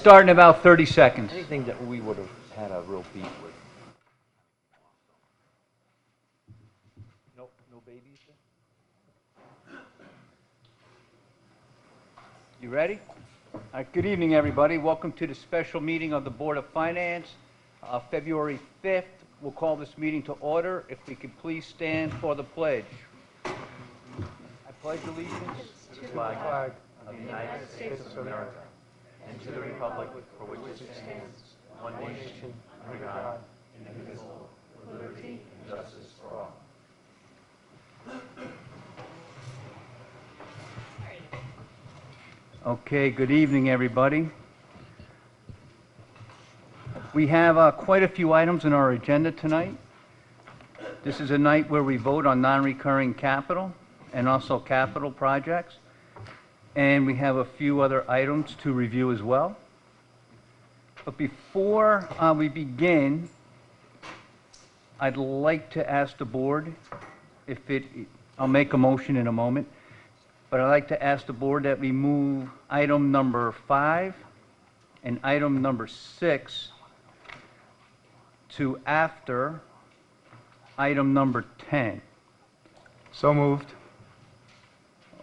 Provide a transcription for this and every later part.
start in about 30 seconds. Anything that we would have had a real beat with. Nope, no babies there? You ready? All right, good evening, everybody. Welcome to the special meeting of the Board of Finance, February 5th. We'll call this meeting to order. If we could please stand for the pledge. I pledge allegiance To the flag of the United States of America and to the republic for which it stands, one nation, under God, indivisible, with liberty and justice for all. Okay, good evening, everybody. We have quite a few items in our agenda tonight. This is a night where we vote on non-recurring capital and also capital projects. And we have a few other items to review as well. But before we begin, I'd like to ask the board I'll make a motion in a moment, but I'd like to ask the board that we move item number 5 and item number 6 to after item number 10. So moved.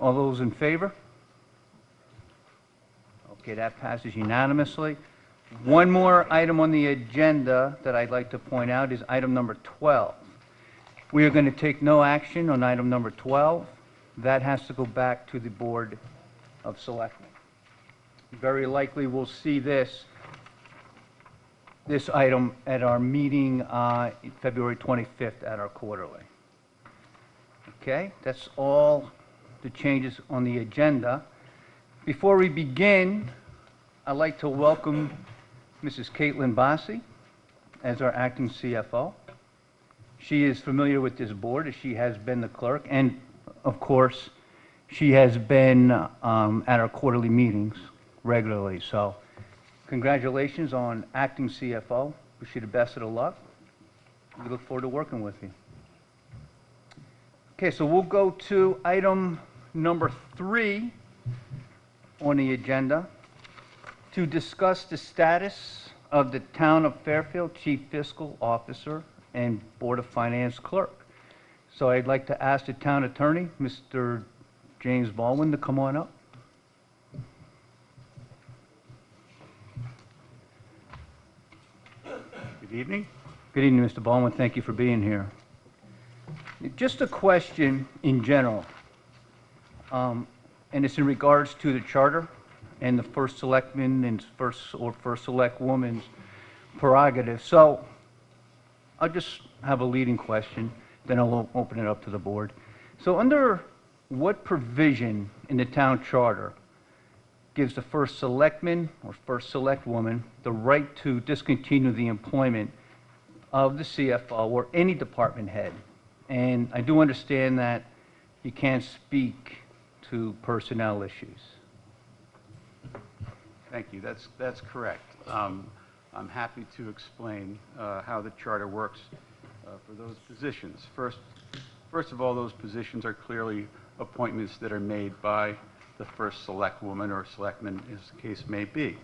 All those in favor? Okay, that passes unanimously. One more item on the agenda that I'd like to point out is item number 12. We are going to take no action on item number 12. That has to go back to the Board of Selectmen. Very likely we'll see this item at our meeting February 25th at our quarterly. Okay, that's all the changes on the agenda. Before we begin, I'd like to welcome Mrs. Caitlin Bossi as our acting CFO. She is familiar with this board as she has been the clerk, and of course, she has been at our quarterly meetings regularly. So congratulations on acting CFO. Wish you the best of the luck. We look forward to working with you. Okay, so we'll go to item number 3 on the agenda to discuss the status of the Town of Fairfield Chief Fiscal Officer and Board of Finance Clerk. So I'd like to ask the Town Attorney, Mr. James Baldwin, to come on up. Good evening. Good evening, Mr. Baldwin. Thank you for being here. Just a question in general, and it's in regards to the charter and the first selectman and first select woman's prerogative. So I'll just have a leading question, then I'll open it up to the board. So under what provision in the town charter gives the first selectman or first select woman the right to discontinue the employment of the CFO or any department head? And I do understand that you can't speak to personnel issues. Thank you. That's correct. I'm happy to explain how the charter works for those positions. First of all, those positions are clearly appointments that are made by the first select woman or selectman, as the case may be.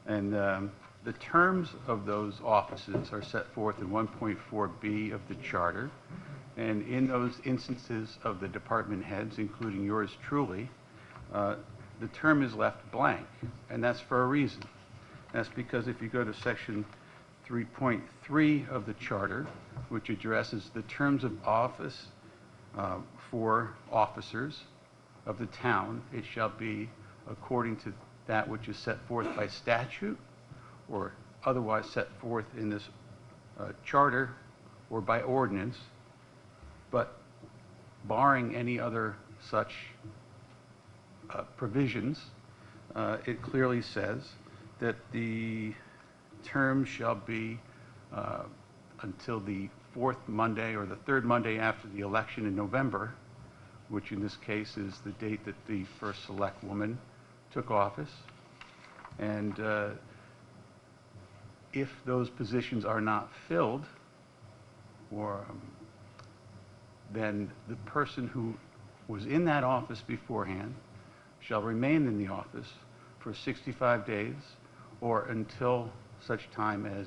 And the terms of those offices are set forth in 1.4b of the charter. And in those instances of the department heads, including yours truly, the term is left blank, and that's for a reason. That's because if you go to section 3.3 of the charter, which addresses the terms of office for officers of the town, it shall be according to that which is set forth by statute or otherwise set forth in this charter or by ordinance, but barring any other such provisions, it clearly says that the term shall be until the 4th Monday or the 3rd Monday after the election in November, which in this case is the date that the first select woman took office. And if those positions are not filled, then the person who was in that office beforehand shall remain in the office for 65 days or until such time as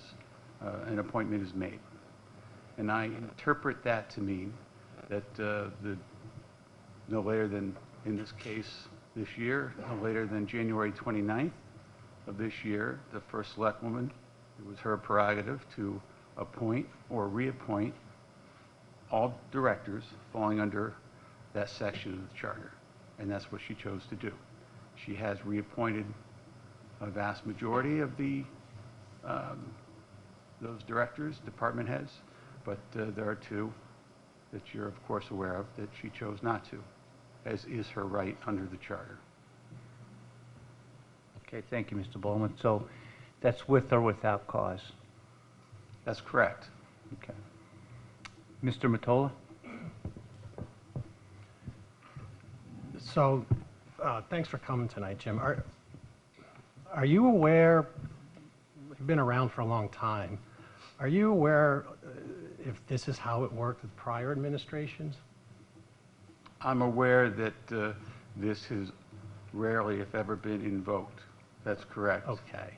an appointment is made. And I interpret that to mean that no later than, in this case, this year, no later than January 29th of this year, the first selectwoman, it was her prerogative to appoint or reappoint all directors falling under that section of the charter. And that's what she chose to do. She has reappointed a vast majority of those directors, department heads, but there are two that you're of course aware of that she chose not to, as is her right under the charter. Okay, thank you, Mr. Bowman. So that's with or without cause? That's correct. Okay. Mr. Mottola? So, thanks for coming tonight, Jim. Are you aware, you've been around for a long time, are you aware if this is how it worked with prior administrations? I'm aware that this has rarely, if ever, been invoked. That's correct. Okay.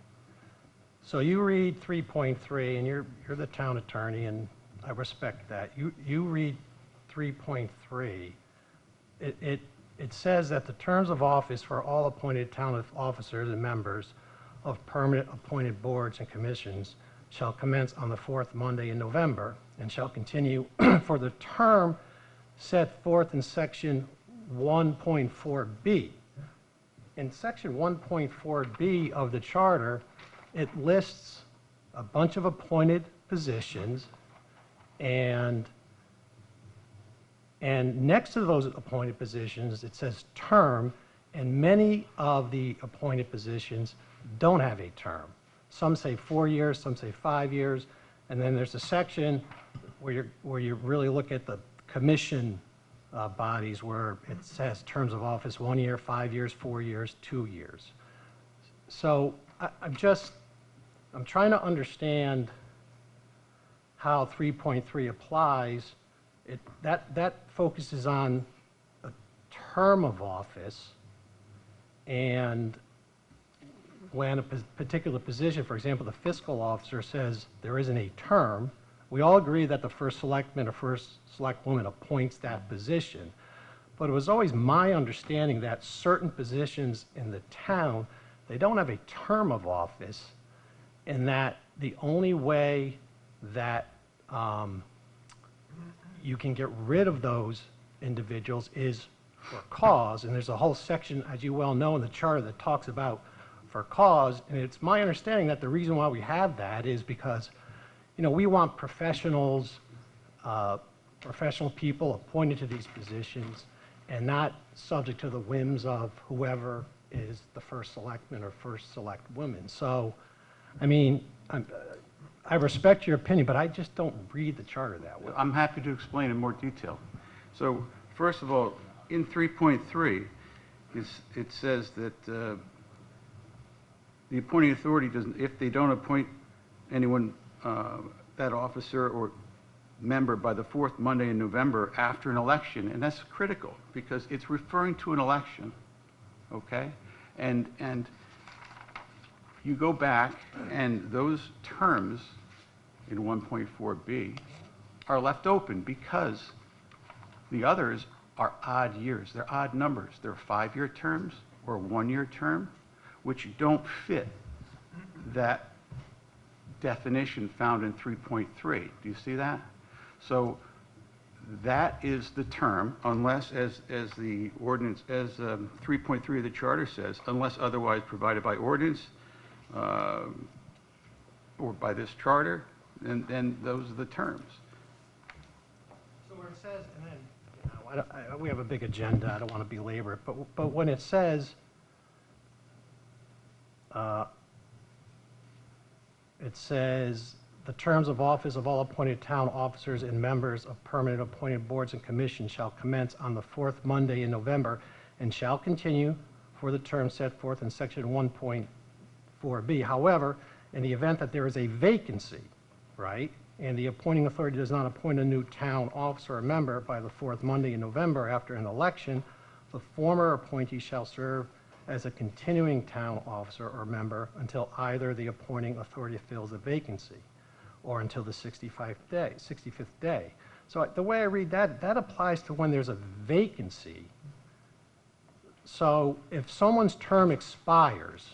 So you read 3.3, and you're the town attorney, and I respect that. You read 3.3. It says that the terms of office for all appointed town officers and members of permanent appointed boards and commissions shall commence on the fourth Monday in November and shall continue for the term set forth in section 1.4b. In section 1.4b of the charter, it lists a bunch of appointed positions, and next to those appointed positions, it says term, and many of the appointed positions don't have a term. Some say 4 years, some say 5 years, and then there's a section where you really look at the commission bodies where it says terms of office 1 year, 5 years, 4 years, 2 years. So I'm trying to understand how 3.3 applies. That focuses on a term of office, and when a particular position, for example, the fiscal officer says there isn't a term, we all agree that the first selectman or first selectwoman appoints that position. But it was always my understanding that certain positions in the town, they don't have a term of office, and that the only way that you can get rid of those individuals is for cause. And there's a whole section, as you well know, in the charter that talks about for cause. And it's my understanding that the reason why we have that is because, you know, we want professionals, professional people appointed to these positions and not subject to the whims of whoever is the first selectman or first select woman. So, I mean, I respect your opinion, but I just don't read the charter that way. I'm happy to explain in more detail. So, first of all, in 3.3, it says that the appointing authority doesn't, if they don't appoint anyone, that officer or member by the fourth Monday in November after an election, and that's critical because it's referring to an election, okay? And you go back, and those terms in 1.4b are left open because the others are odd years. They're odd numbers. They're 5-year terms or 1-year term, which don't fit that definition found in 3.3. Do you see that? So that is the term, unless, as the ordinance, as 3.3 of the charter says, unless otherwise provided by ordinance or by this charter, and then those are the terms. So where it says, and then, you know, we have a big agenda, I don't want to belabor it, but when it says, the terms of office of all appointed town officers and members of permanent appointed boards and commissions shall commence on the fourth Monday in November and shall continue for the term set forth in section 1.4b. However, in the event that there is a vacancy, right, and the appointing authority does not appoint a new town officer or member by the fourth Monday in November after an election, the former appointee shall serve as a continuing town officer or member until either the appointing authority fills a vacancy or until the 65th day, 65th day. So the way I read that, that applies to when there's a vacancy. So if someone's term expires,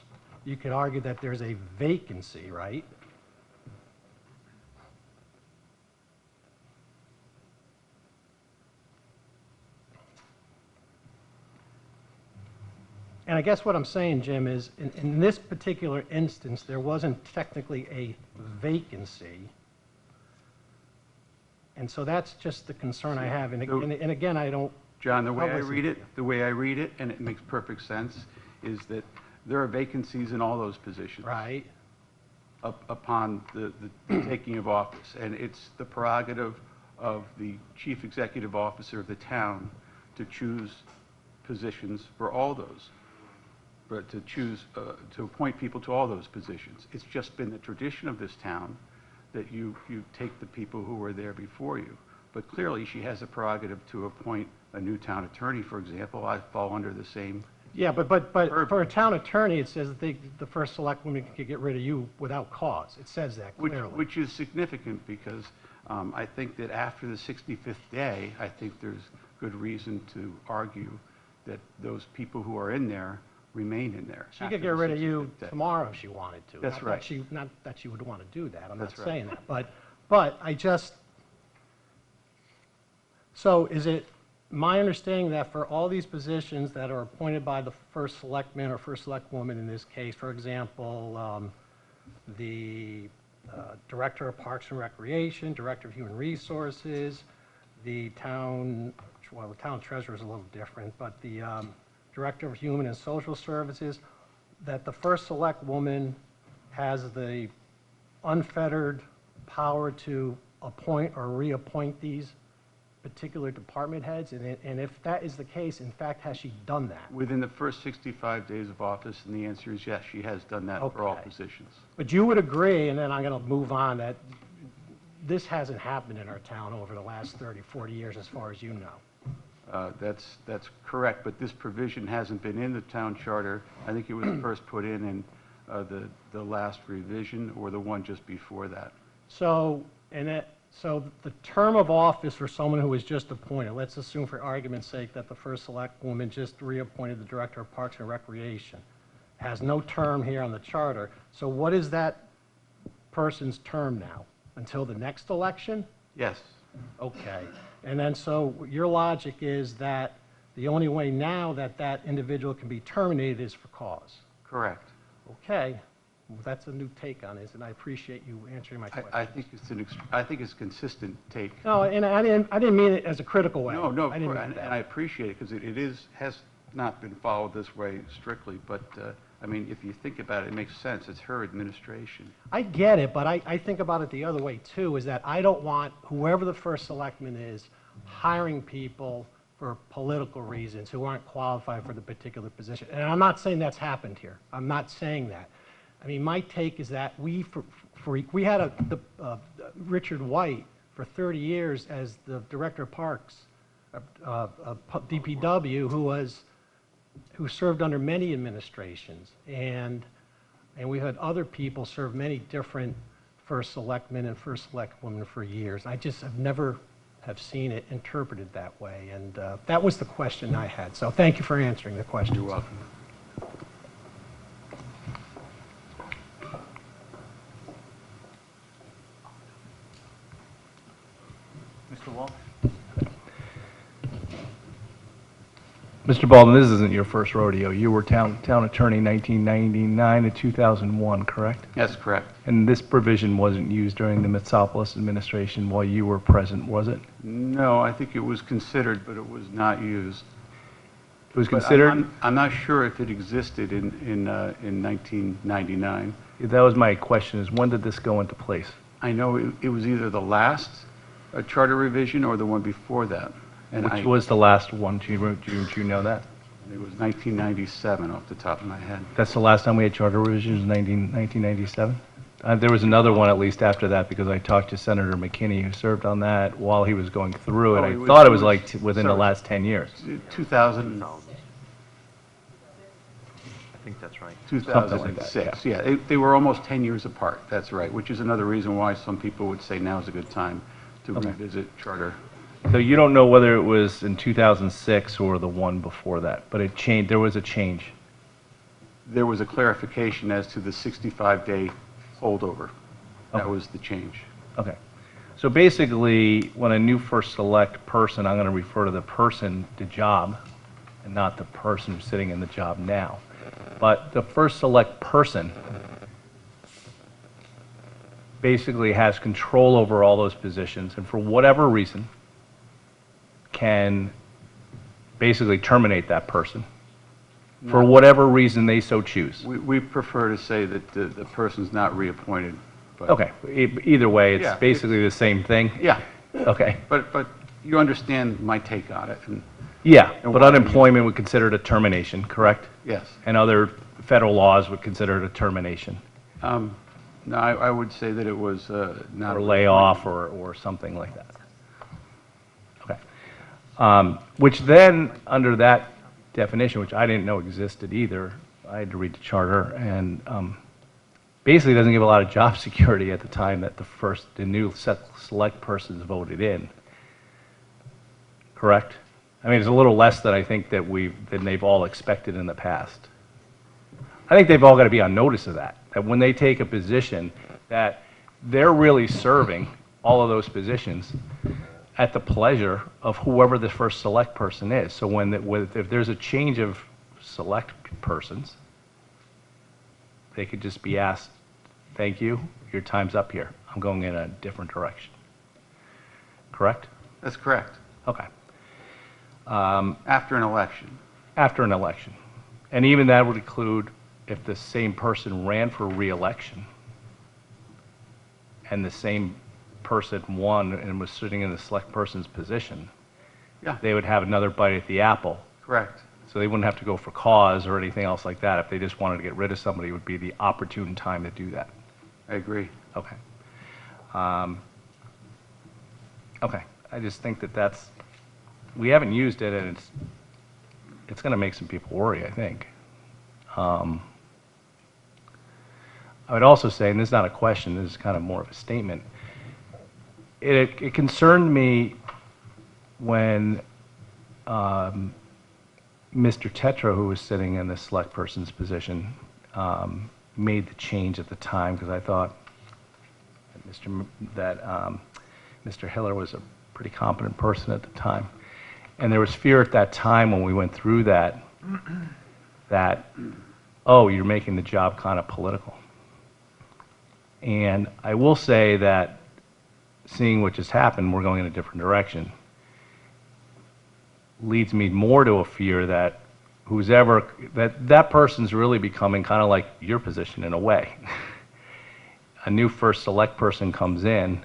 you could argue that there's a vacancy, right? And I guess what I'm saying, Jim, is in this particular instance, there wasn't technically a vacancy. And so that's just the concern I have. And again, I don't... John, the way I listen read to it, and it makes perfect sense, is that there are vacancies in all those positions. Right. Upon the taking of office. And it's the prerogative of the chief executive officer of the town to choose positions for all those, but to choose, to appoint people to all those positions. It's just been the tradition of this town that you take the people who were there before you. But clearly, she has a prerogative to appoint a new town attorney, for example. I fall under the same. Yeah, but for a town attorney, it says that the first selectwoman can get rid of you without cause. It says that clearly. Which is significant because I think that after the 65th day, I think there's good reason to argue that those people who are in there remain in there. She could get rid of you tomorrow if she wanted to. That's right. Not that she would want to do that. I'm not That's right. saying that. But I just... So is it my understanding that for all these positions that are appointed by the first selectman or first selectwoman in this case, for example, the Director of Parks and Recreation, Director of Human Resources, the town treasurer is a little different, but the Director of Human and Social Services, that the first selectwoman has the unfettered power to appoint or reappoint these particular department heads? And if that is the case, in fact, has she done that? Within the first 65 days of office, and the answer is yes, she has done that for all Okay. positions. But you would agree, and then I'm going to move on, that this hasn't happened in our town over the last 30, 40 years, as far as you know. That's correct, but this provision hasn't been in the town charter. I think it was first put in the last revision or the one just before that. So the term of office for someone who was just appointed, let's assume for argument's sake that the first selectwoman just reappointed the Director of Parks and Recreation, has no term here on the charter. So what is that person's term now? Until the next election? Yes, Okay. And then so your logic is that the only way now that that individual can be terminated is for cause. correct. Okay. Well, that's a new take on it, and I appreciate you answering my question. I think it's consistent take. No, and I didn't mean it as a critical way. No, I didn't mean and that. I appreciate it because it has not been followed this way strictly, but I mean, if you think about it, it makes sense. It's her administration. I get it, but I think about it the other way too, is that I don't want whoever the first selectman is hiring people for political reasons who aren't qualified for the particular position. And I'm not saying that's happened here. I'm not saying that. I mean, my take is that we had Richard White for 30 years as the Director of Parks, DPW, who served under many administrations, and we had other people serve many different first selectmen and first selectwomen for years. I just have never seen it interpreted that way, and that was the question I had. So thank you for answering the question. You're welcome. Mr. Walsh? Mr. Baldwin, this isn't your first rodeo. You were town attorney 1999 to 2001, correct? That's correct. And this provision wasn't used during the Mitsopoulos administration while you were present, was it? No, I think it was considered, but it was not used. It was But considered? I'm not sure if it existed in 1999. That was my question, is when did this go into place? I know it was either the last charter revision or the one before that. And Which was the last one? Do you know that? It was 1997 off the top of my head. That's the last time we had charter revisions, 1997? There was another one at least after that, because I talked to Senator McKinney, who served on that while he was going through it. Oh, I thought it was like within the sorry. last 10 years. 2000. think that's right. 2006, yeah. They were almost 10 years apart, that's right, which is another reason why some people would say now is a good time to revisit charter. So you don't know whether it was in 2006 or the one before that, but it changed, there was a change. There was a clarification as to the 65-day holdover. That Okay. was the change. Okay. So basically, when a new first select person, I'm going to refer to the person, the job, and not the person who's sitting in the job now. But the first select person basically has control over all those positions, and for whatever reason, can basically terminate that person for whatever reason they so choose. We prefer to say that the person's not reappointed. But Okay, either way, it's Yeah, basically the same thing? Yeah, Okay, but you understand my take on it, and yeah, And but why- unemployment would consider it a termination, correct? yes. And other federal laws would consider it a termination, No, I would say that it was not or a layoff, or something like that. Okay. Which then, under that definition, which I didn't know existed either, I had to read the charter, and basically doesn't give a lot of job security at the time that the new select persons voted in. Correct? I mean, it's a little less than I think that than they've all expected in the past. I think they've all got to be on notice of that when they take a position, that they're really serving all of those positions at the pleasure of whoever the first select person is. So if there's a change of select persons, they could just be asked, thank you, your time's up here. I'm going in a different direction. Correct? That's correct. Okay. After an election. After an election. And even that would include if the same person ran for re-election and the same person won and was sitting in the select person's position, Yeah, they would have another bite at the apple. correct. So they wouldn't have to go for cause or anything else like that. If they just wanted to get rid of somebody, it would be the opportune time to do that. I agree. Okay. Okay, I just think that we haven't used it, and it's going to make some people worry, I think. I would also say, and this is not a question, this is kind of more of a statement, it concerned me when Mr. Tetra, who was sitting in the select person's position, made the change at the time, because I thought that Mr. Hiller was a pretty competent person at the time. And there was fear at that time when we went through that, oh, you're making the job kind of political. And I will say that seeing what just happened, we're going in a different direction, leads me more to a fear that that person's really becoming kind of like your position in a way. A new first select person comes in,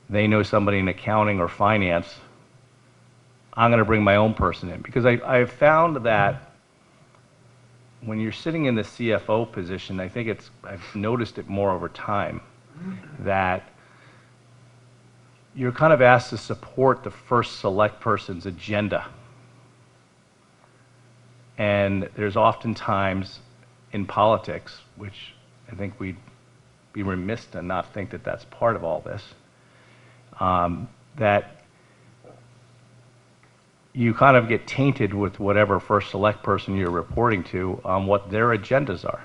they know somebody in accounting or finance, I'm going to bring my own person in. Because I've found that when you're sitting in the CFO position, I think I've noticed it more over time, that you're kind of asked to support the first select person's agenda. And there's oftentimes in politics, which I think we'd be remiss to not think that that's part of all this, that you kind of get tainted with whatever first select person you're reporting to on what their agendas are.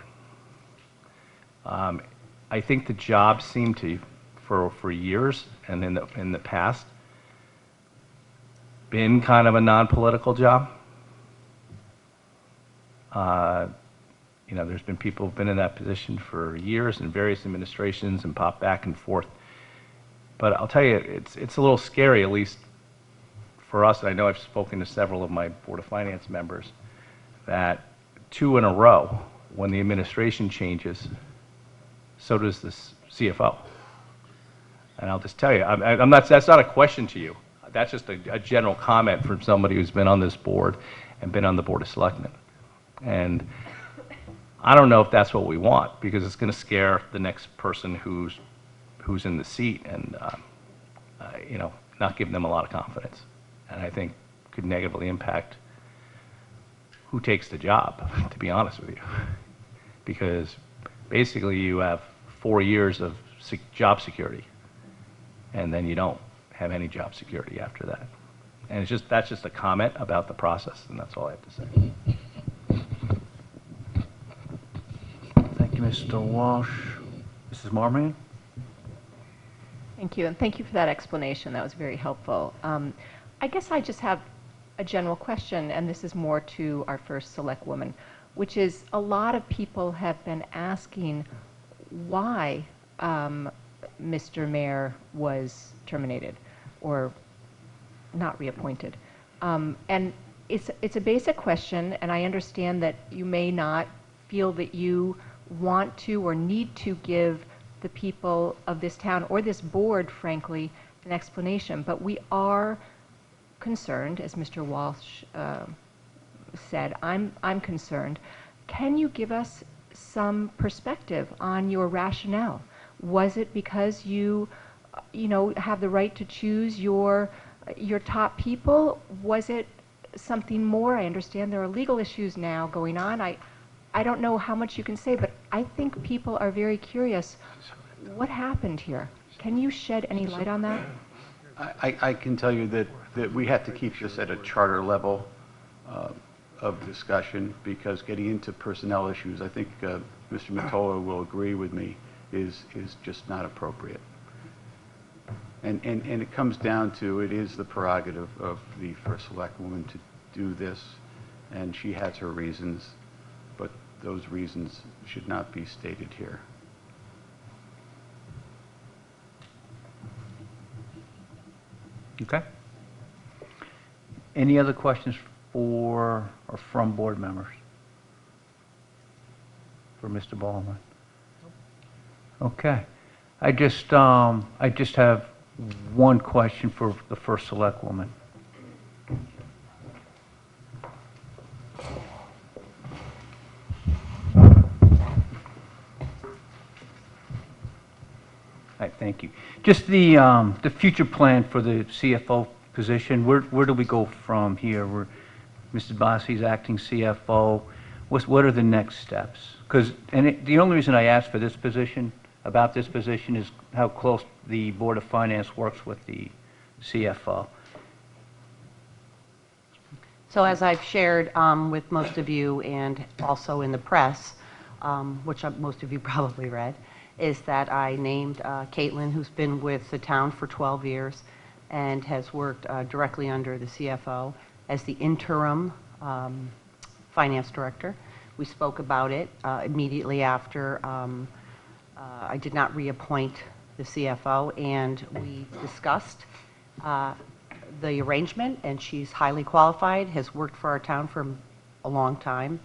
I think the job seemed to, for years and in the past, been kind of a non-political job. There's been people who've been in that position for years in various administrations and pop back and forth. But I'll tell you, it's a little scary, at least for us, and I know I've spoken to several of my Board of Finance members, that 2 in a row, when the administration changes, so does the CFO. And I'll just tell you, that's not a question to you. That's just a general comment from somebody who's been on this board and been on the Board of Selectmen. And I don't know if that's what we want, because it's going to scare the next person who's in the seat and, not give them a lot of confidence. And I think could negatively impact who takes the job, to be honest with you. Because basically you have 4 years of job security, and then you don't have any job security after that. And that's just a comment about the process, and that's all I have to say. Thank you, Mr. Walsh. Mrs. Marmion? Thank you, and thank you for that explanation. That was very helpful. I guess I just have a general question, and this is more to our first select woman, which is a lot of people have been asking why Mr. Mayor was terminated or not reappointed. And it's a basic question, and I understand that you may not feel that you want to or need to give the people of this town or this board, frankly, an explanation. But we are concerned, as Mr. Walsh said, I'm concerned. Can you give us some perspective on your rationale? Was it because you have the right to choose your top people? Was it something more? I understand there are legal issues now going on. I don't know how much you can say, but I think people are very curious. What happened here? Can you shed any light on that? I can tell you that we had to keep this at a charter level of discussion, because getting into personnel issues, I think Mr. Mottola will agree with me, is just not appropriate. And it comes down to, it is the prerogative of the first select woman to do this, and she has her reasons, but those reasons should not be stated here. Okay. Any other questions for or from board members? For Mr. Baldwin? Okay. I just have one question for the first select woman. All right, thank you. Just the future plan for the CFO position. Where do we go from here? Mrs. Bossi's acting CFO. What are the next steps? The only reason I asked for this position, about this position, is how close the Board of Finance works with the CFO. So as I've shared with most of you and also in the press, which most of you probably read, is that I named Caitlin, who's been with the town for 12 years and has worked directly under the CFO, as the interim finance director. We spoke about it immediately after I did not reappoint the CFO, and we discussed the arrangement, and she's highly qualified, has worked for our town for a long time,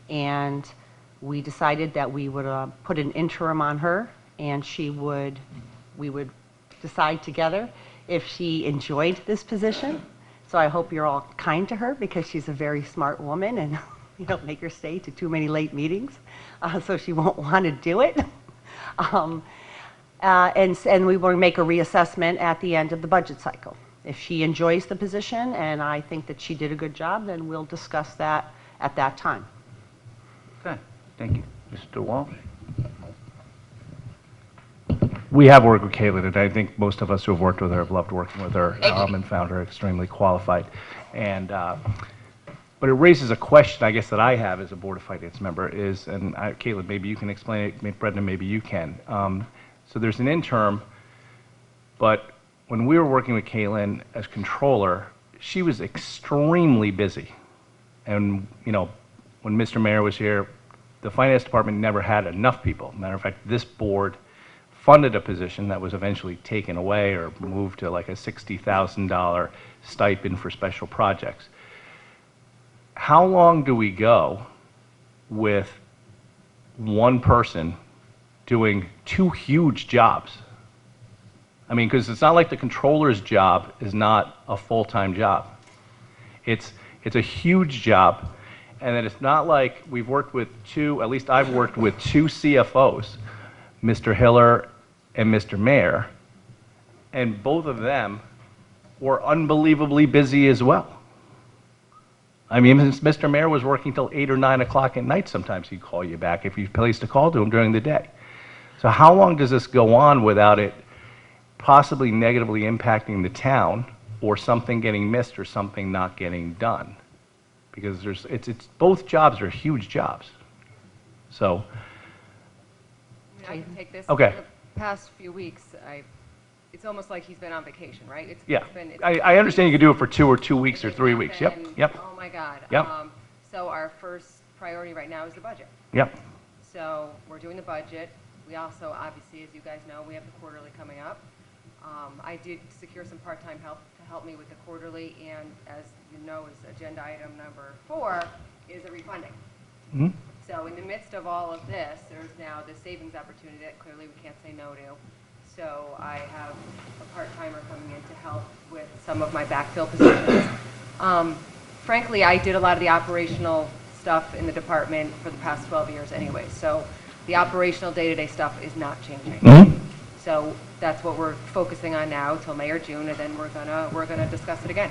and we decided that we would put an interim on her, and we would decide together if she enjoyed this position. So I hope you're all kind to her, because she's a very smart woman, and you don't make her stay to too many late meetings, so she won't want to do it. And we will make a reassessment at the end of the budget cycle. If she enjoys the position and I think that she did a good job, then we'll discuss that at that time. Okay, thank you. Mr. Walsh? We have worked with Caitlin, and I think most of us who have worked with her have loved working with her and found her extremely qualified. And but it raises a question, I guess, that I have as a Board of Finance member is, and Caitlin, maybe you can explain it, Brendan, maybe you can. So there's an interim, but when we were working with Caitlin as controller, she was extremely busy. And, when Mr. Mayor was here, the finance department never had enough people. Matter of fact, this board funded a position that was eventually taken away or moved to like a $60,000 stipend for special projects. How long do we go with one person doing two huge jobs? I mean, because it's not like the controller's job is not a full-time job. It's a huge job, and then it's not like we've worked with at least I've worked with two CFOs, Mr. Hiller and Mr. Mayor, and both of them were unbelievably busy as well. I mean, Mr. Mayor was working till 8 or 9 o'clock at night, sometimes he'd call you back if you placed a call to him during the day. So how long does this go on without it possibly negatively impacting the town, or something getting missed or something not getting done? Because it's both jobs are huge jobs. So, I can take this. Okay. For the past few weeks, it's almost like he's been on vacation, right? yeah, It's I understand you could do it for 2 weeks or 3 weeks. Yep, been- yep, Oh, my God. Yep. So our first priority right now is the budget. yep. So we're doing the budget. We also, obviously, as you guys know, we have the quarterly coming up. I did secure some part-time help to help me with the quarterly, and as you know, is agenda item number 4 is a refunding. Mhm. So in the midst of all of this, there's now the savings opportunity that clearly we can't say no to. So I have a part-timer coming in to help with some of my backfill positions. Frankly, I did a lot of the operational stuff in the department for the past 12 years anyway. So the operational day-to-day stuff is not changing. Mhm. So that's what we're focusing on now till May or June, and then we're gonna discuss it again.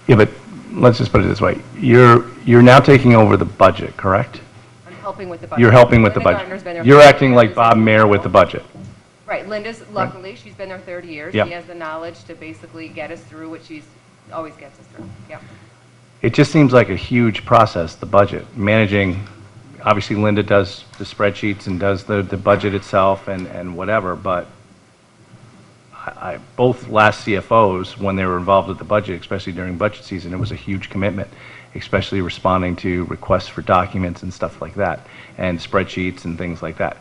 Yeah, but let's just put it this way. You're now taking over the budget, correct? I'm helping with the budget. You're helping with the Linda Gardner's been budget. there You're 30 acting like years. Bob Mayer with the budget. Right, Linda's, luckily, she's been there 30 years. Yep. She has the knowledge to basically get us through what she's always gets us through. Yep. It just seems like a huge process, the budget. Managing, obviously Linda does the spreadsheets and does the budget itself and whatever, but both last CFOs, when they were involved with the budget, especially during budget season, it was a huge commitment, especially responding to requests for documents and stuff like that, and spreadsheets and things like that.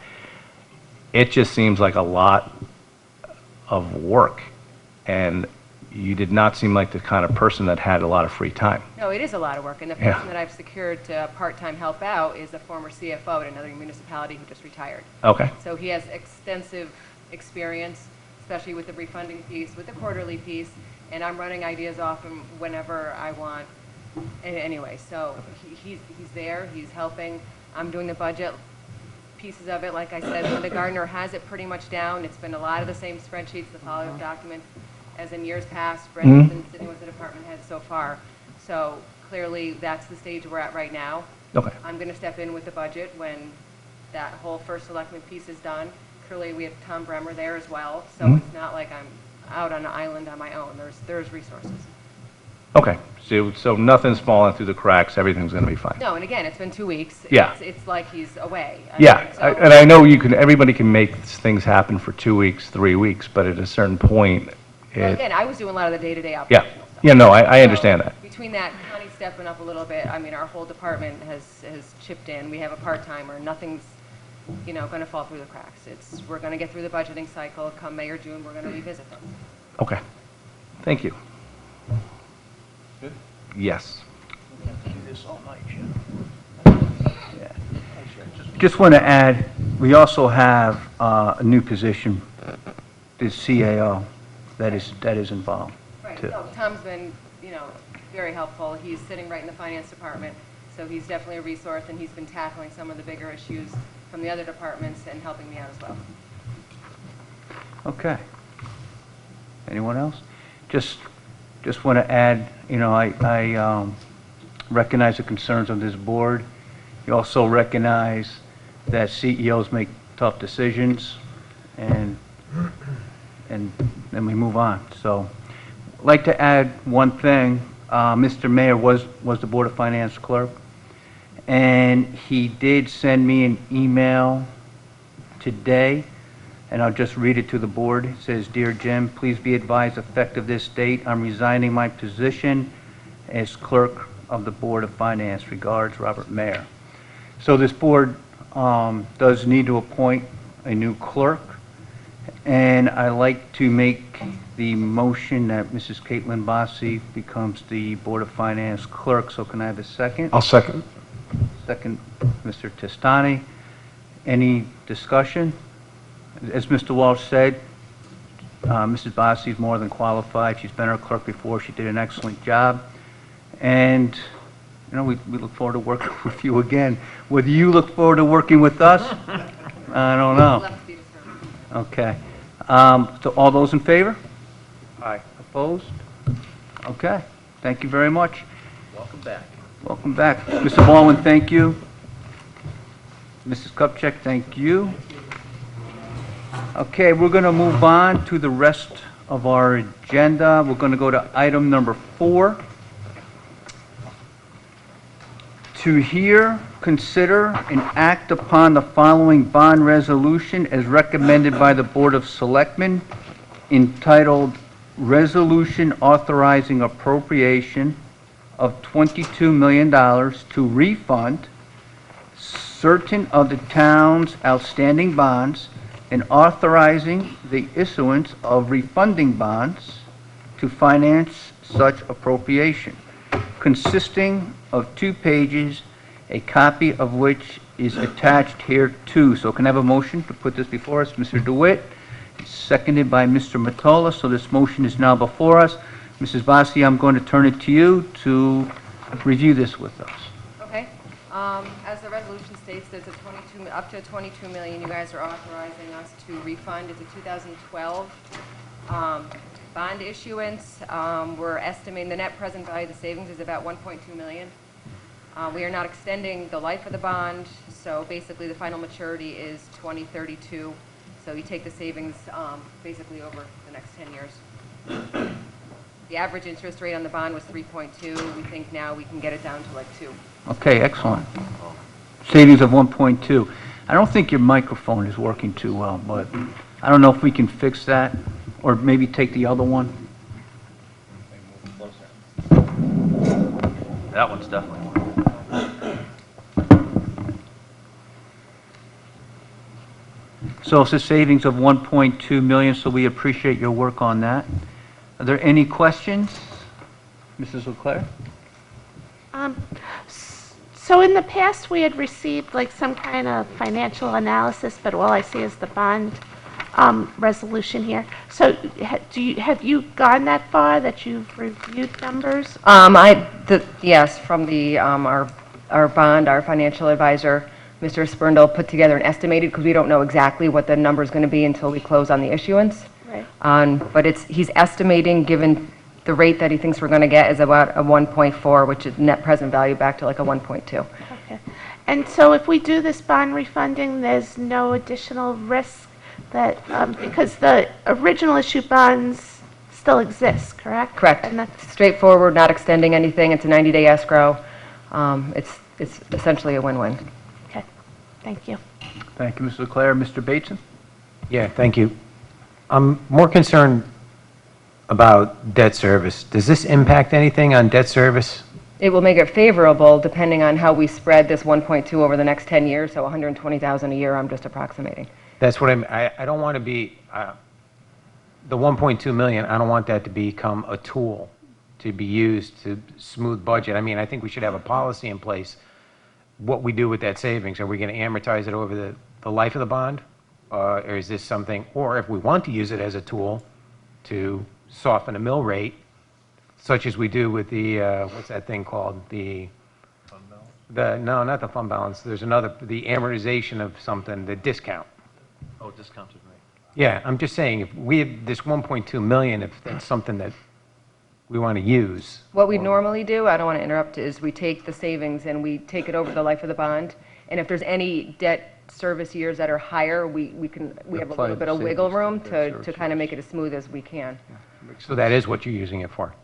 It just seems like a lot of work, and you did not seem like the kind of person that had a lot of free time. No, it is a lot of work, and the Yeah. person that I've secured to part-time help out is a former CFO at another municipality who just retired. Okay. So he has extensive experience, especially with the refunding piece, with the quarterly piece, and I'm running ideas off him whenever I want. Anyway, so he's there, he's helping. I'm doing the budget pieces of it. Like I said, Linda Gardner has it pretty much down. It's been a lot of the same spreadsheets, the follow-up documents, as in years past. Brendan's been sitting with the department head so far. So clearly, that's the stage we're at right now. Okay. I'm going to step in with the budget when that whole first selectman piece is done. Clearly, we have Tom Bremer there as well, so it's not like I'm out on an island on my own. There's resources. Okay. So nothing's falling through the cracks. Everything's going to be fine. No, and again, it's been 2 weeks. Yeah. It's like he's away. Yeah, So- and I know everybody can make things happen for 2 weeks, 3 weeks, but at a certain point, Well, again, I was doing a lot of the day-to-day yeah, operational stuff. yeah, no, I So, understand that. Between that, Connie stepping up a little bit, I mean, our whole department has chipped in. We have a part-timer. Nothing's, going to fall through the cracks. We're going to get through the budgeting cycle. Come May or June, we're going to revisit them. Okay, thank you. Good? Yes. Just want to add, we also have a new position, the CAO, that is involved. Right, too. so Tom's been, very helpful. He's sitting right in the finance department, so he's definitely a resource, and he's been tackling some of the bigger issues from the other departments and helping me out as well. Okay. Anyone else? Just want to add, I recognize the concerns of this board. You also recognize that CEOs make tough decisions, and then we move on. So, I'd like to add one thing. Mr. Mayor was the Board of Finance clerk, and he did send me an email today, and I'll just read it to the board. It says, "Dear Jim, please be advised, effective this date, I'm resigning my position as clerk of the Board of Finance. Regards, Robert Mayer." So this board does need to appoint a new clerk, and I'd like to make the motion that Mrs. Caitlin Bossy becomes the Board of Finance clerk. So can I have a second? I'll second. Second, Mr. Testani. Any discussion? As Mr. Walsh said, Mrs. Bossy is more than qualified. She's been our clerk before. She did an excellent job. And, we look forward to working with you again. Whether you look forward to working with us, I don't know. Left to be determined. Okay. So all those in favor? Aye. Opposed? Okay. Thank you very much. Welcome back. Welcome back. Mr. Baldwin, thank you. Mrs. Kupchak, thank you. Okay, we're going to move on to the rest of our agenda. We're going to go to item number 4. To hear, consider, and act upon the following bond resolution as recommended by the Board of Selectmen, entitled Resolution Authorizing Appropriation of $22 million to refund certain of the town's outstanding bonds and authorizing the issuance of refunding bonds to finance such appropriation, consisting of 2 pages, a copy of which is attached here too. So can I have a motion to put this before us? Mr. DeWitt, seconded by Mr. Mottola. So this motion is now before us. Mrs. Bassi, I'm going to turn it to you to review this with us. Okay. As the resolution states, there's up to $22 million you guys are authorizing us to refund. It's a 2012 bond issuance. We're estimating the net present value of the savings is about $1.2 million. We are not extending the life of the bond, so basically the final maturity is 2032. So you take the savings basically over the next 10 years. The average interest rate on the bond was 3.2. We think now we can get it down to like 2. Okay, excellent. Savings of 1.2. I don't think your microphone is working too well, but I don't know if we can fix that, or maybe take the other one. That one's definitely working. So it's a savings of 1.2 million, so we appreciate your work on that. Are there any questions? Mrs. Leclerc? So in the past, we had received like some kind of financial analysis, but all I see is the bond resolution here. So have you gone that far, that you've reviewed numbers? Yes, from the our bond, our financial advisor, Mr. Spurndle, put together an estimated, because we don't know exactly what the number is going to be until we close on the issuance. Right. But he's estimating, given the rate that he thinks we're going to get, is about a 1.4, which is net present value back to like a 1.2. Okay. And so if we do this bond refunding, there's no additional risk that, because the original issue bonds still exist, correct? Correct. And that's Straightforward, not extending anything. It's a 90-day escrow. It's essentially a win-win. okay. Thank you. Thank you, Mrs. Leclerc. Mr. Bateson? Yeah, thank you. I'm more concerned about debt service. Does this impact anything on debt service? It will make it favorable depending on how we spread this 1.2 over the next 10 years, so 120,000 a year, I'm just approximating. That's what I don't want to be, the 1.2 million, I don't want that to become a tool to be used to smooth budget. I mean, I think we should have a policy in place, what we do with that savings. Are we going to amortize it over the life of the bond? Or is this something, or if we want to use it as a tool to soften a mill rate, such as we do with the, what's that thing called? The fund balance? No, not the fund balance. There's another, the amortization of something, the discount. Oh, discounted rate. Yeah, I'm just saying, if we have this 1.2 million, if that's something that we want to use. What we normally do, I don't want to interrupt, is we take the savings and we take it over the life of the bond. And if there's any debt service years that are higher, we have a little bit of wiggle room to kind of make it as smooth as we can. So that is what you're using it for?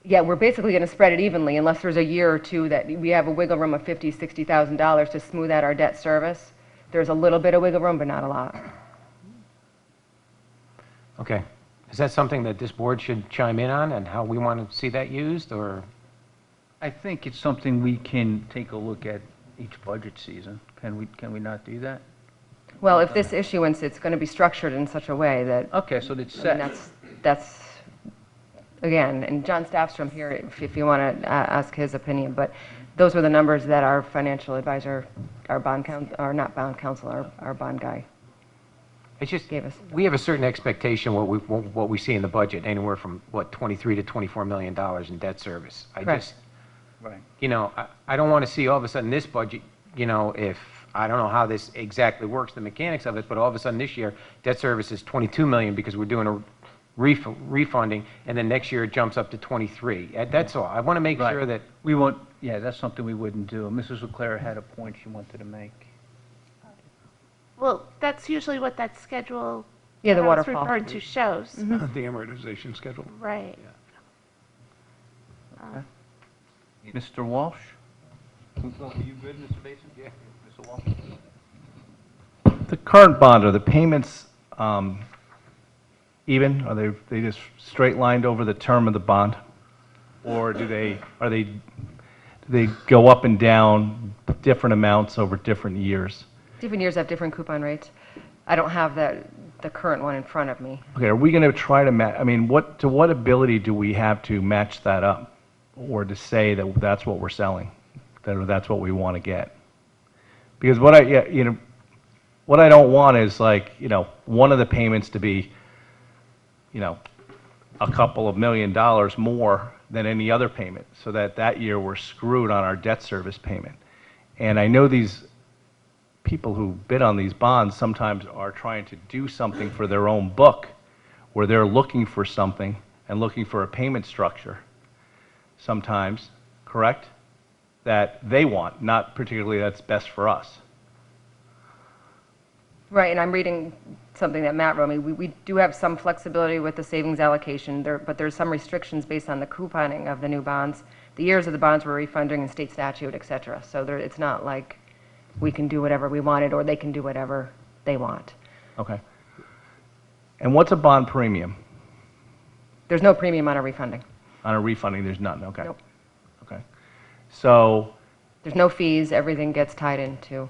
Yeah, we're basically going to spread it evenly unless there's a year or two that we have a wiggle room of $50,000, $60,000 to smooth out our debt service. There's a little bit of wiggle room, but not a lot. Okay. Is that something that this board should chime in on, and how we want to see that used, or? I think it's something we can take a look at each budget season. Can we not do that? Well, if this issuance, it's going to be structured in such a way that, Okay, so it's I mean, set. that's, again, and John Staffstrom here, if you want to ask his opinion, but those were the numbers that our financial advisor, our bond counsel, or not bond counsel, our bond guy It's just, gave us. we have a certain expectation what we see in the budget, anywhere from, what, $23 to $24 million in debt service. Correct. Right. You know, I don't want to see all of a sudden this budget, you know, if, I don't know how this exactly works, the mechanics of it, but all of a sudden this year, debt service is $22 million because we're doing a refunding, and then next year it jumps up to 23. That's all. I want to make Right. sure that, We won't, yeah, that's something we wouldn't do. Mrs. Leclerc had a point she wanted to make. Well, that's usually what that schedule Yeah, the that I was waterfall. referring to shows. The amortization schedule. Right. Mr. Walsh? Are you good, Mr. Basin? Yeah. Mr. Walsh? The current bond, are the payments even? Are they just straight lined over the term of the bond? Or do they go up and down different amounts over different years? Different years have different coupon rates. I don't have the current one in front of me. Okay, are we going to try to I mean, to what ability do we have to match that up? Or to say that that's what we're selling, that that's what we want to get? Because what I don't want is like, one of the payments to be, a couple of $1 million more than any other payment, so that year we're screwed on our debt service payment. And I know these people who bid on these bonds sometimes are trying to do something for their own book, where they're looking for something and looking for a payment structure, sometimes, correct, that they want, not particularly that's best for us. Right, and I'm reading something that Matt wrote me. We do have some flexibility with the savings allocation, but there's some restrictions based on the couponing of the new bonds. The years of the bonds we're refunding in state statute, et cetera. So it's not like we can do whatever we wanted or they can do whatever they want. Okay. And what's a bond premium? There's no premium on a refunding. On a refunding, there's none, okay. Nope. Okay. So There's no fees. Everything gets tied into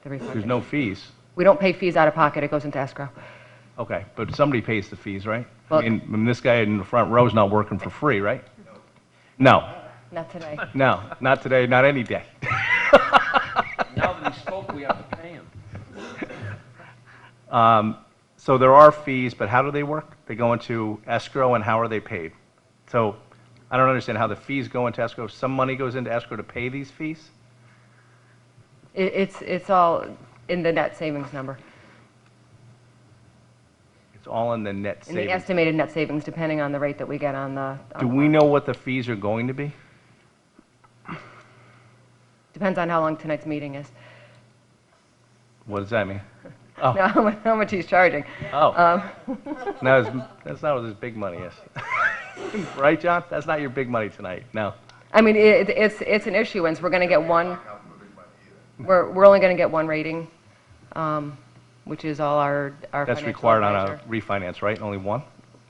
the refunding. there's no fees. We don't pay fees out of pocket. It goes into escrow. Okay, but somebody pays the fees, right? Well- I mean, this guy in the front row is not working for free, right? No, Not today. no, not today, not any day. Now that he spoke, we have to pay him. So there are fees, but how do they work? They go into escrow, and how are they paid? So I don't understand how the fees go into escrow. Some money goes into escrow to pay these fees? It's all in the net savings number, It's all in the net in the savings. estimated net savings, depending on the rate that we get on the. Do we know what the fees are going to be? Depends on how long tonight's meeting is. What does that mean? No, how much he's charging. Oh, no, that's not what this big money is. Right, John? That's not your big money tonight, no. I mean, it's an issuance. We're going to get one. We're only going to get one rating, which is all our That's financial required on advisor. a refinance, right? Only one?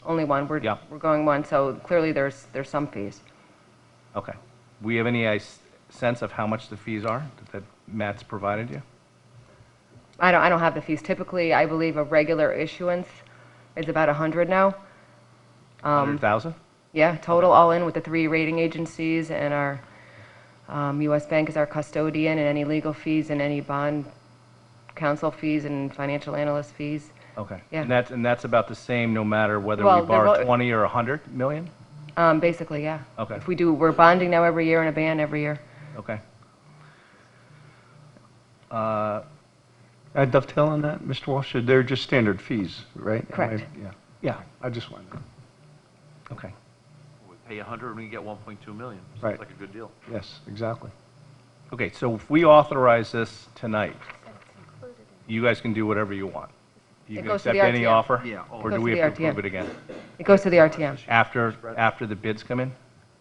Only one. Yeah. We're going one. So clearly, there's some fees. Okay. We have any sense of how much the fees are that Matt's provided you? I don't have the fees. Typically, I believe a regular issuance is about 100 now. 100,000? Yeah, total all in with the 3 rating agencies and our U.S. Bank is our custodian, and any legal fees and any bond counsel fees and financial analyst fees. Okay. Yeah. And that's about the same no matter whether Well, we borrow they're 20 or 100 million? Basically, yeah. Okay. If we're bonding now every year and a ban every year. Okay. I dovetail on that, Mr. Walsh. They're just standard fees, right? Correct. Yeah. Yeah, I just wanted to, Okay. We pay 100 and we get 1.2 million. Right. Sounds like a good deal. yes, exactly. Okay, so if we authorize this tonight, you guys can do whatever you want. You It can goes to accept the any RTM. offer? Yeah. Or Goes do to we the have to RTM. approve it again? It goes to the RTM. After the bids come in?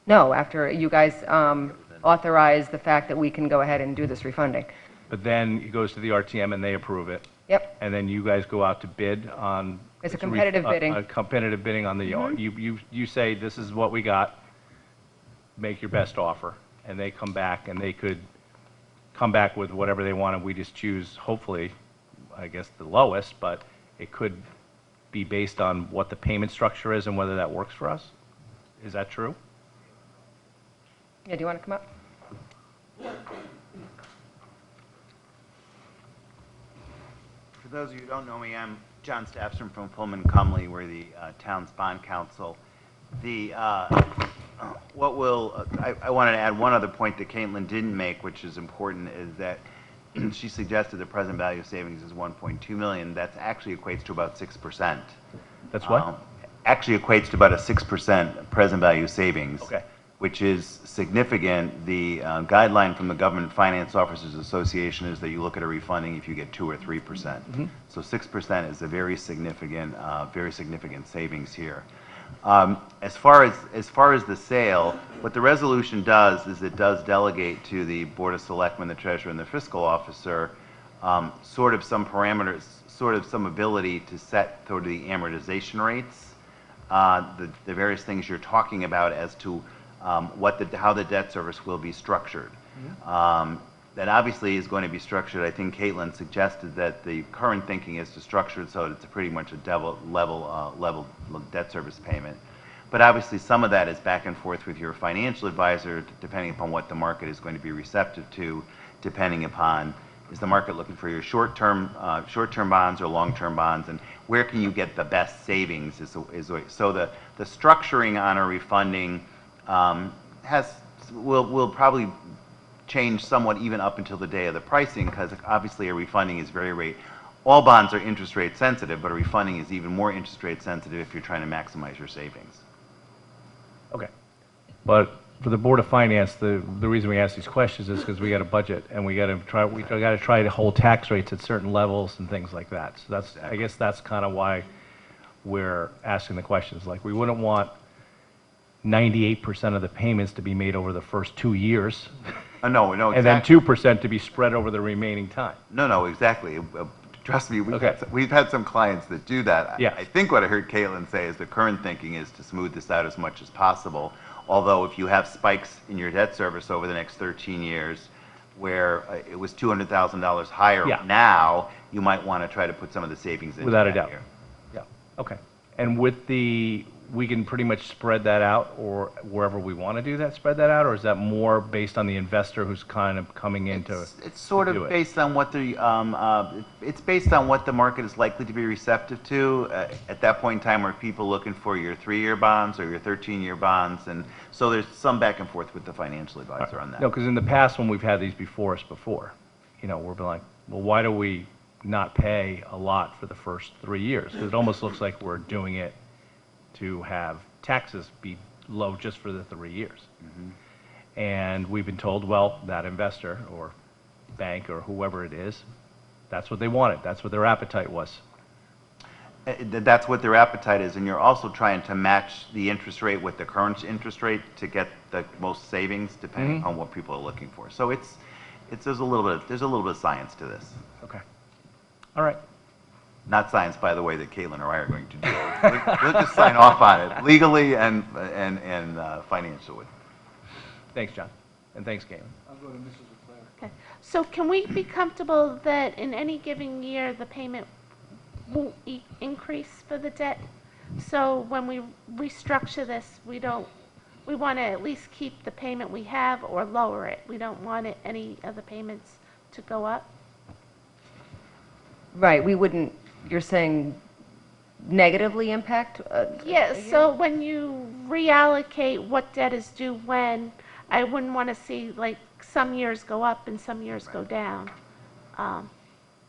No, after you guys authorize the fact that we can go ahead and do this refunding. But then it goes to the RTM and they approve it? Yep. And then you guys go out to bid on? It's a competitive bidding. A competitive bidding on the, you say, this is what we got, make your best offer, and they come back, and they could come back with whatever they want, and we just choose, hopefully, I guess, the lowest, but it could be based on what the payment structure is and whether that works for us? Is that true? Yeah, do you want to come up? For those of you who don't know me, I'm John Staffson from Pullman Cumley. We're the town's bond counsel. I wanted to add one other point that Caitlin didn't make, which is important, is that she suggested the present value of savings is 1.2 million. That actually equates to about 6%. That's what? actually equates to about a 6% present value savings. Okay. Which is significant. The guideline from the Government Finance Officers Association is that you look at a refunding if you get 2 or 3%. So 6% is a very significant savings here. As far as the sale, what the resolution does is it does delegate to the Board of Selectmen, the Treasurer, and the Fiscal Officer sort of some parameters, sort of some ability to set sort of the amortization rates, the various things you're talking about as to how the debt service will be structured. That obviously is going to be structured. I think Caitlin suggested that the current thinking is to structure it so that it's pretty much a level debt service payment. But obviously some of that is back and forth with your financial advisor, depending upon what the market is going to be receptive to, depending upon is the market looking for your short-term bonds or long-term bonds, and where can you get the best savings so the structuring on a refunding will probably change somewhat even up until the day of the pricing, because obviously a refunding is all bonds are interest rate sensitive, but a refunding is even more interest rate sensitive if you're trying to maximize your savings. Okay. But for the Board of Finance, the reason we ask these questions is because we got a budget and we got to try to hold tax rates at certain levels and things like that. So that's, I guess that's kind of why we're asking the questions. Like, we wouldn't want 98% of the payments to be made over the first 2 years. No, exactly. And then 2% to be spread over the remaining time. No, exactly. Trust me, we've had some clients that do that. Yeah. I think what I heard Caitlin say is the current thinking is to smooth this out as much as possible. Although if you have spikes in your debt service over the next 13 years, where it was $200,000 higher now, you might want to try to put some of the savings in. Without a doubt. Yeah. Okay. And we can pretty much spread that out, or wherever we want to do that, spread that out, or is that more based on the investor who's kind of coming in to It's sort of based on what it's based on what the market is likely to be receptive to. At that point in time, are people looking for your 3-year bonds or your 13-year bonds? And so there's some back and forth with the financial advisor on that. No, because in the past, when we've had these before us we've been like, well, why do we not pay a lot for the first 3 years? Because it almost looks like we're doing it to have taxes be low just for the 3 years. And we've been told, well, that investor or bank or whoever it is, that's what they wanted. That's what their appetite was. That's what their appetite is, and you're also trying to match the interest rate with the current interest rate to get the most savings, depending on what people are looking for. So there's a little bit of science to this. Okay. All right. Not science, by the way, that Caitlin or I are going to do. We'll just sign off on it legally and financially. Thanks, John, and thanks, Caitlin. I'll go to Mrs. Leclerc. Okay. So can we be comfortable that in any given year, the payment won't increase for the debt? So when we restructure this, we want to at least keep the payment we have or lower it. We don't want any of the payments to go up? Right, we wouldn't, you're saying negatively impact? Yeah, so when you reallocate what debt is due when, I wouldn't want to see like some years go up and some years go down.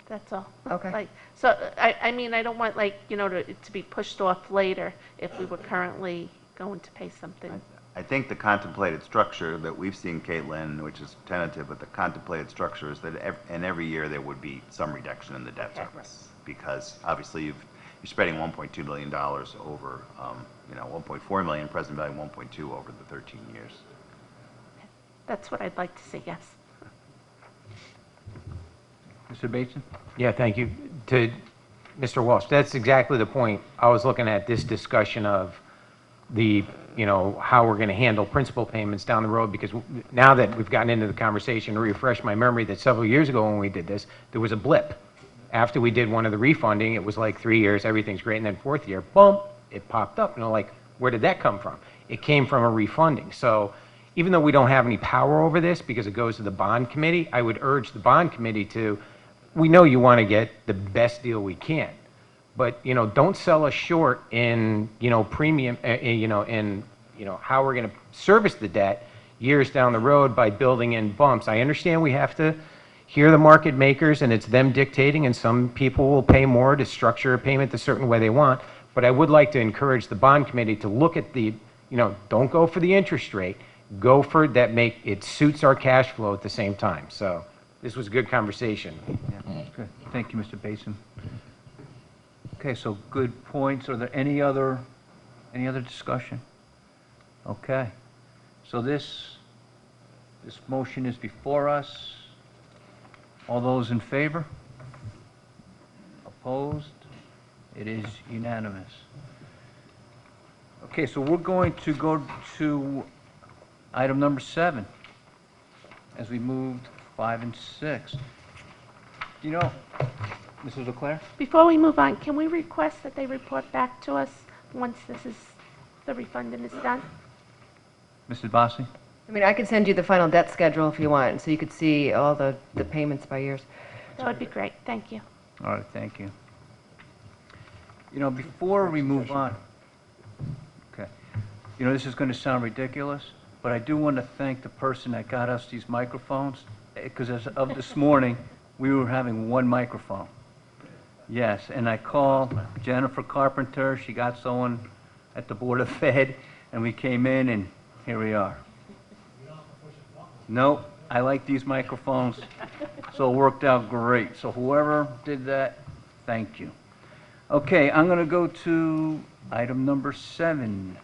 That's all. Okay. So I mean, I don't want to be pushed off later if we were currently going to pay something. I think the contemplated structure that we've seen, Caitlin, which is tentative, but the contemplated structure is that every year there would be some reduction in the debt service, because obviously you're spreading $1.2 million over, 1.4 million present value, 1.2 over the 13 years. That's what I'd like to see, yes. Mr. Bateson? Yeah, thank you. To Mr. Walsh, that's exactly the point. I was looking at this discussion of how we're going to handle principal payments down the road, because now that we've gotten into the conversation, to refresh my memory, that several years ago when we did this, there was a blip. After we did one of the refunding, it was like 3 years, everything's great, and then 4th year, boom, it popped up. Where did that come from? It came from a refunding. So even though we don't have any power over this because it goes to the bond committee, I would urge the bond committee we know you want to get the best deal we can, but don't sell us short in premium in how we're going to service the debt years down the road by building in bumps. I understand we have to hear the market makers and it's them dictating, and some people will pay more to structure a payment the certain way they want. But I would like to encourage the bond committee to look at the, don't go for the interest rate, go for that it suits our cash flow at the same time. So this was a good conversation. Yeah, good. Thank you, Mr. Basin. Okay, so good points. Are there any other discussion? Okay. So this motion is before us. All those in favor? Opposed? It is unanimous. Okay, so we're going to go to item number 7 as we moved 5 and 6. Mrs. LeClaire? Before we move on, can we request that they report back to us once the refunding is done? Mrs. Bossi? I mean, I could send you the final debt schedule if you want, so you could see all the payments by years. That would be great. Thank you. All right, thank you. Before we move on, okay, this is going to sound ridiculous, but I do want to thank the person that got us these microphones, because as of this morning, we were having one microphone. Yes, and I called Jennifer Carpenter. She got someone at the Board of Ed, and we came in, and here we are. Nope, I like these microphones, so it worked out great. So whoever did that, thank you. Okay, I'm going to go to item number 7.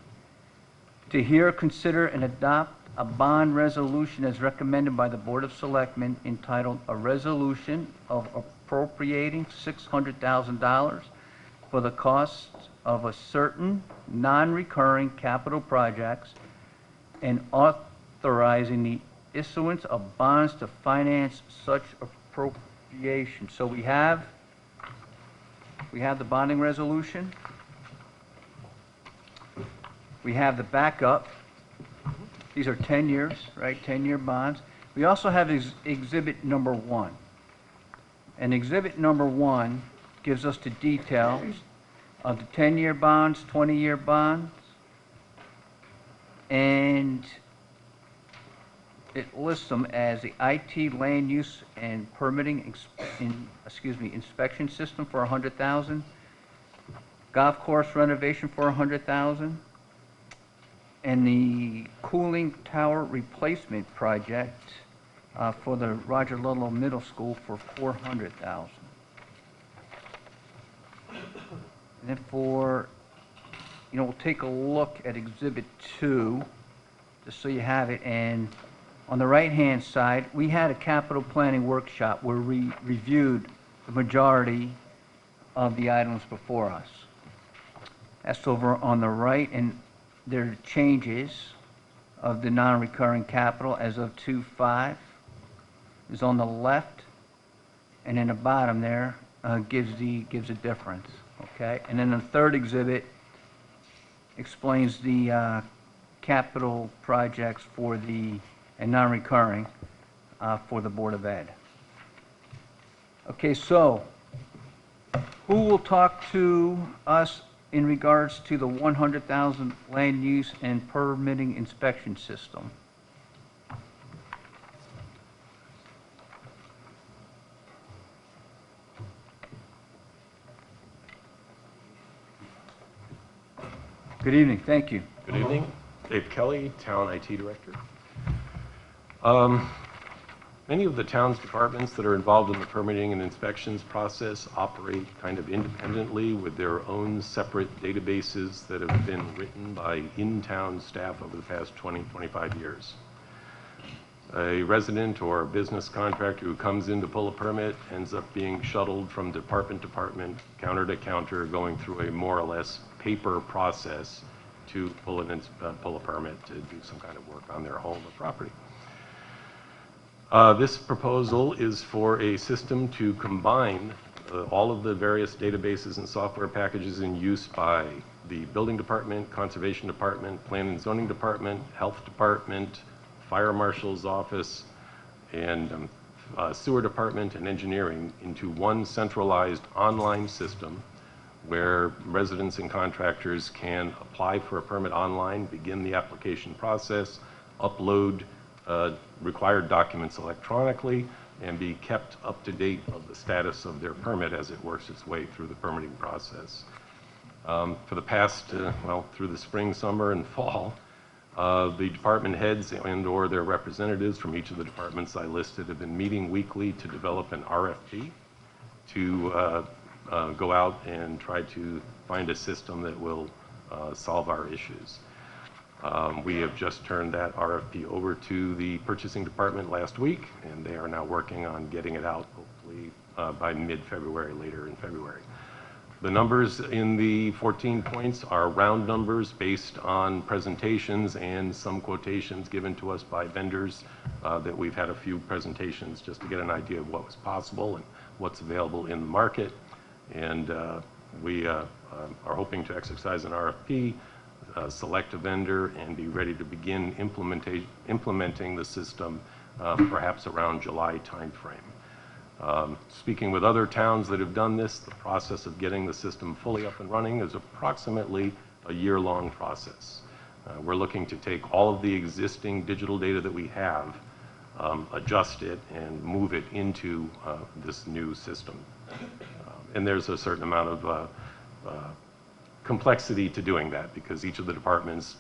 To hear, consider, and adopt a bond resolution as recommended by the Board of Selectmen entitled A Resolution of Appropriating $600,000 for the costs of a certain non-recurring capital projects and authorizing the issuance of bonds to finance such appropriation. So we have the bonding resolution. We have the backup. These are 10 years, right? 10-year bonds. We also have exhibit number 1. And exhibit number 1 gives us the details of the 10-year bonds, 20-year bonds, and it lists them as the IT land use and permitting inspection system for $100,000, golf course renovation for $100,000, and the cooling tower replacement project for the Roger Ludlow Middle School for $400,000. And then we'll take a look at Exhibit 2, just so you have it. And on the right-hand side, we had a capital planning workshop where we reviewed the majority of the items before us. That's over on the right, and there are changes of the non-recurring capital as of 2/5 is on the left, and in the bottom there gives a difference. Okay, and then the third exhibit explains the capital projects and non-recurring for the Board of Ed. Okay, so who will talk to us in regards to the $100,000 land use and permitting inspection system? Good evening, thank you. Good evening. Dave Kelly, Town IT Director. Many of the town's departments that are involved in the permitting and inspections process operate kind of independently with their own separate databases that have been written by in-town staff over the past 20, 25 years. A resident or a business contractor who comes in to pull a permit ends up being shuttled from department to department, counter to counter, going through a more or less paper process to pull a permit to do some kind of work on their home or property. This proposal is for a system to combine all of the various databases and software packages in use by the Building Department, Conservation Department, Planning and Zoning Department, Health Department, Fire Marshal's Office, and Sewer Department and Engineering into one centralized online system where residents and contractors can apply for a permit online, begin the application process, upload required documents electronically, and be kept up to date of the status of their permit as it works its way through the permitting process. For the past, well, through the spring, summer, and fall, the department heads and/or their representatives from each of the departments I listed have been meeting weekly to develop an RFP to go out and try to find a system that will solve our issues. We have just turned that RFP over to the purchasing department last week, and they are now working on getting it out, hopefully by mid-February, later in February. The numbers in the 14 points are round numbers based on presentations and some quotations given to us by vendors that we've had a few presentations just to get an idea of what was possible and what's available in the market. And we are hoping to exercise an RFP, select a vendor, and be ready to begin implementing the system perhaps around July timeframe. Speaking with other towns that have done this, the process of getting the system fully up and running is approximately a year-long process. We're looking to take all of the existing digital data that we have, adjust it, and move it into this new system. And there's a certain amount of complexity to doing that because each of the departments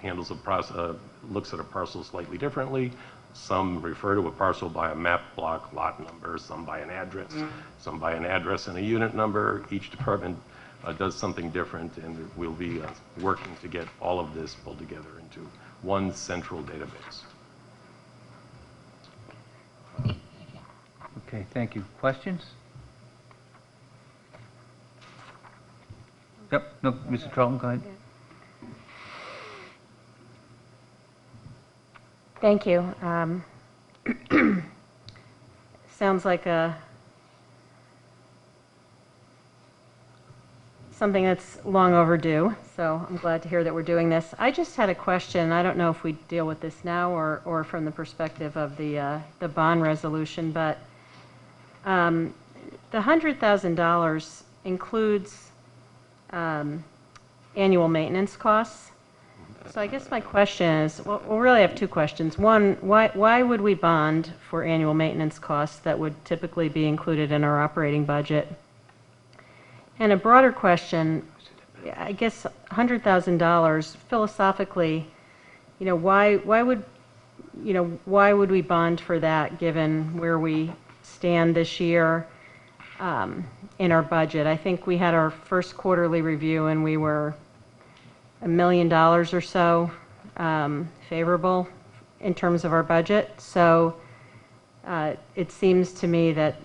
handles a process, looks at a parcel slightly differently. Some refer to a parcel by a map block lot number, some by an address, some by an address and a unit number. Each department does something different, and we'll be working to get all of this pulled together into one central database. Okay, thank you. Questions? Yep, no, Mr. Charlton, go ahead. Thank you. Sounds like something that's long overdue, so I'm glad to hear that we're doing this. I just had a question. I don't know if we deal with this now or from the perspective of the bond resolution, but the $100,000 includes annual maintenance costs. So I guess my question is, well, we'll really have two questions. One, why would we bond for annual maintenance costs that would typically be included in our operating budget? And a broader question, I guess $100,000 philosophically, why would we bond for that given where we stand this year in our budget? I think we had our first quarterly review and we were $1 million or so favorable in terms of our budget. So it seems to me that,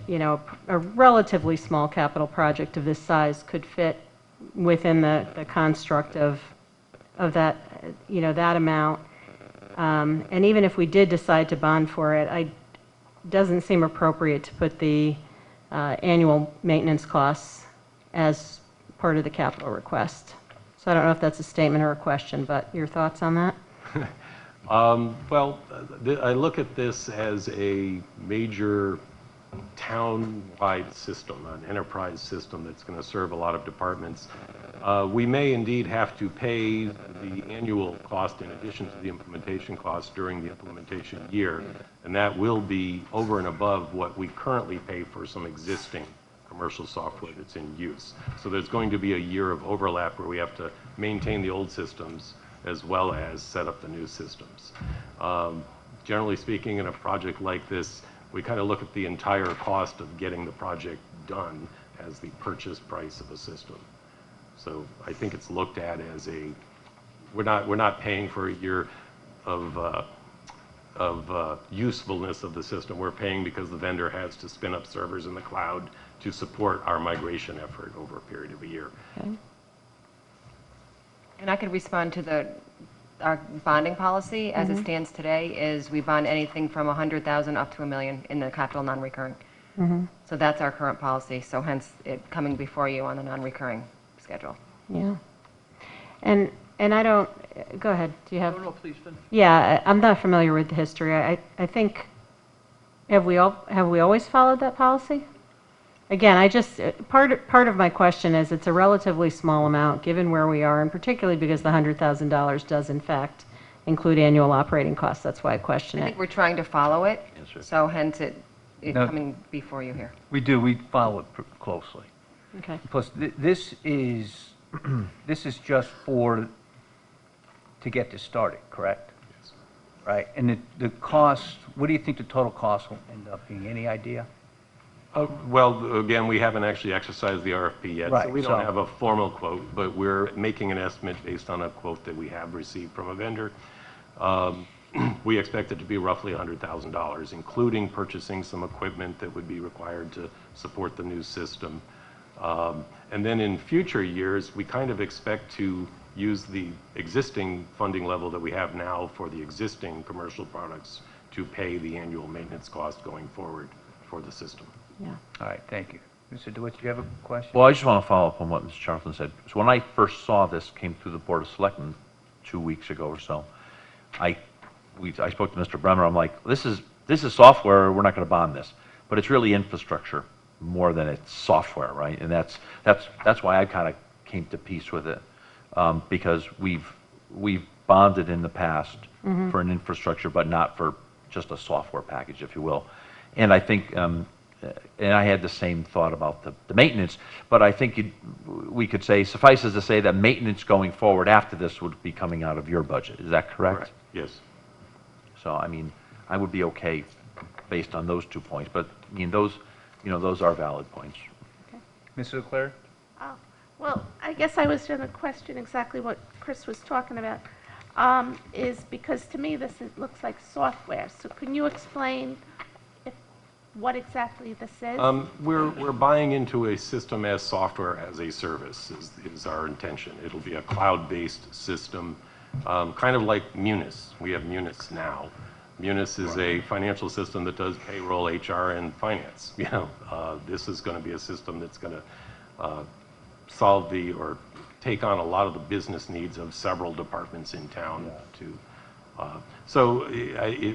a relatively small capital project of this size could fit within the construct of that, that amount. And even if we did decide to bond for it, it doesn't seem appropriate to put the annual maintenance costs as part of the capital request. So I don't know if that's a statement or a question, but your thoughts on that? Well, I look at this as a major town-wide system, an enterprise system that's going to serve a lot of departments. We may indeed have to pay the annual cost in addition to the implementation cost during the implementation year, and that will be over and above what we currently pay for some existing commercial software that's in use. So there's going to be a year of overlap where we have to maintain the old systems as well as set up the new systems. Generally speaking, in a project like this, we kind of look at the entire cost of getting the project done as the purchase price of a system. So I think it's looked at as we're not paying for a year of usefulness of the system. We're paying because the vendor has to spin up servers in the cloud to support our migration effort over a period of a year. Okay. And I could respond to our bonding policy as it stands today is we bond anything from $100,000 up to $1 million in the capital non-recurring. So that's our current policy. So hence it coming before you on the non-recurring schedule. Yeah. And I don't, go ahead. Do you have? No, please finish. Yeah, I'm not familiar with the history. I think, have we always followed that policy? Again, part of my question is it's a relatively small amount given where we are, and particularly because the $100,000 does in fact include annual operating costs. That's why I question I it. think we're trying to follow it, Yes, sir. so hence it No. coming before you here. We do, we follow it closely. Okay. Plus, this is this is just to get this started, correct? Yes. Right, and the cost, what do you think the total cost will end up being? Any idea? Well, again, we haven't actually exercised the RFP yet, so Right, we so- don't have a formal quote, but we're making an estimate based on a quote that we have received from a vendor. We expect it to be roughly $100,000, including purchasing some equipment that would be required to support the new system. And then in future years, we kind of expect to use the existing funding level that we have now for the existing commercial products to pay the annual maintenance cost going forward for the system. Yeah. All right, thank you. Mr. DeWitt, do you have a question? Well, I just want to follow up on what Mr. Charlton said. So when I first saw this came through the Board of Selectmen 2 weeks ago or so, I spoke to Mr. Bremer. I'm like, this is software. We're not going to bond this, but it's really infrastructure more than it's software, right? And that's why I kind of came to peace with it, because we've bonded in the past for an infrastructure, but not for just a software package, if you will. And I think, and I had the same thought about the maintenance, but I think we could say, suffices to say that maintenance going forward after this would be coming out of your budget. Is that correct? Correct. Yes. So, I mean, I would be okay based on those 2 points, but, I mean, those are valid points. Mrs. Leclerc? Oh, well, I guess I was going to question exactly what Chris was talking about, is because to me looks like software. So can you explain what exactly this is? We're buying into a system as software as a service is our intention. It'll be a cloud-based system, kind of like Munis. We have Munis now. Munis is a financial system that does payroll, HR, and finance. This is going to be a system that's going to solve or take on a lot of the business needs of several departments in town. So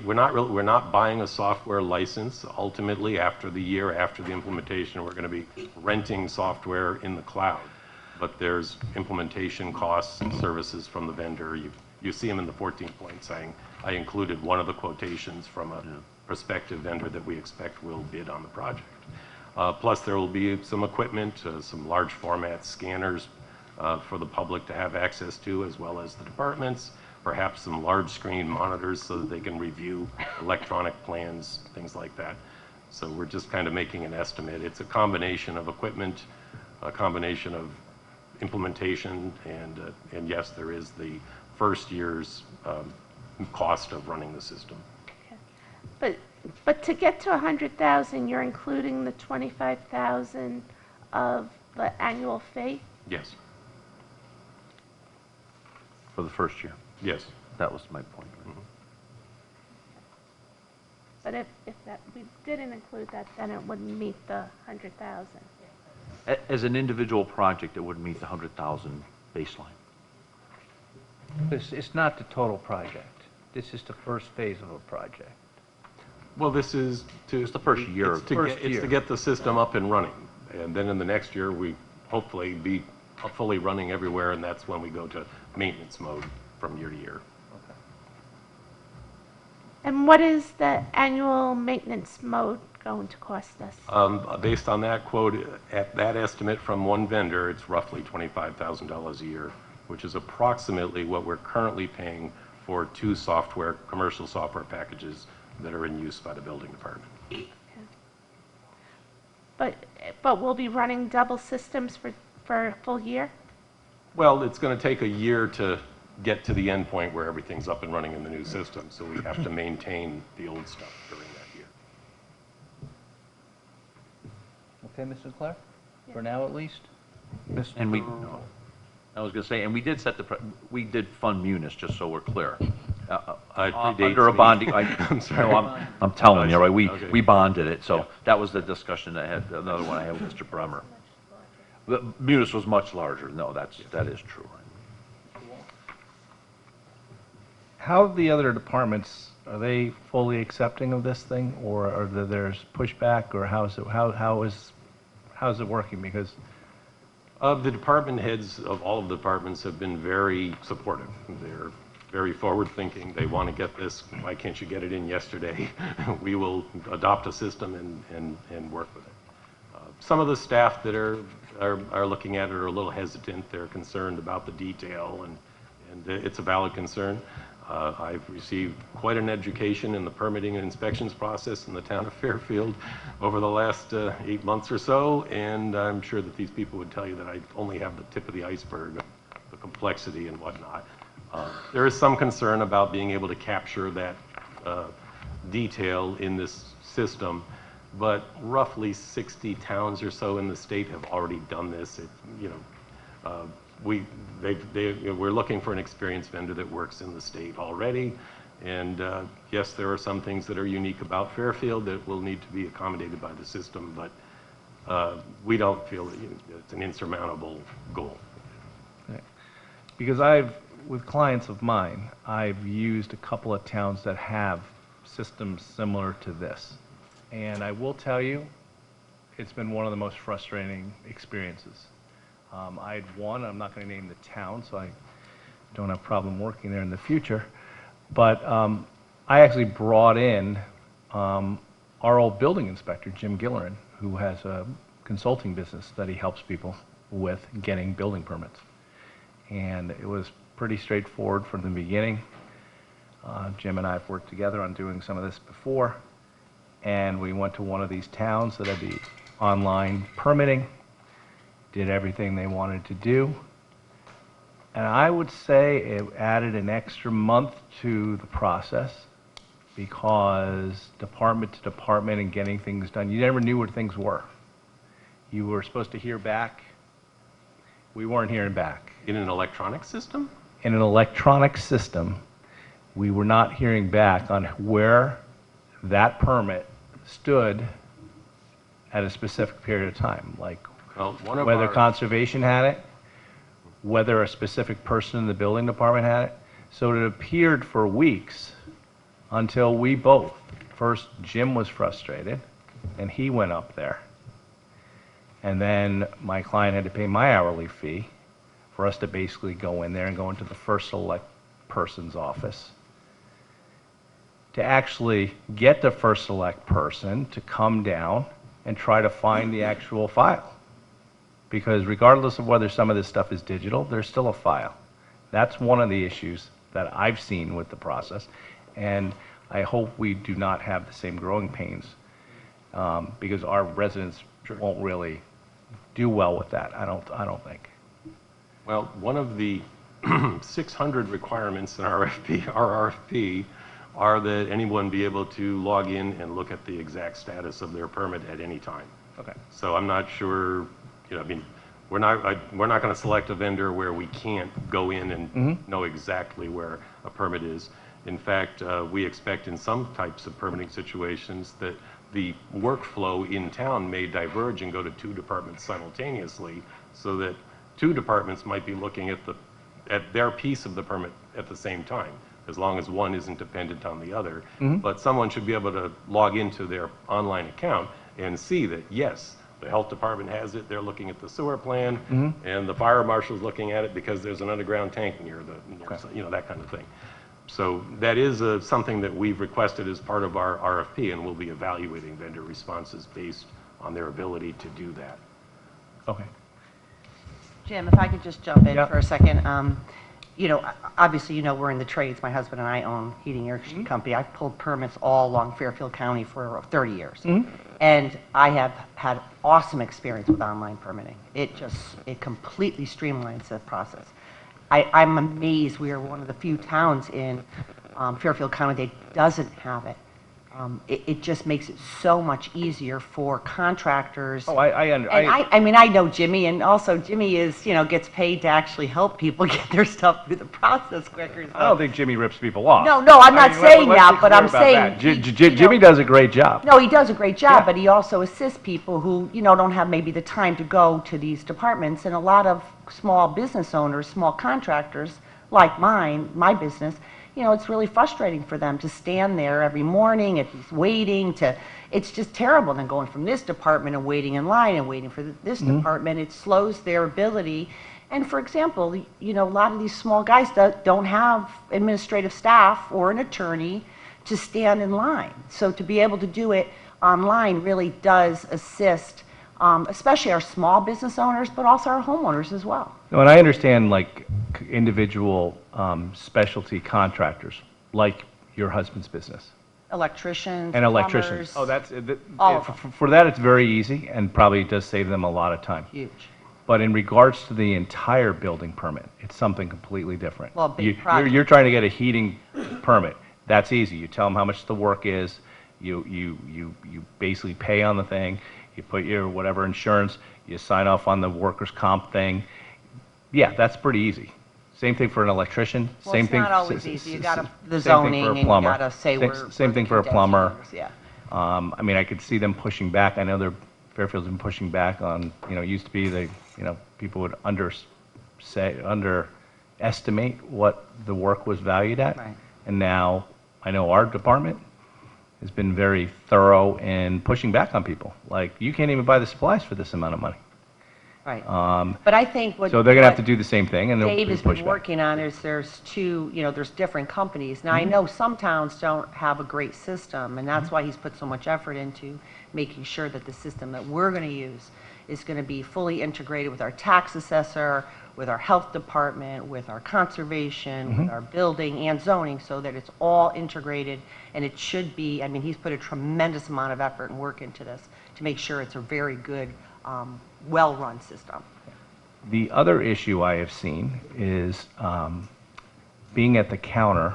we're not buying a software license. Ultimately, after the implementation, we're going to be renting software in the cloud. But there's implementation costs and services from the vendor. You see them in the 14 point saying, I included one of the quotations from a prospective vendor that we expect will bid on the project. Plus, there will be some equipment, some large format scanners for the public to have access to, as well as the departments, perhaps some large screen monitors so that they can review electronic plans, things like that. So we're just kind of making an estimate. It's a combination of equipment, a combination of implementation, and yes, there is the first year's cost of running the system. Okay. But to get to 100,000, you're including the 25,000 of the annual fee? Yes. For the first year. Yes. That was my point. But if we didn't include that, then it wouldn't meet the 100,000. As an individual project, it wouldn't meet the 100,000 baseline. It's not the total project. This is the first phase of a project. Well, this is It's the first year. It's to get the system up and running. And then in the next year, we hopefully be fully running everywhere, and that's when we go to maintenance mode from year to year. And what is the annual maintenance mode going to cost us? Based on that quote, at that estimate from one vendor, it's roughly $25,000 a year, which is approximately what we're currently paying for 2 commercial software packages that are in use by the building department. Okay. But we'll be running double systems for a full year? Well, it's going to take a year to get to the end point where everything's up and running in the new system, so we have to maintain the old stuff during that year. Okay, Mrs. Clark? For now, at least? And I was going to say, and we did we did fund Munis, just so we're clear. Under a bonding, I'm sorry. No, I'm telling you, right, Okay. we bonded it, so that was the discussion another one I had with Mr. Bremer. But Munis was much larger, no, that is true. How are the other departments, are they fully accepting of this thing, or are there's pushback, or how is it working? Because The department heads of all of the departments have been very supportive. They're very forward-thinking. They want to get this. Why can't you get it in yesterday? We will adopt a system and work with it. Some of the staff that are are looking at it are a little hesitant. They're concerned about the detail, and it's a valid concern. I've received quite an education in the permitting and inspections process in the town of Fairfield over the last 8 months or so, and I'm sure that these people would tell you that I only have the tip of the iceberg of the complexity and whatnot. There is some concern about being able to capture that detail in this system, but roughly 60 towns or so in the state have already done this. We're looking for an experienced vendor that works in the state already, and yes, there are some things that are unique about Fairfield that will need to be accommodated by the system, but we don't feel that it's an insurmountable goal. Because with clients of mine, I've used a couple of towns that have systems similar to this. And I will tell you, it's been one of the most frustrating experiences. I had one, I'm not going to name the town, so I don't have a problem working there in the future, but I actually brought in our old building inspector, Jim Gillerin, who has a consulting business that he helps people with getting building permits. And it was pretty straightforward from the beginning. Jim and I have worked together on doing some of this before, and we went to one of these towns that had the online permitting, did everything they wanted to do, and I would say it added an extra month to the process because department to department and getting things done, you never knew where things were. You were supposed to hear back. We weren't hearing back. In an electronic system? In an electronic system, we were not hearing back on where that permit stood at a specific period of time, like whether conservation had it, whether a specific person in the building department had it. So it appeared for weeks until we both, first Jim was frustrated and he went up there. And then my client had to pay my hourly fee for us to basically go in there and go into the first select person's office to actually get the first select person to come down and try to find the actual file. Because regardless of whether some of this stuff is digital, there's still a file. That's one of the issues that I've seen with the process, and I hope we do not have the same growing pains because our residents won't really do well with that, I don't think. Well, one of the 600 requirements in our RFP are that anyone be able to log in and look at the exact status of their permit at any time. Okay. So I'm not sure, I mean, we're not going to select a vendor where we can't go in and know exactly where a permit is. In fact, we expect in some types of permitting situations that the workflow in town may diverge and go to two departments simultaneously, so that two departments might be looking at their piece of the permit at the same time, as long as one isn't dependent on the other. But someone should be able to log into their online account and see that, yes, the health department has it, they're looking at the sewer plan, and the fire marshal's looking at it because there's an underground tank near that kind of thing. So that is something that we've requested as part of our RFP, and we'll be evaluating vendor responses based on their ability to do that. Okay. Jim, if I could just jump in Yep. for a second. Obviously, we're in the trades. My husband and I own heating and air conditioning company. I've pulled permits all along Fairfield County for 30 years. And I have had awesome experience with online permitting. It completely streamlines the process. I'm amazed we are one of the few towns in Fairfield County that doesn't have it. It just makes it so much easier for contractors. Oh, I mean, I know Jimmy, and also Jimmy gets paid to actually help people get their stuff through the process quicker. So. I don't think Jimmy rips people off. No, I'm not saying that, but I'm saying Jimmy does a great job. No, he does a great job, but he also assists people who don't have maybe the time to go to these departments, and a lot of small business owners, small contractors like my business. It's really frustrating for them to stand there every morning at least waiting it's just terrible. Then going from this department and waiting in line and waiting for this department, it slows their ability. And for example, a lot of these small guys don't have administrative staff or an attorney to stand in line. So to be able to do it online really does assist especially our small business owners, but also our homeowners as well. No, and I understand like individual specialty contractors, like your husband's business. Electricians, And electricians. plumbers, Oh, that's, all of them. for that, it's very easy and probably does save them a lot of time. Huge. But in regards to the entire building permit, it's something completely different. Well, a big You're project. trying to get a heating permit. That's easy. You tell them how much the work is. You basically pay on the thing. You put your whatever insurance. You sign off on the workers' comp thing. Yeah, that's pretty easy. Same thing for an electrician. Well, Same it's thing. not always easy. You gotta, the same thing zoning, for a and you plumber. gotta say we're. Same thing for a plumber. Yeah. I mean, I could see them pushing back. I know Fairfield's been pushing back on, it used to be people would underestimate what the work was valued at. Right. And now, I know our department has been very thorough in pushing back on people. Like, you can't even buy the supplies for this amount of money. Right. But I think what. So they're gonna have what to do the same thing, and there'll Dave be has been pushback. working on is there's there's different companies. Now, I Mm-hmm. know some towns don't have a great system, and that's why he's put so much effort into making sure that the system that we're going to use is going to be fully integrated with our tax assessor, with our health department, with our conservation, Mm-hmm. with our building and zoning, so that it's all integrated. And it should be, I mean, he's put a tremendous amount of effort and work into this to make sure it's a very good, well-run system. The other issue I have seen is being at the counter,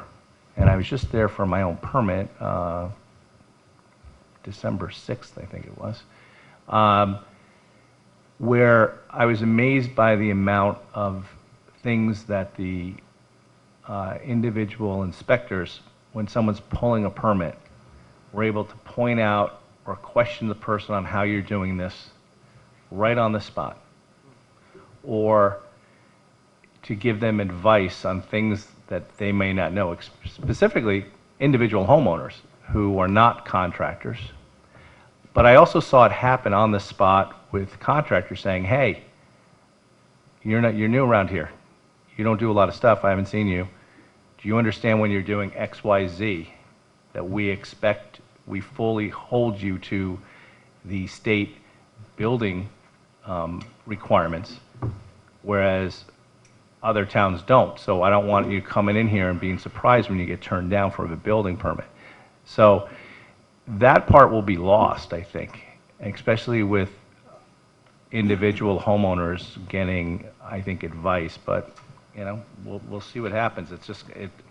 and I was just there for my own permit, December 6th, I think it was, where I was amazed by the amount of things that the individual inspectors, when someone's pulling a permit, were able to point out or question the person on how you're doing this right on the spot, or to give them advice on things that they may not know, specifically individual homeowners who are not contractors. But I also saw it happen on the spot with contractors saying, hey, you're new around here. You don't do a lot of stuff. I haven't seen you. Do you understand when you're doing X, Y, Z that we fully hold you to the state building requirements, whereas other towns don't. So I don't want you coming in here and being surprised when you get turned down for a building permit. So that part will be lost, I think, especially with individual homeowners getting, I think, advice. But we'll see what happens.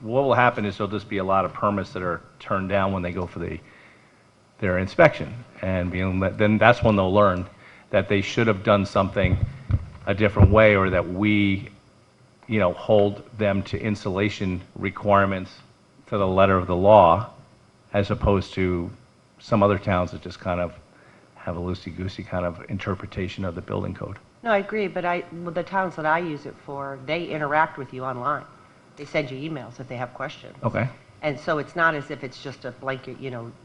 What will happen is there'll just be a lot of permits that are turned down when they go for their inspection, and then that's when they'll learn that they should have done something a different way, or that we, hold them to insulation requirements to the letter of the law, as opposed to some other towns that just kind of have a loosey-goosey kind of interpretation of the building code. No, I agree, but the towns that I use it for, they interact with you online. They send you emails if they have questions. Okay. And so it's not as if it's just a blanket,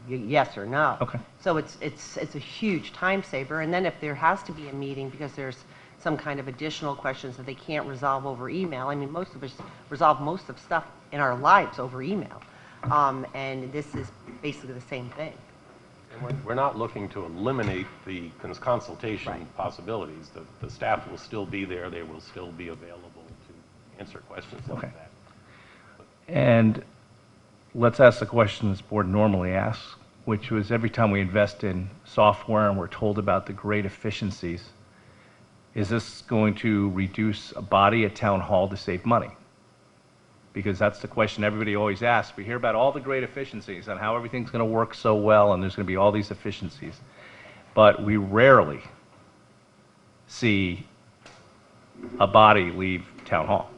yes or no. Okay. So it's a huge time saver. And then if there has to be a meeting because there's some kind of additional questions that they can't resolve over email, I mean, most of us resolve most of stuff in our lives over email. And this is basically the same thing. And we're not looking to eliminate the consultation possibilities. The staff will still be there. They will still be available to answer questions like that. And let's ask the question this board normally asks, which was every time we invest in software and we're told about the great efficiencies, is this going to reduce a body at town hall to save money? Because that's the question everybody always asks. We hear about all the great efficiencies and how everything's going to work so well and there's going to be all these efficiencies. But we rarely see a body leave town hall,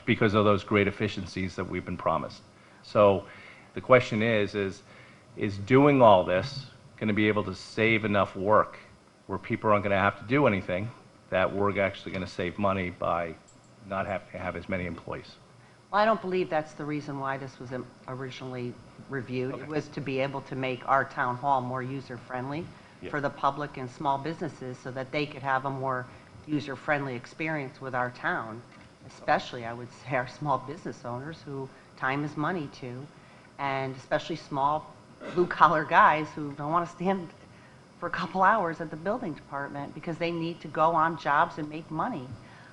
because of those great efficiencies that we've been promised. So the question is doing all this going to be able to save enough work where people aren't going to have to do anything, that we're actually going to save money by not having to have as many employees? Well, I don't believe that's the reason why this was originally reviewed. It was to be able to make our town hall more user-friendly for the public and small businesses so that they could have a more user-friendly experience with our town, especially, I would say, our small business owners who time is money to, and especially small blue-collar guys who don't want to stand for a couple hours at the building department because they need to go on jobs and make money.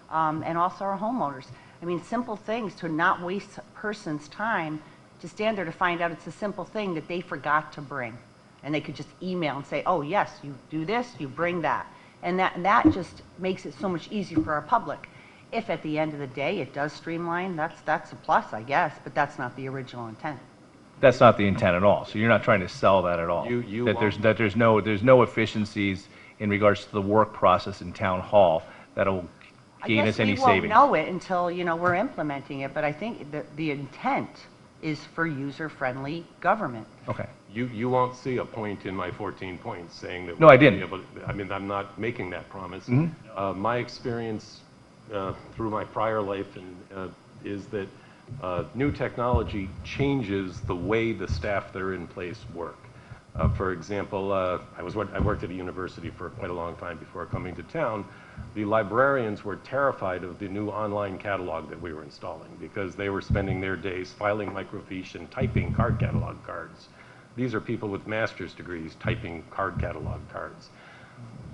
And also our homeowners. I mean, simple things to not waste a person's time to stand there to find out it's a simple thing that they forgot to bring. And they could just email and say, oh yes, you do this, you bring that. And that just makes it so much easier for our public. If at the end of the day it does streamline, that's a plus, I guess, but that's not the original intent. That's not the intent at all. So you're not trying to sell that at all. You That there's no efficiencies in regards to the work process in town hall that'll gain us any I guess we won't savings. know it until, we're implementing it, but I think the intent is for user-friendly government. Okay. You won't see a point in my 14 points saying that. No, I didn't. I mean, I'm not making that promise. Mhm. My experience through my prior life is that new technology changes the way the staff that are in place work. For example, I worked at a university for quite a long time before coming to town. The librarians were terrified of the new online catalog that we were installing because they were spending their days filing microfiche and typing card catalog cards. These are people with master's degrees typing card catalog cards.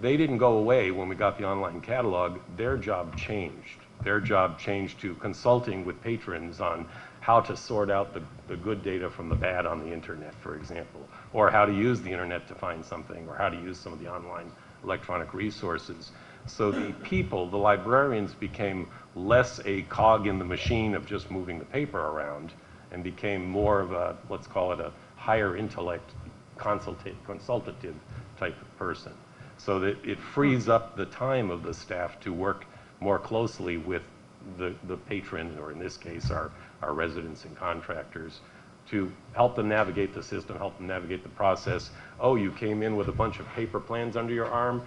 They didn't go away when we got the online catalog. Their job changed. Their job changed to consulting with patrons on how to sort out the good data from the bad on the internet, for example, or how to use the internet to find something, or how to use some of the online electronic resources. So the people, the librarians, became less a cog in the machine of just moving the paper around and became more of a, let's call it a higher intellect consultative type of person. So that it frees up the time of the staff to work more closely with the patron, or in this case, our residents and contractors, to help them navigate the system, help them navigate the process. Oh, you came in with a bunch of paper plans under your arm.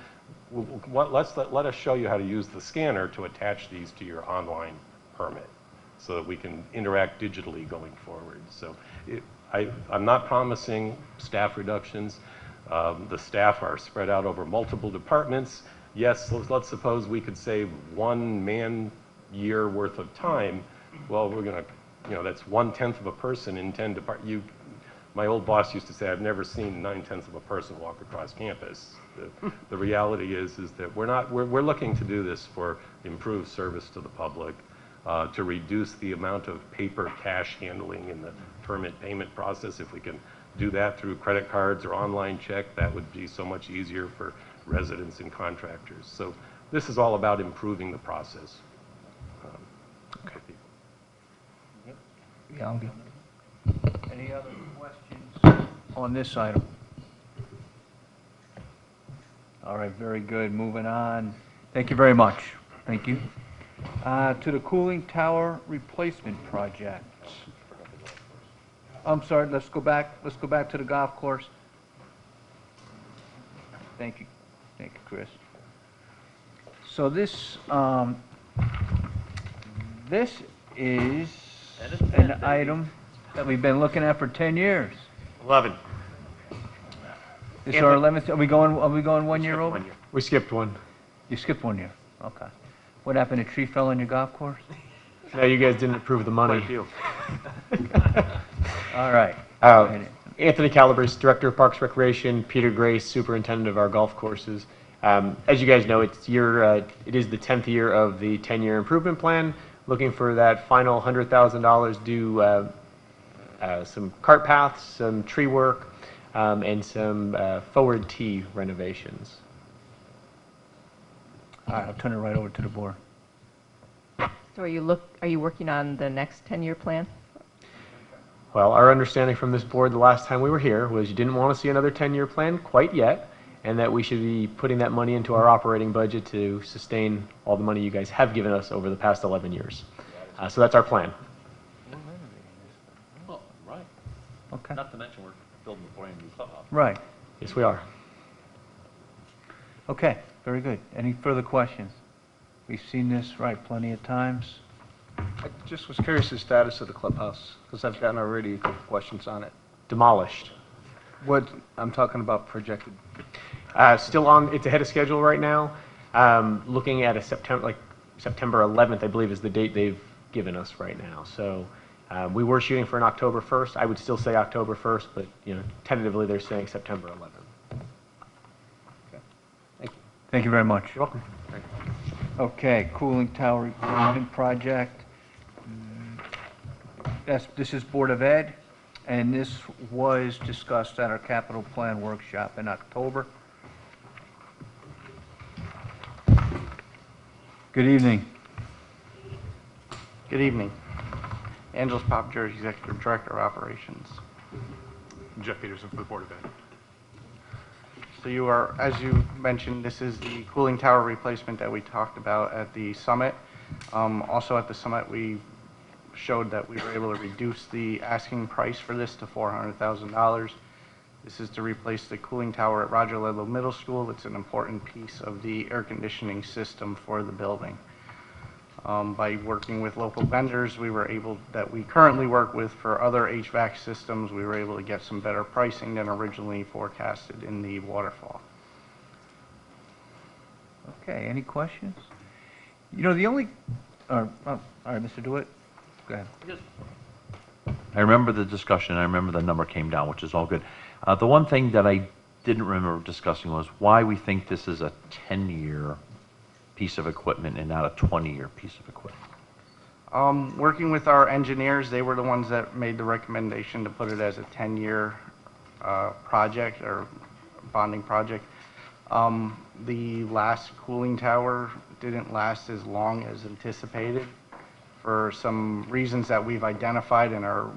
Let us show you how to use the scanner to attach these to your online permit so that we can interact digitally going forward. So I'm not promising staff reductions. The staff are spread out over multiple departments. Yes, let's suppose we could save 1 man-year worth of time. Well, we're going to, that's 1/10 of a person in 10 departments. My old boss used to say, I've never seen 9/10 of a person walk across campus. The reality is that we're looking to do this for improved service to the public, to reduce the amount of paper cash handling in the permit payment process. If we can do that through credit cards or online check, that would be so much easier for residents and contractors. So this is all about improving the process. Yeah, I'm good. Any other questions on this item? All right, very good. Moving on. Thank you very much. Thank you. To the cooling tower replacement project. I'm sorry, let's go back to the golf course. Thank you, Chris. So this is an item that we've been looking at for 10 years. 11. This is our 11th, are we going 1 year over? We skipped one. You skipped 1 year, okay. What happened, a tree fell on your golf course? No, you guys didn't approve the money. All right. Anthony Calabrese, Director of Parks Recreation, Peter Grace, Superintendent of our golf courses. As you guys know, it is the 10th year of the 10-year improvement plan. Looking for that final $100,000 do some cart paths, some tree work, and some forward tee renovations. All right, I'll turn it right over to the board. So are you working on the next 10-year plan? Well, our understanding from this board the last time we were here was you didn't want to see another 10-year plan quite yet, and that we should be putting that money into our operating budget to sustain all the money you guys have given us over the past 11 years. So that's our plan. Well, right. Okay. Not to mention we're building a brand new clubhouse. Right. Yes, we are. Okay, very good. Any further questions? We've seen this, right, plenty of times. I just was curious the status of the clubhouse, because I've gotten already a couple questions on it. Demolished. What, I'm talking about projected. Still on, it's ahead of schedule right now. Looking at a September 11th, I believe, is the date they've given us right now. So we were shooting for an October 1st. I would still say October 1st, but tentatively they're saying September 11th. Thank you very much. You're welcome. Okay, cooling tower replacement project. This is Board of Ed, and this was discussed at our capital plan workshop in October. Good evening. Good evening. Angeles Popper, Executive Director of Operations. Jeff Peterson for the Board of Ed. So you are, as you mentioned, this is the cooling tower replacement that we talked about at the summit. Also at the summit, we showed that we were able to reduce the asking price for this to $400,000. This is to replace the cooling tower at Roger Ludlow Middle School. It's an important piece of the air conditioning system for the building. By working with local vendors, that we currently work with for other HVAC systems, we were able to get some better pricing than originally forecasted in the waterfall. Okay, any questions? You know, the only, all right, Mr. DeWitt, go ahead. I remember the discussion, I remember the number came down, which is all good. The one thing that I didn't remember discussing was why we think this is a 10-year piece of equipment and not a 20-year piece of equipment. Working with our engineers, they were the ones that made the recommendation to put it as a 10-year project or bonding project. The last cooling tower didn't last as long as anticipated for some reasons that we've identified and are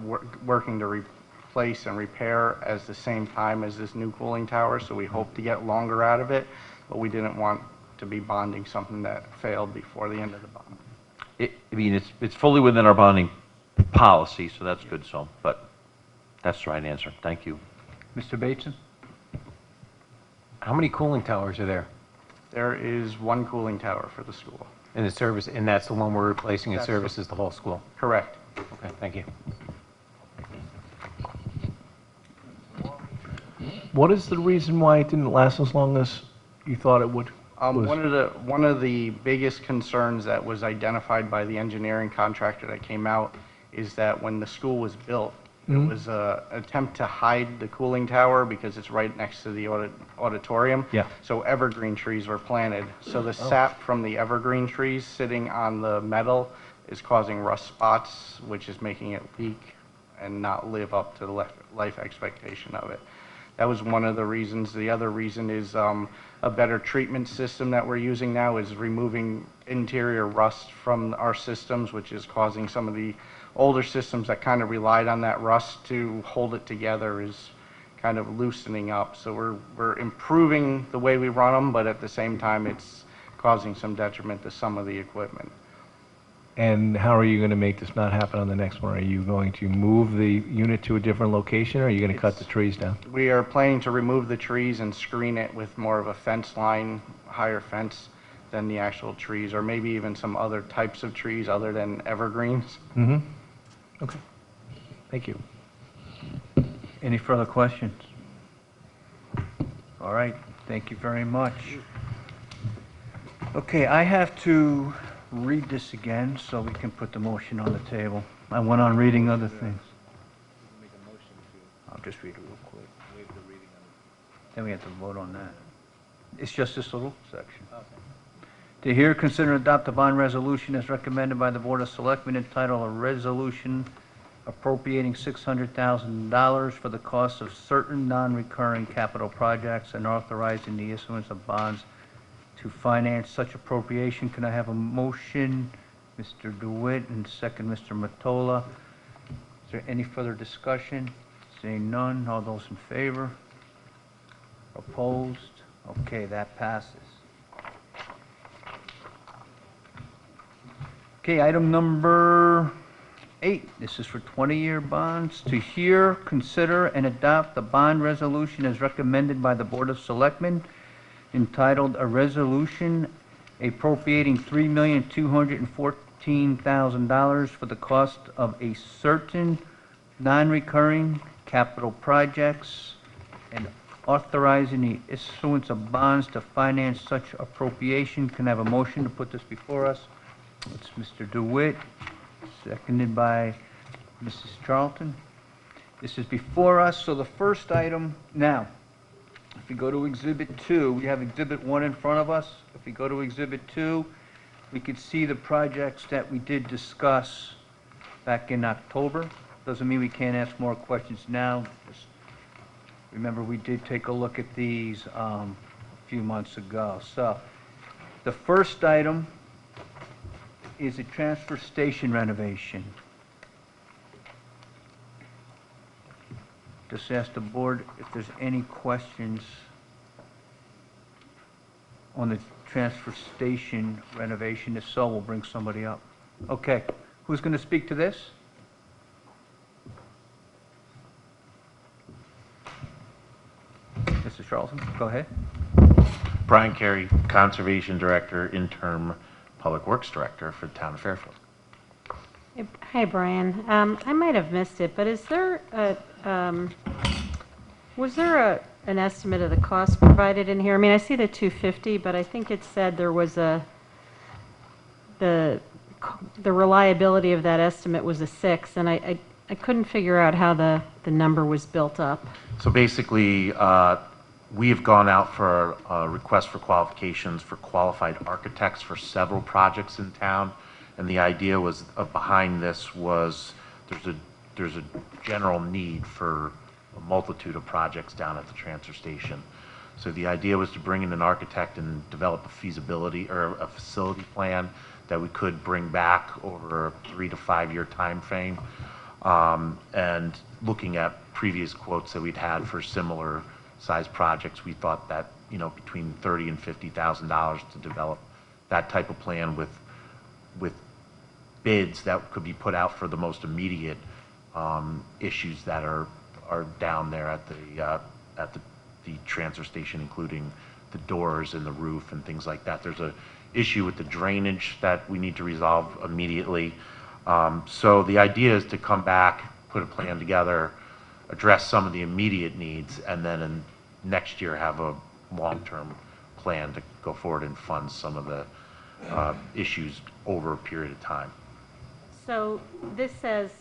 working to replace and repair at the same time as this new cooling tower. So we hope to get longer out of it, but we didn't want to be bonding something that failed before the end of the bond. I mean, it's fully within our bonding policy, so that's good, so, but that's the right answer. Thank you. Mr. Bateson? How many cooling towers are there? There is one cooling tower for the school. In the service, and that's the one we're replacing, it That's services the whole school? Correct. Okay, thank you. What is the reason why it didn't last as long as you thought it would? One of the biggest concerns that was identified by the engineering contractor that came out is that when the school was built, it was an attempt to hide the cooling tower because it's right next to the auditorium. Yeah. So evergreen trees were planted. So the sap from the evergreen trees sitting on the metal is causing rust spots, which is making it leak and not live up to the life expectation of it. That was one of the reasons. The other reason is a better treatment system that we're using now is removing interior rust from our systems, which is causing some of the older systems that kind of relied on that rust to hold it together is kind of loosening up. So we're improving the way we run them, but at the same time, it's causing some detriment to some of the equipment. And how are you going to make this not happen on the next one? Are you going to move the unit to a different location, or are you going to cut the trees down? We are planning to remove the trees and screen it with more of a fence line, higher fence than the actual trees, or maybe even some other types of trees other than evergreens. Mm-hmm. Okay. Thank you. Any further questions? All right, thank you very much. Okay, I have to read this again so we can put the motion on the table. I went on reading other things. I'll just read it real quick. Then we have to vote on that. It's just this little section. To hear, consider, and adopt a bond resolution as recommended by the Board of Selectmen entitled a resolution appropriating $600,000 for the cost of certain non-recurring capital projects and authorizing the issuance of bonds to finance such appropriation. Can I have a motion, Mr. DeWitt, and second, Mr. Mottola? Is there any further discussion? Seeing none, all those in favor? Opposed? Okay, that passes. Okay, item number 8. This is for 20-year bonds. To hear, consider, and adopt the bond resolution as recommended by the Board of Selectmen entitled a resolution appropriating $3,214,000 for the cost of a certain non-recurring capital projects and authorizing the issuance of bonds to finance such appropriation. Can I have a motion to put this before us? It's Mr. DeWitt, seconded by Mrs. Charlton. This is before us, so the first item now. If we go to Exhibit 2, we have Exhibit 1 in front of us. If we go to Exhibit 2, we could see the projects that we did discuss back in October. Doesn't mean we can't ask more questions now. Just remember, we did take a look at these a few months ago. So the first item is a transfer station renovation. Just ask the board if there's any questions on the transfer station renovation. If so, we'll bring somebody up. Okay, who's going to speak to this? Mr. Charlton, go ahead. Brian Carey, Conservation Director, Interim Public Works Director for the town of Fairfield. Hi, Brian. I might have missed it, but is there was there an estimate of the cost provided in here? I mean, I see the 250, but I think it said there was the reliability of that estimate was a 6, and I couldn't figure out how the number was built up. So basically, we have gone out for a request for qualifications for qualified architects for several projects in town. And the idea was behind this was there's a general need for a multitude of projects down at the transfer station. So the idea was to bring in an architect and develop a feasibility or a facility plan that we could bring back over a 3 to 5 year time frame. And looking at previous quotes that we'd had for similar size projects, we thought that, you know, between $30,000 and $50,000 to develop that type of plan with bids that could be put out for the most immediate issues that are down there at the transfer station, including the doors and the roof and things like that. There's a issue with the drainage that we need to resolve immediately. So the idea is to come back, put a plan together, address some of the immediate needs, and then in next year have a long-term plan to go forward and fund some of the issues over a period of time. So this says,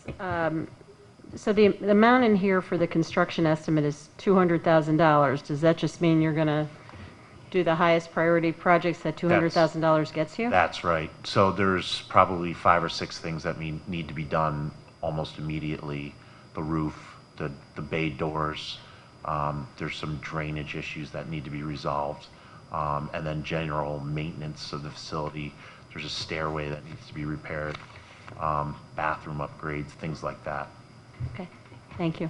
so the amount in here for the construction estimate is $200,000. Does that just mean you're going to do the highest priority projects that $200,000 gets you? That's right. So there's probably 5 or 6 things that need to be done almost immediately. The roof, the bay doors, there's some drainage issues that need to be resolved, and then general maintenance of the facility. There's a stairway that needs to be repaired, bathroom upgrades, things like that. Okay, thank you.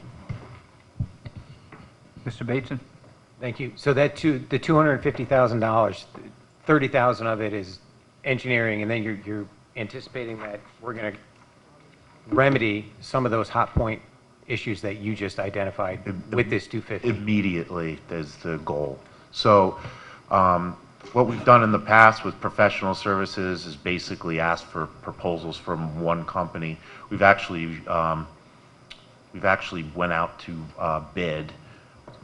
Mr. Bateson? Thank you. So the $250,000, 30,000 of it is engineering, and then you're anticipating that we're going to remedy some of those hot point issues that you just identified with this 250. Immediately is the goal. So what we've done in the past with professional services is basically asked for proposals from one company. We've actually went out to bid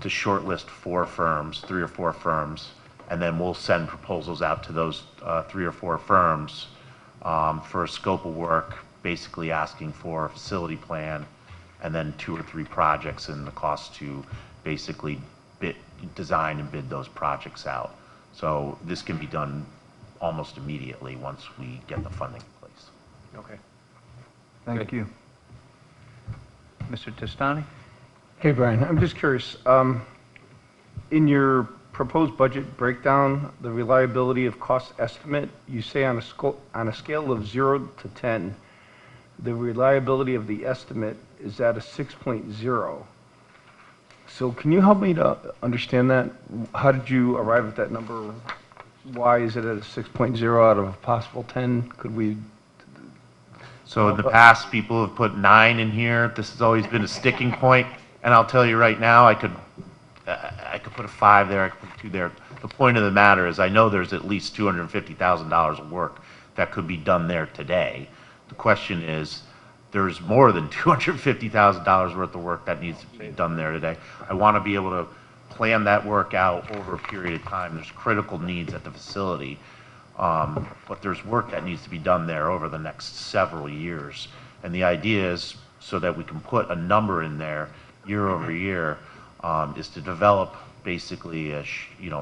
to shortlist 4 firms, 3 or 4 firms, and then we'll send proposals out to those 3 or 4 firms for a scope of work, basically asking for a facility plan, and then 2 or 3 projects and the cost to basically design and bid those projects out. So this can be done almost immediately once we get the funding in place. Okay. Thank you. Mr. Testani? Hey, Brian, I'm just curious. In your proposed budget breakdown, the reliability of cost estimate, you say on a scale of 0 to 10, the reliability of the estimate is at a 6.0. So can you help me to understand that? How did you arrive at that number? Why is it at a 6.0 out of a possible 10? Could we? So in the past, people have put 9 in here. This has always been a sticking point. And I'll tell you right now, I could put a 5 there, I could put a 2 there. The point of the matter is I know there's at least $250,000 of work that could be done there today. The question is, there's more than $250,000 worth of work that needs to be done there today. I want to be able to plan that work out over a period of time. There's critical needs at the facility, but there's work that needs to be done there over the next several years. And the idea is, so that we can put a number in there year over year, is to develop basically a,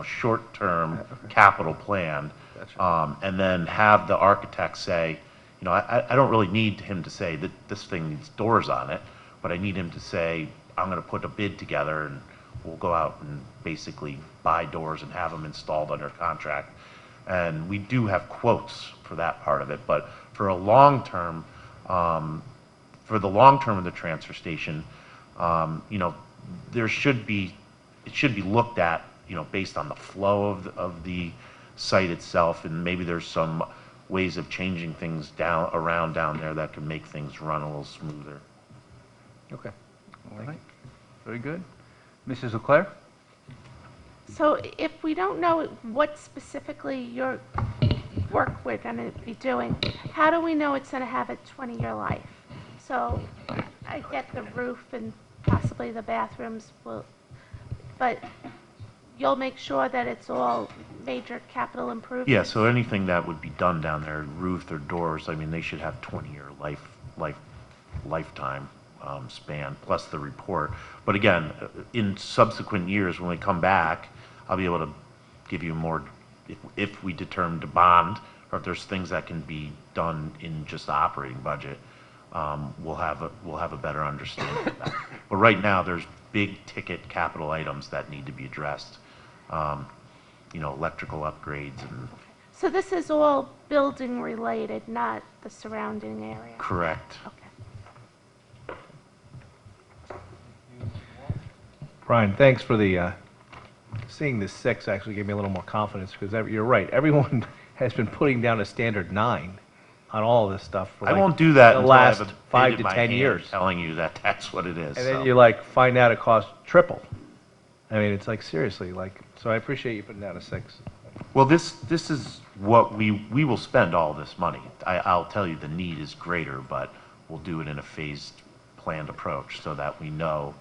short-term capital plan. And then have the architect say, I don't really need him to say that this thing needs doors on it, but I need him to say, I'm gonna put a bid together and we'll go out and basically buy doors and have them installed under contract. And we do have quotes for that part of it, but for a long-term, for the long term of the transfer station, it should be looked at, based on the flow of the site itself, and maybe there's some ways of changing things around down there that can make things run a little smoother. Okay. All right. Very good. Mrs. Leclerc? So if we don't know what specifically your work we're going to be doing, how do we know it's going to have a 20-year life? So I get the roof and possibly the bathrooms, but you'll make sure that it's all major capital improvements? Yeah, so anything that would be done down there, roof or doors, I mean, they should have 20-year lifetime span, plus the report. But again, in subsequent years, when we come back, I'll be able to give you more, if we determine to bond, or if there's things that can be done in just the operating budget, we'll have a better understanding of that. But right now, there's big ticket capital items that need to be addressed. Electrical upgrades and. So this is all building related, not the surrounding area? Correct. Okay. Brian, thanks for the, seeing the 6 actually gave me a little more confidence, because you're right, everyone has been putting down a standard 9 on all of this stuff for I like won't do that the until I last have a 5 bid to in my 10 hand years. telling you that that's what it is. And so. then you like find out it costs triple. I mean, it's like seriously, like, so I appreciate you putting down a 6. Well, this is what we will spend all this money. I'll tell you the need is greater, but we'll do it in a phased, planned approach so that we know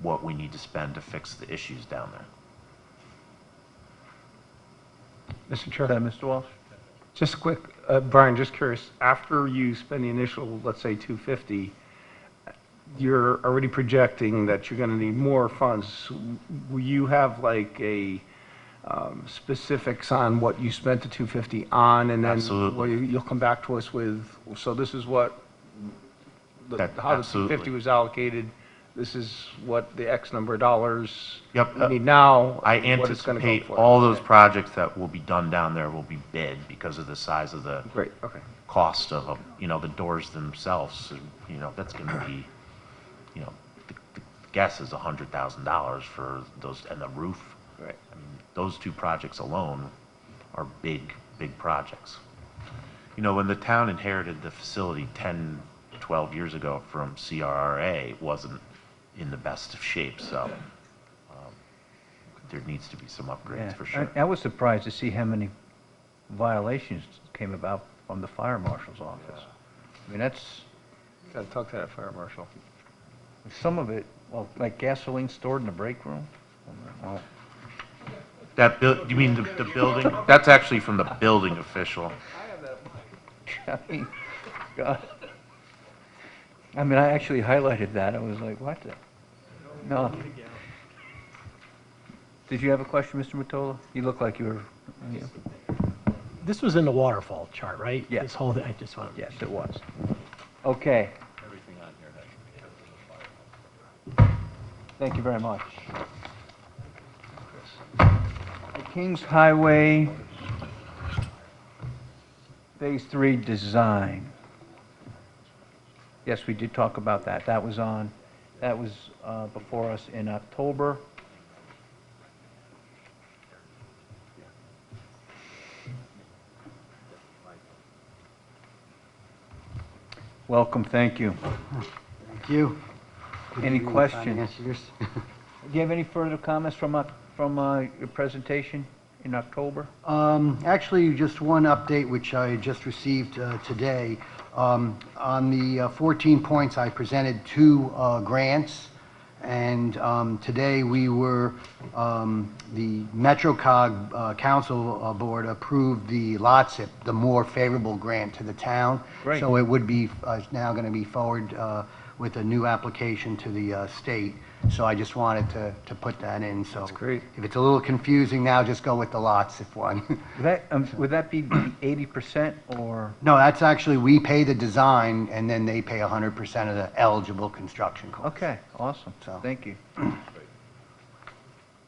what we need to spend to fix the issues down there. Mr. Chair? Mr. Walsh? Just quick, Brian, just curious, after you spend the initial, let's say, 250, you're already projecting that you're going to need more funds. Will you have like a specifics on what you spent the 250 on, and then Absolutely. you'll come back to us with, so this is what, how the Absolutely. 250 was allocated, this is what the X number of dollars Yep. we need now, I what it's going to go anticipate for. all those projects that will be done down there will be bid because of the size of the Great, okay. cost of them. The doors themselves, that's going to be, the guess is $100,000 for those, and the roof. Right. I mean, those 2 projects alone are big, big projects. When the town inherited the facility 10, 12 years ago from CRRA, it wasn't in the best of shape, so there needs to be some upgrades for sure. I was surprised to see how many violations came about from the fire marshal's office. I mean, that's, Got to talk to that fire marshal. some of it, well, like gasoline stored in the break room. Oh. You mean the building? That's actually from the building official. I mean, God. I mean, I actually highlighted that. I was like, what the? No. Did you have a question, Mr. Mottola? You look like you were. This was in the waterfall chart, right? Yes. This whole thing, I just want to. Yes, it was. Okay. Everything on here has to be kept as a fire. Thank you very much. The Kings Highway Phase 3 design. Yes, we did talk about that. That was before us in October. Welcome, thank you. Thank you. Any Good evening, questions? financiers. Do you have any further comments from your presentation in October? Actually, just one update, which I just received today. On the 14 points, I presented 2 grants, and today we were, the MetroCog Council Board approved the LOTSIP, the more favorable grant to the town. Great. So it would be now going to be forward with a new application to the state. So I just wanted to put that in, so. That's great. If it's a little confusing now, just go with the lots if one. Would that be the 80% or? No, that's actually, we pay the design, and then they pay 100% of the eligible construction cost. Okay, awesome. So- Thank you.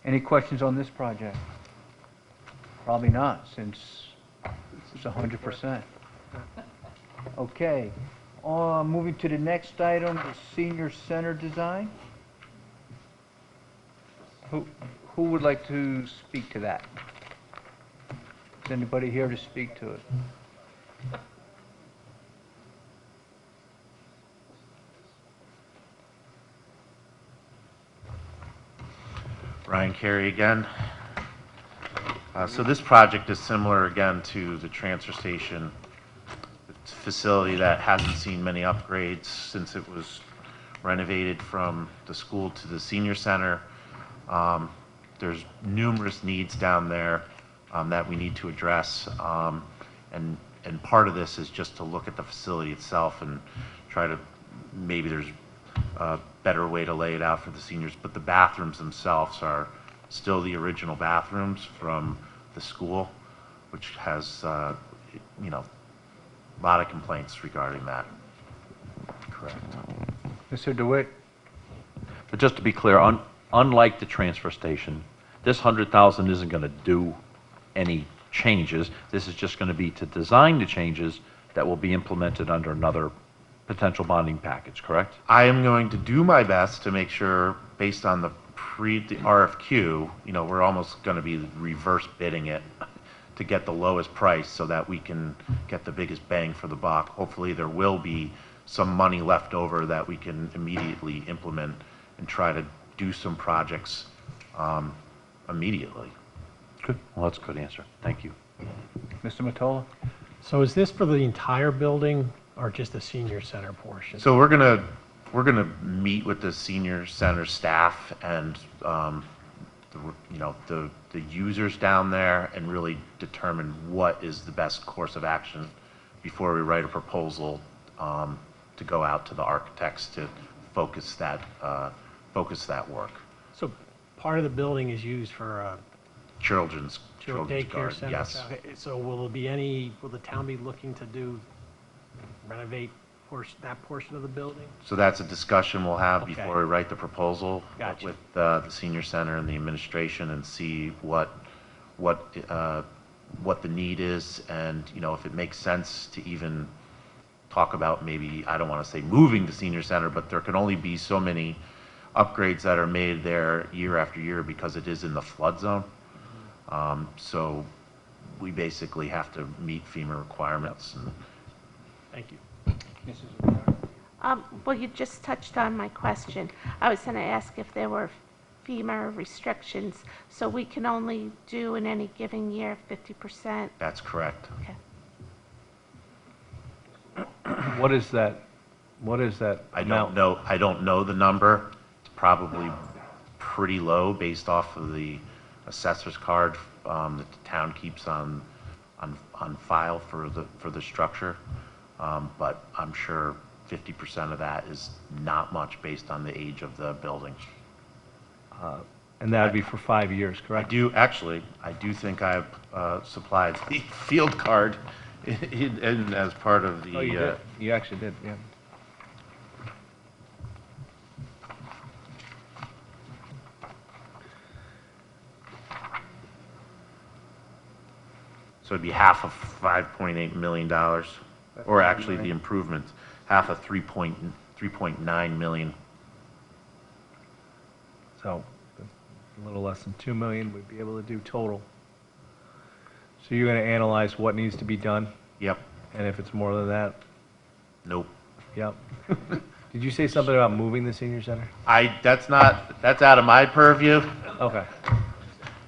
Any questions on this project? Probably not, since it's 100%. Okay. Moving to the next item, the senior center design. Who would like to speak to that? Is anybody here to speak to it? Ryan Carey again. So this project is similar again to the transfer station. It's a facility that hasn't seen many upgrades since it was renovated from the school to the senior center. There's numerous needs down there that we need to address. And part of this is just to look at the facility itself and try to, maybe there's a better way to lay it out for the seniors, but the bathrooms themselves are still the original bathrooms from the school, which has, you know, a lot of complaints regarding that. Correct. Mr. DeWitt? But just to be clear, unlike the transfer station, this 100,000 isn't going to do any changes. This is just going to be to design the changes that will be implemented under another potential bonding package, correct? I am going to do my best to make sure, based on the RFQ, you know, we're almost going to be reverse bidding it to get the lowest price so that we can get the biggest bang for the buck. Hopefully there will be some money left over that we can immediately implement and try to do some projects immediately. Good. Well, that's a good answer. Thank you. Mr. Mottola? So is this for the entire building or just the senior center portion? So we're gonna meet with the senior center staff and you know, the users down there and really determine what is the best course of action before we write a proposal to go out to the architects to focus that work. So part of the building is used for Children's daycare garden, center? yes. Okay, so will the town be looking to renovate that portion of the building? So that's a discussion we'll have Okay. before we write the proposal Gotcha. with the senior center and the administration and see what the need is, and, you know, if it makes sense to even talk about maybe, I don't want to say moving the senior center, but there can only be so many upgrades that are made there year after year because it is in the flood zone. So we basically have to meet FEMA requirements. Thank you. Well, you just touched on my question. I was going to ask if there were FEMA restrictions, so we can only do in any given year 50%. That's correct. Okay. What is that I don't know the number. It's probably pretty low based off of the assessor's card that the town keeps on file for the structure. But I'm sure 50% of that is not much based on the age of the building. And that would be for 5 years, correct? I do think I've supplied the field card as part of the. Oh, you did. You actually did, yeah. So it'd be half of $5.8 million, or actually the improvements, half of 3.9 million. So a little less than 2 million we'd be able to do total. So you're going to analyze what needs to be done? Yep. And if it's more than that? Nope. Yep. Did you say something about moving the senior center? That's out of my purview. Okay.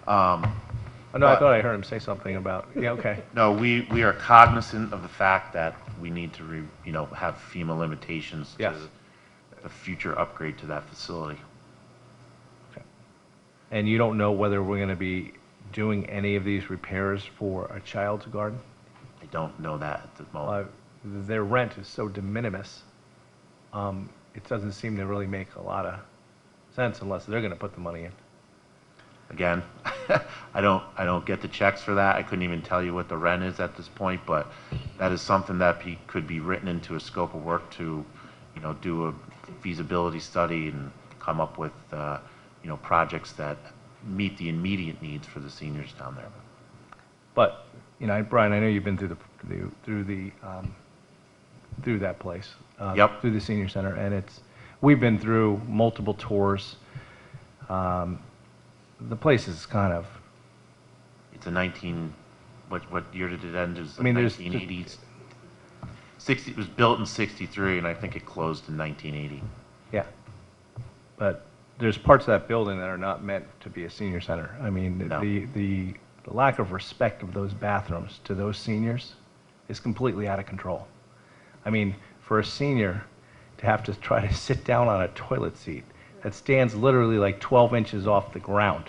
No, I thought I heard him say something about, yeah, okay. No, we are cognizant of the fact that we need to, have FEMA limitations to the future upgrade to that facility. And you don't know whether we're going to be doing any of these repairs for a child's garden? I don't know that at the moment. Their rent is so de minimis. it doesn't seem to really make a lot of sense unless they're going to put the money in. Again, I don't get the checks for that. I couldn't even tell you what the rent is at this point, but that is something that could be written into a scope of work to, do a feasibility study and come up with, projects that meet the immediate needs for the seniors down there. But, Brian, I know you've been through that place. Yep. Through the senior center, and we've been through multiple tours. The place is kind of... It's a what year did it end? It was I mean, there's 1980s. It was built in 63, and I think it closed in 1980. Yeah. But there's parts of that building that are not meant to be a senior center. I mean, No. the lack of respect of those bathrooms to those seniors is completely out of control. I mean, for a senior to have to try to sit down on a toilet seat that stands literally like 12 inches off the ground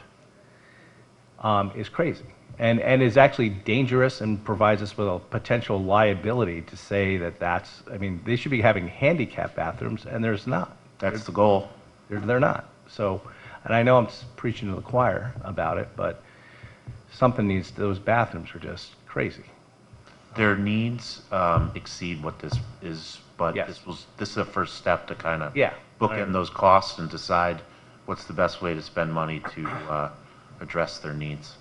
is crazy. And is actually dangerous and provides us with a potential liability to say that they should be having handicap bathrooms, and there's not. That's the goal. They're not. So, and I know I'm preaching to the choir about it, but those bathrooms are just crazy. Their needs exceed what this is, but Yes. this is a first step to kind of Yeah. book in those costs and decide what's the best way to spend money to address their needs.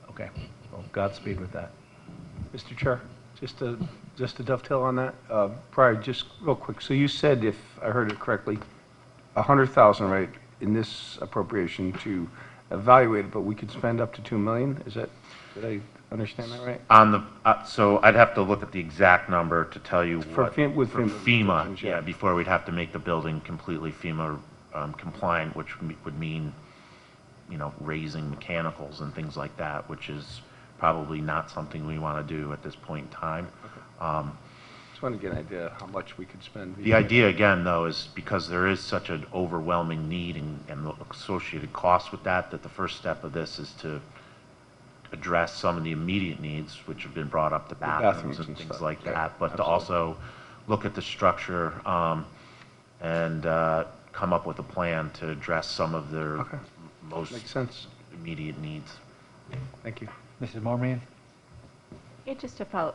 Okay. Well, Godspeed with that. Mr. Chair, just to dovetail on that, Brian, just real quick. So you said, if I heard it correctly, 100,000, right, in this appropriation to evaluate it, but we could spend up to 2 million? Did I understand that right? So I'd have to look at the exact number to tell you For what. FEMA- with for FEMA, FEMA, yeah. yeah, before we'd have to make the building completely FEMA compliant, which would mean, raising mechanicals and things like that, which is probably not something we want to do at this point in time. Just want to get an idea of how much we could spend. The idea, again, though, is because there is such an overwhelming need and the associated costs with that the first step of this is to address some of the immediate needs, which have been brought up, the bathrooms and things stuff. like Yeah, that, but to absolutely. also look at the structure and come up with a plan to address some of their Okay. most Makes sense. immediate needs. Thank you. Mrs. Marmion? Yeah, just to follow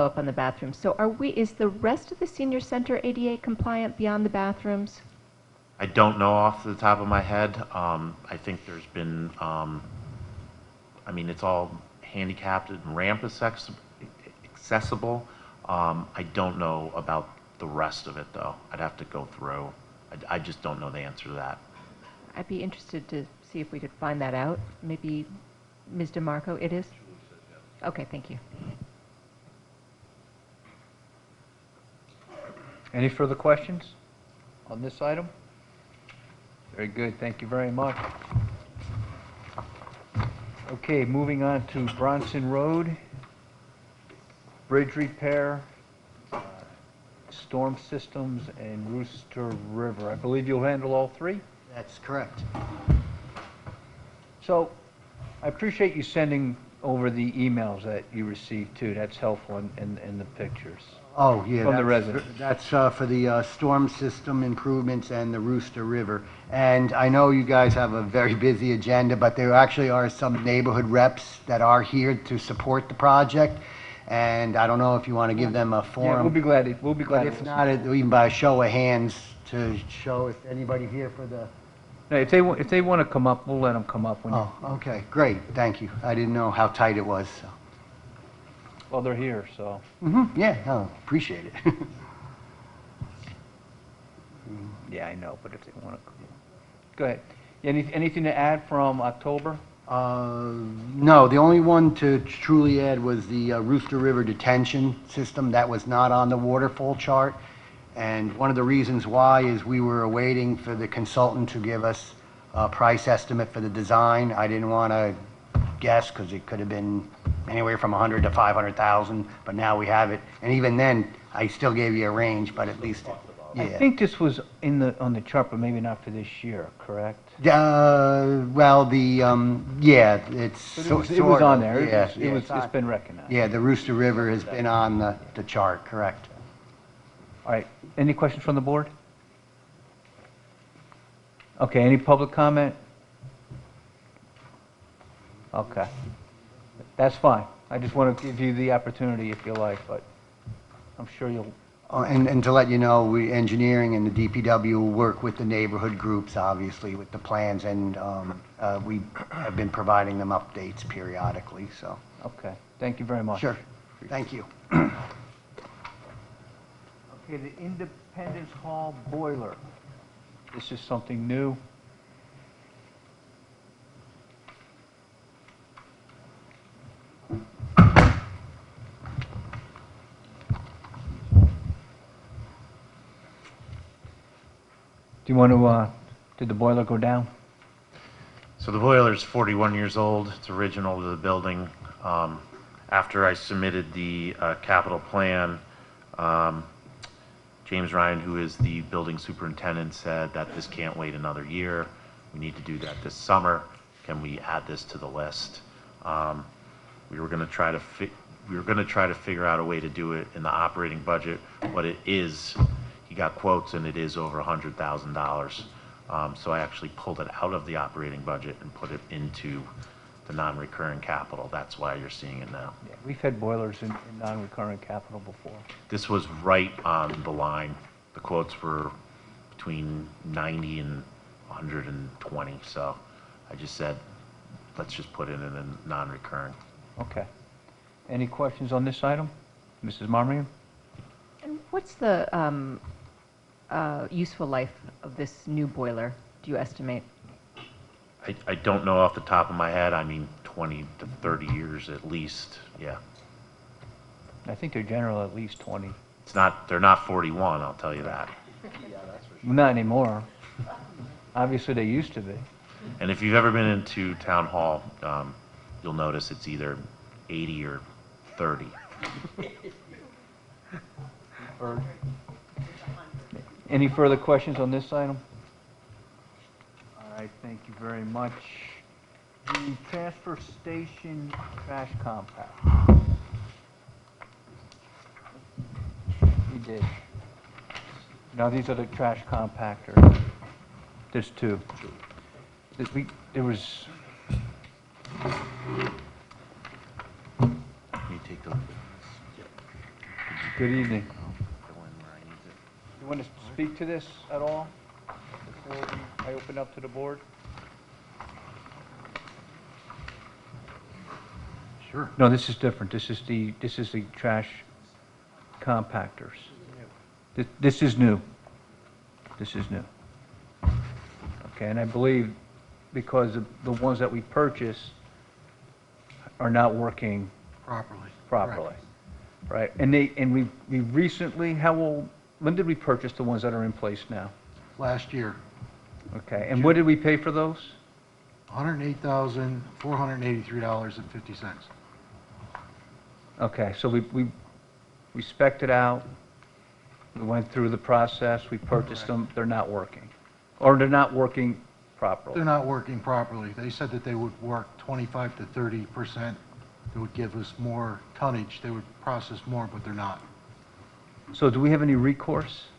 up on the bathrooms. So is the rest of the senior center ADA compliant beyond the bathrooms? I don't know off the top of my head. I think there's been, it's all handicapped and ramp accessible. I don't know about the rest of it, though. I'd have to go through. I just don't know the answer to that. I'd be interested to see if we could find that out. Maybe Ms. DeMarco, it is? Okay, thank you. Any further questions on this item? Very good, thank you very much. Okay, moving on to Bronson Road, bridge repair, storm systems, and Rooster River. I believe you'll handle all three? That's correct. So, I appreciate you sending over the emails that you received too. That's helpful in the pictures. Oh, yeah. From the that's- residents. That's for the storm system improvements and the Rooster River. And I know you guys have a very busy agenda, but there actually are some neighborhood reps that are here to support the project. And I don't know if you want to give them a forum. Yeah, we'll be glad to But if listen. not, even by a show of hands to show if anybody here for the... No, if they want to come up, we'll let them come up when you... Oh, okay, great, thank you. I didn't know how tight it was, so. Well, they're here, so... Yeah, no, appreciate it. Yeah, I know, but if they want to... Go ahead. Anything to add from October? No, the only one to truly add was the Rooster River detention system. That was not on the waterfall chart. And one of the reasons why is we were waiting for the consultant to give us a price estimate for the design. I didn't want to guess because it could have been anywhere from 100 to 500,000, but now we have it. And even then, I still gave you a range, but at least, yeah. I think this was on the chart, but maybe not for this year, correct? Well, yeah, it's But it was sort on of, there. yeah, It's been recognized. Yeah, the Rooster River has been on the chart, correct. All right, any questions from the board? Okay, any public comment? Okay, that's fine. I just want to give you the opportunity if you like, but I'm sure you'll, And to let you know, engineering and the DPW will work with the neighborhood groups, obviously, with the plans, and we have been providing them updates periodically, so. okay, thank you very much. Sure, thank you. Okay, the Independence Hall boiler. This is something new. Do you want to, did the boiler go down? So the boiler's 41 years old. It's original to the building. After I submitted the capital plan, James Ryan, who is the building superintendent, said that this can't wait another year. We need to do that this summer. Can we add this to the list? We were going to try to figure out a way to do it in the operating budget, but it is, he got quotes and it is over $100,000. So I actually pulled it out of the operating budget and put it into the non-recurring capital. That's why you're seeing it now. Yeah, we've had boilers in non-recurring capital before. This was right on the line. The quotes were between 90 and 120, so I just said, let's just put it in a non-recurring. Okay. Any questions on this item? Mrs. Marmion? And what's the useful life of this new boiler, do you estimate? I don't know off the top of my head. I mean, 20 to 30 years at least, yeah. I think they're general at least 20. It's not, they're not 41, I'll tell you that. Not anymore. Obviously, they used to be. And if you've ever been into town hall, you'll notice it's either 80 or 30. Any further questions on this item? All right, thank you very much. The transfer station trash compact. We did. Now, these are the trash compactors. There's two. There was... You take the... Good evening. You want to speak to this at all before I open up to the board? Sure. No, this is different. This is the trash compactors. This is new. This is new. Okay, and I believe because the ones that we purchased are not working properly. Right, and we recently, when did we purchase the ones that are in place now? Last year. Okay, and what did we pay for those? $108,483.50. Okay, so we spec'd it out, we went through the process, we purchased them, they're not working. Or they're not working properly. They're not working properly. They said that they would work 25 to 30%. It would give us more tonnage. They would process more, but they're not. So do we have any recourse?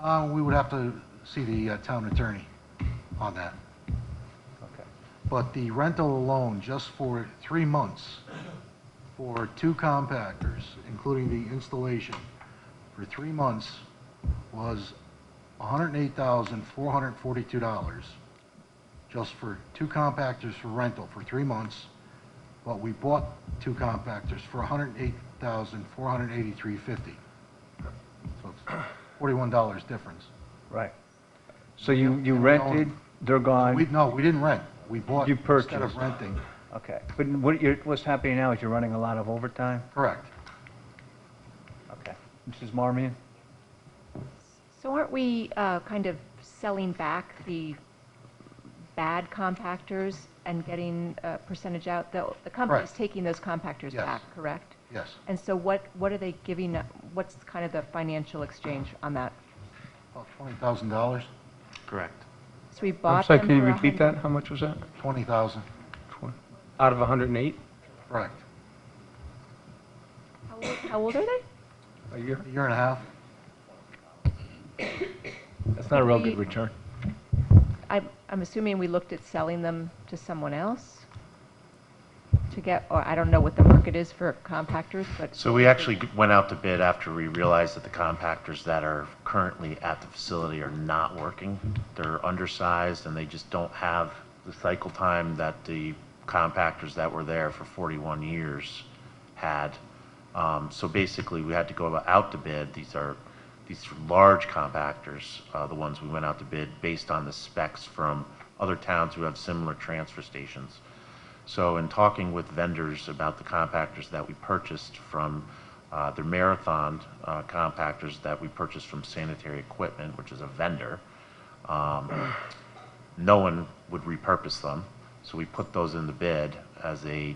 We would have to see the town attorney on that. Okay. But the rental alone, just for 3 months, for 2 compactors, including the installation, for 3 months was $108,442, just for 2 compactors for rental for 3 months. But we bought 2 compactors for $108,483.50. So it's $41 difference. Right. So you rented, they're gone? No, we didn't rent. We bought You purchased. instead of renting. Okay, but what's happening now is you're running a lot of overtime? Correct. Okay. Mrs. Marmion? So aren't we kind of selling back the bad compactors and getting a percentage out? The company's Correct. taking those compactors Yes. back, correct? Yes. And so what are they giving, what's kind of the financial exchange on that? About $20,000. Correct. So we I'm bought sorry, them can you for repeat that? How much was that? 20,000. Out of 108? Correct. How old are they? A year? A year and a half. That's not a real We- good return. I'm assuming we looked at selling them to someone else to get, or I don't know what the market is for compactors, but. So we actually went out to bid after we realized that the compactors that are currently at the facility are not working. They're undersized and they just don't have the cycle time that the compactors that were there for 41 years had. So basically we had to go out to bid. These are large compactors, the ones we went out to bid based on the specs from other towns who have similar transfer stations. So in talking with vendors about the compactors that we purchased from their Marathon compactors that we purchased from Sanitary Equipment, which is a vendor, no one would repurpose them. So we put those in the bid as a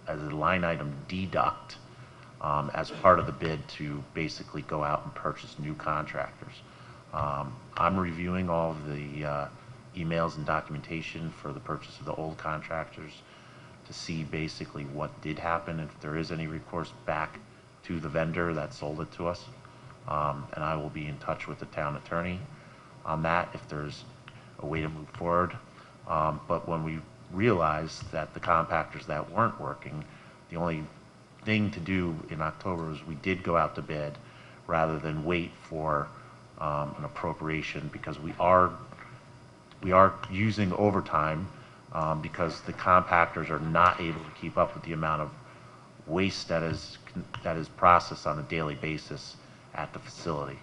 line item deduct as part of the bid to basically go out and purchase new contractors. I'm reviewing all of the emails and documentation for the purchase of the old contractors to see basically what did happen, if there is any recourse back to the vendor that sold it to us. And I will be in touch with the town attorney on that if there's a way to move forward. But when we realized that the compactors that weren't working, the only thing to do in October was we did go out to bid rather than wait for an appropriation, because we are using overtime because the compactors are not able to keep up with the amount of waste that is processed on a daily basis at the facility.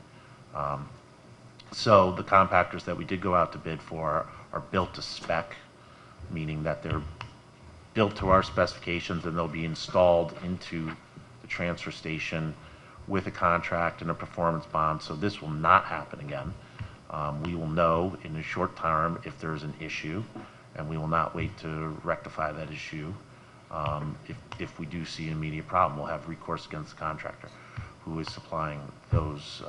So the compactors that we did go out to bid for are built to spec, meaning that they're built to our specifications and they'll be installed into the transfer station with a contract and a performance bond. So this will not happen again. We will know in the short term if there's an issue, and we will not wait to rectify that issue. If we do see an immediate problem, we'll have recourse against the contractor who is supplying those,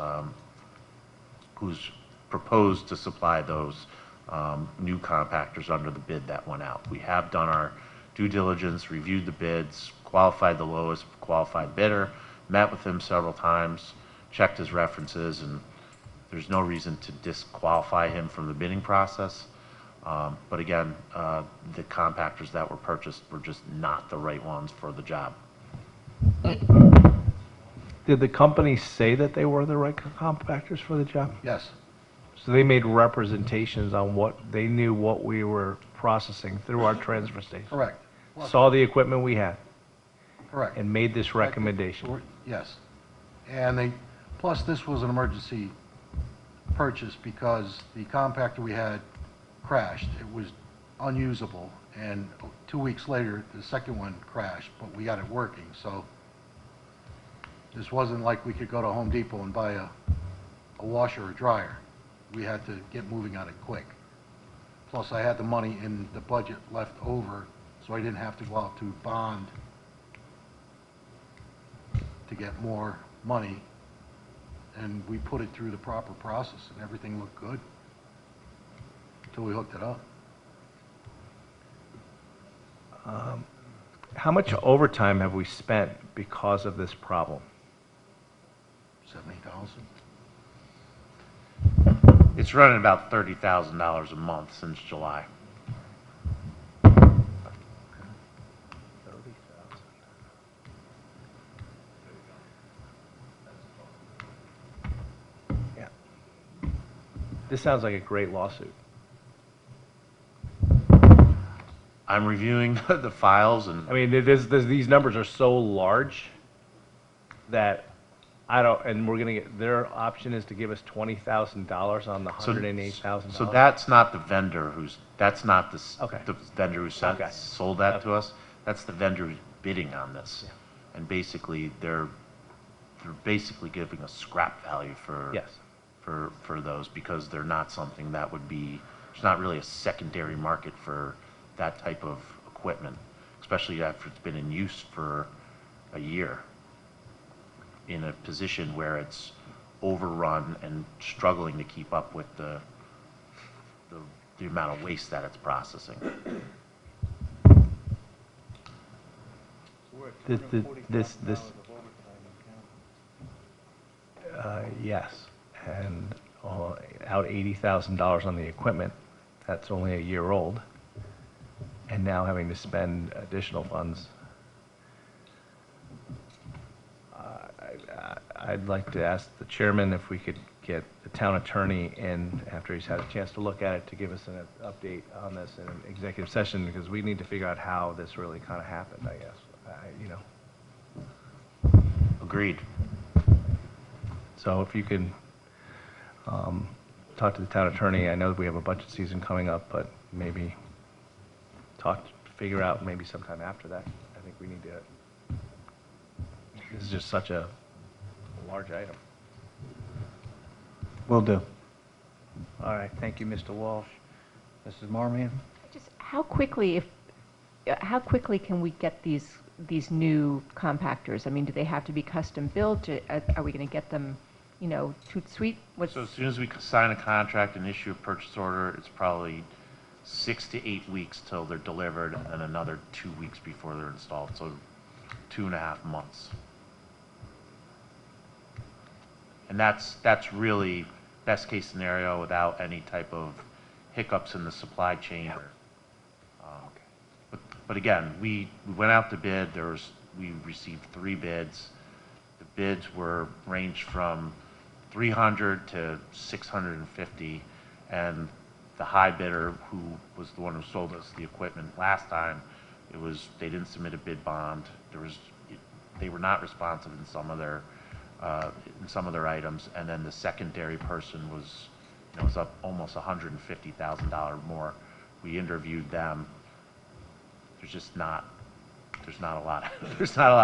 who's proposed to supply those new compactors under the bid that went out. We have done our due diligence, reviewed the bids, qualified the lowest qualified bidder, met with him several times, checked his references, and there's no reason to disqualify him from the bidding process. But again, the compactors that were purchased were just not the right ones for the job. Did the company say that they were the right compactors for the job? Yes. So they made representations on what they knew what we were processing through our transfer station? Correct. Saw the equipment we had? Correct. And made this recommendation? Yes. And plus this was an emergency purchase because the compactor we had crashed. It was unusable, and 2 weeks later, the second one crashed, but we got it working. So this wasn't like we could go to Home Depot and buy a washer or dryer. We had to get moving on it quick. Plus, I had the money in the budget left over, so I didn't have to go out to bond to get more money. And we put it through the proper process, and everything looked good until we hooked it up. How much overtime have we spent because of this problem? 70,000. It's running about $30,000 a month since July. Yeah. This sounds like a great lawsuit. I'm reviewing the files, and I mean, these numbers are so large that I don't, and we're gonna get, their option is to give us $20,000 on the $108,000. So that's not the vendor that's not the vendor who Okay. sold that to us. That's the vendor who's bidding on this. Yeah. And basically, they're basically giving a scrap value for those, because they're not something that would be, there's not really a secondary market for that type of equipment, especially after it's been in use for a year, in a position where it's overrun and struggling to keep up with the amount of waste that it's processing. Yes, and out $80,000 on the equipment that's only a year old, and now having to spend additional funds. I'd like to ask the chairman if we could get the town attorney in after he's had a chance to look at it to give us an update on this in an executive session, because we need to figure out how this really kind of happened, I guess. Agreed. So if you can talk to the town attorney, I know that we have a budget season coming up, but maybe figure out maybe sometime after that. I think we need to, this is just such a large item. Will do. All right, thank you, Mr. Walsh. Mrs. Marmion? Just how quickly can we get these new compactors? I mean, do they have to be custom built? Are we going to get them, toot sweet? So as soon as we sign a contract and issue a purchase order, it's probably 6 to 8 weeks till they're delivered, and then another 2 weeks before they're installed, so 2.5 months. And that's really best case scenario without any type of hiccups in the supply chain. But again, we went out to bid. We received 3 bids. The bids ranged from 300 to 650, and the high bidder, who was the one who sold us the equipment last time, they didn't submit a bid bond. They were not responsive in some of their items, and then the secondary person was up almost $150,000 more. We interviewed them. There's not a lot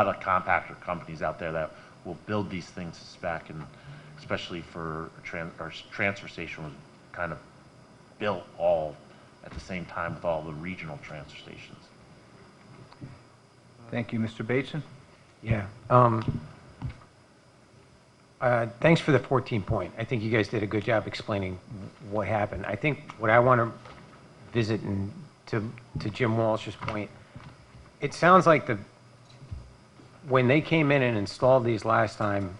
of compactor companies out there that will build these things to spec, and especially for our transfer station was kind of built all at the same time with all the regional transfer stations. Thank you, Mr. Bateson. Yeah. Thanks for the 14 point. I think you guys did a good job explaining what happened. I think what I want to visit and to Jim Walsh's point, it sounds like when they came in and installed these last time,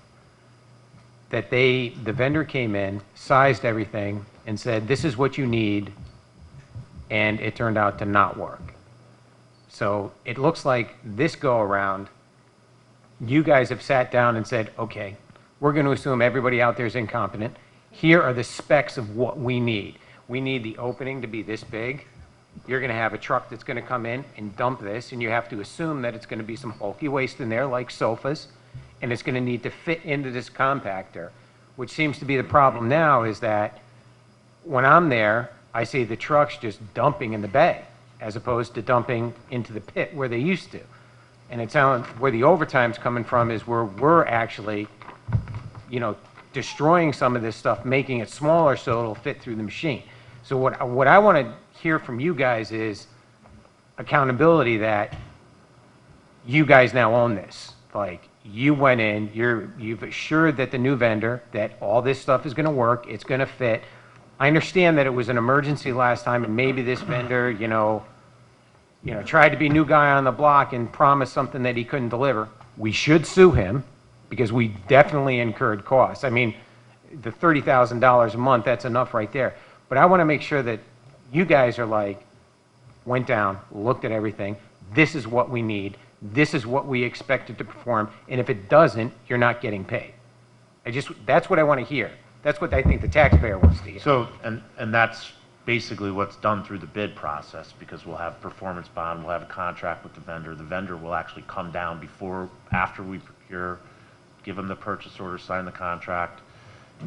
that the vendor came in, sized everything, and said, this is what you need, and it turned out to not work. So it looks like this go around, you guys have sat down and said, okay, we're going to assume everybody out there is incompetent. Here are the specs of what we need. We need the opening to be this big. You're going to have a truck that's going to come in and dump this, and you have to assume that it's going to be some bulky waste in there, like sofas, and it's going to need to fit into this compactor, which seems to be the problem now, is that when I'm there, I see the trucks just dumping in the bay, as opposed to dumping into the pit where they used to. And it sounds, where the overtime's coming from is where we're actually, destroying some of this stuff, making it smaller so it'll fit through the machine. So what I want to hear from you guys is accountability, that you guys now own this. Like, you went in, you've assured that the new vendor that all this stuff is going to work, it's going to fit. I understand that it was an emergency last time, and maybe this vendor, tried to be new guy on the block and promised something that he couldn't deliver. We should sue him, because we definitely incurred costs. I mean, the $30,000 a month, that's enough right there. But I want to make sure that you guys are like, went down, looked at everything. This is what we need. This is what we expect it to perform. And if it doesn't, you're not getting paid. That's what I want to hear. That's what I think the taxpayer wants to hear. So, and that's basically what's done through the bid process, because we'll have performance bond, we'll have a contract with the vendor. The vendor will actually come down after we procure, give him the purchase order, sign the contract.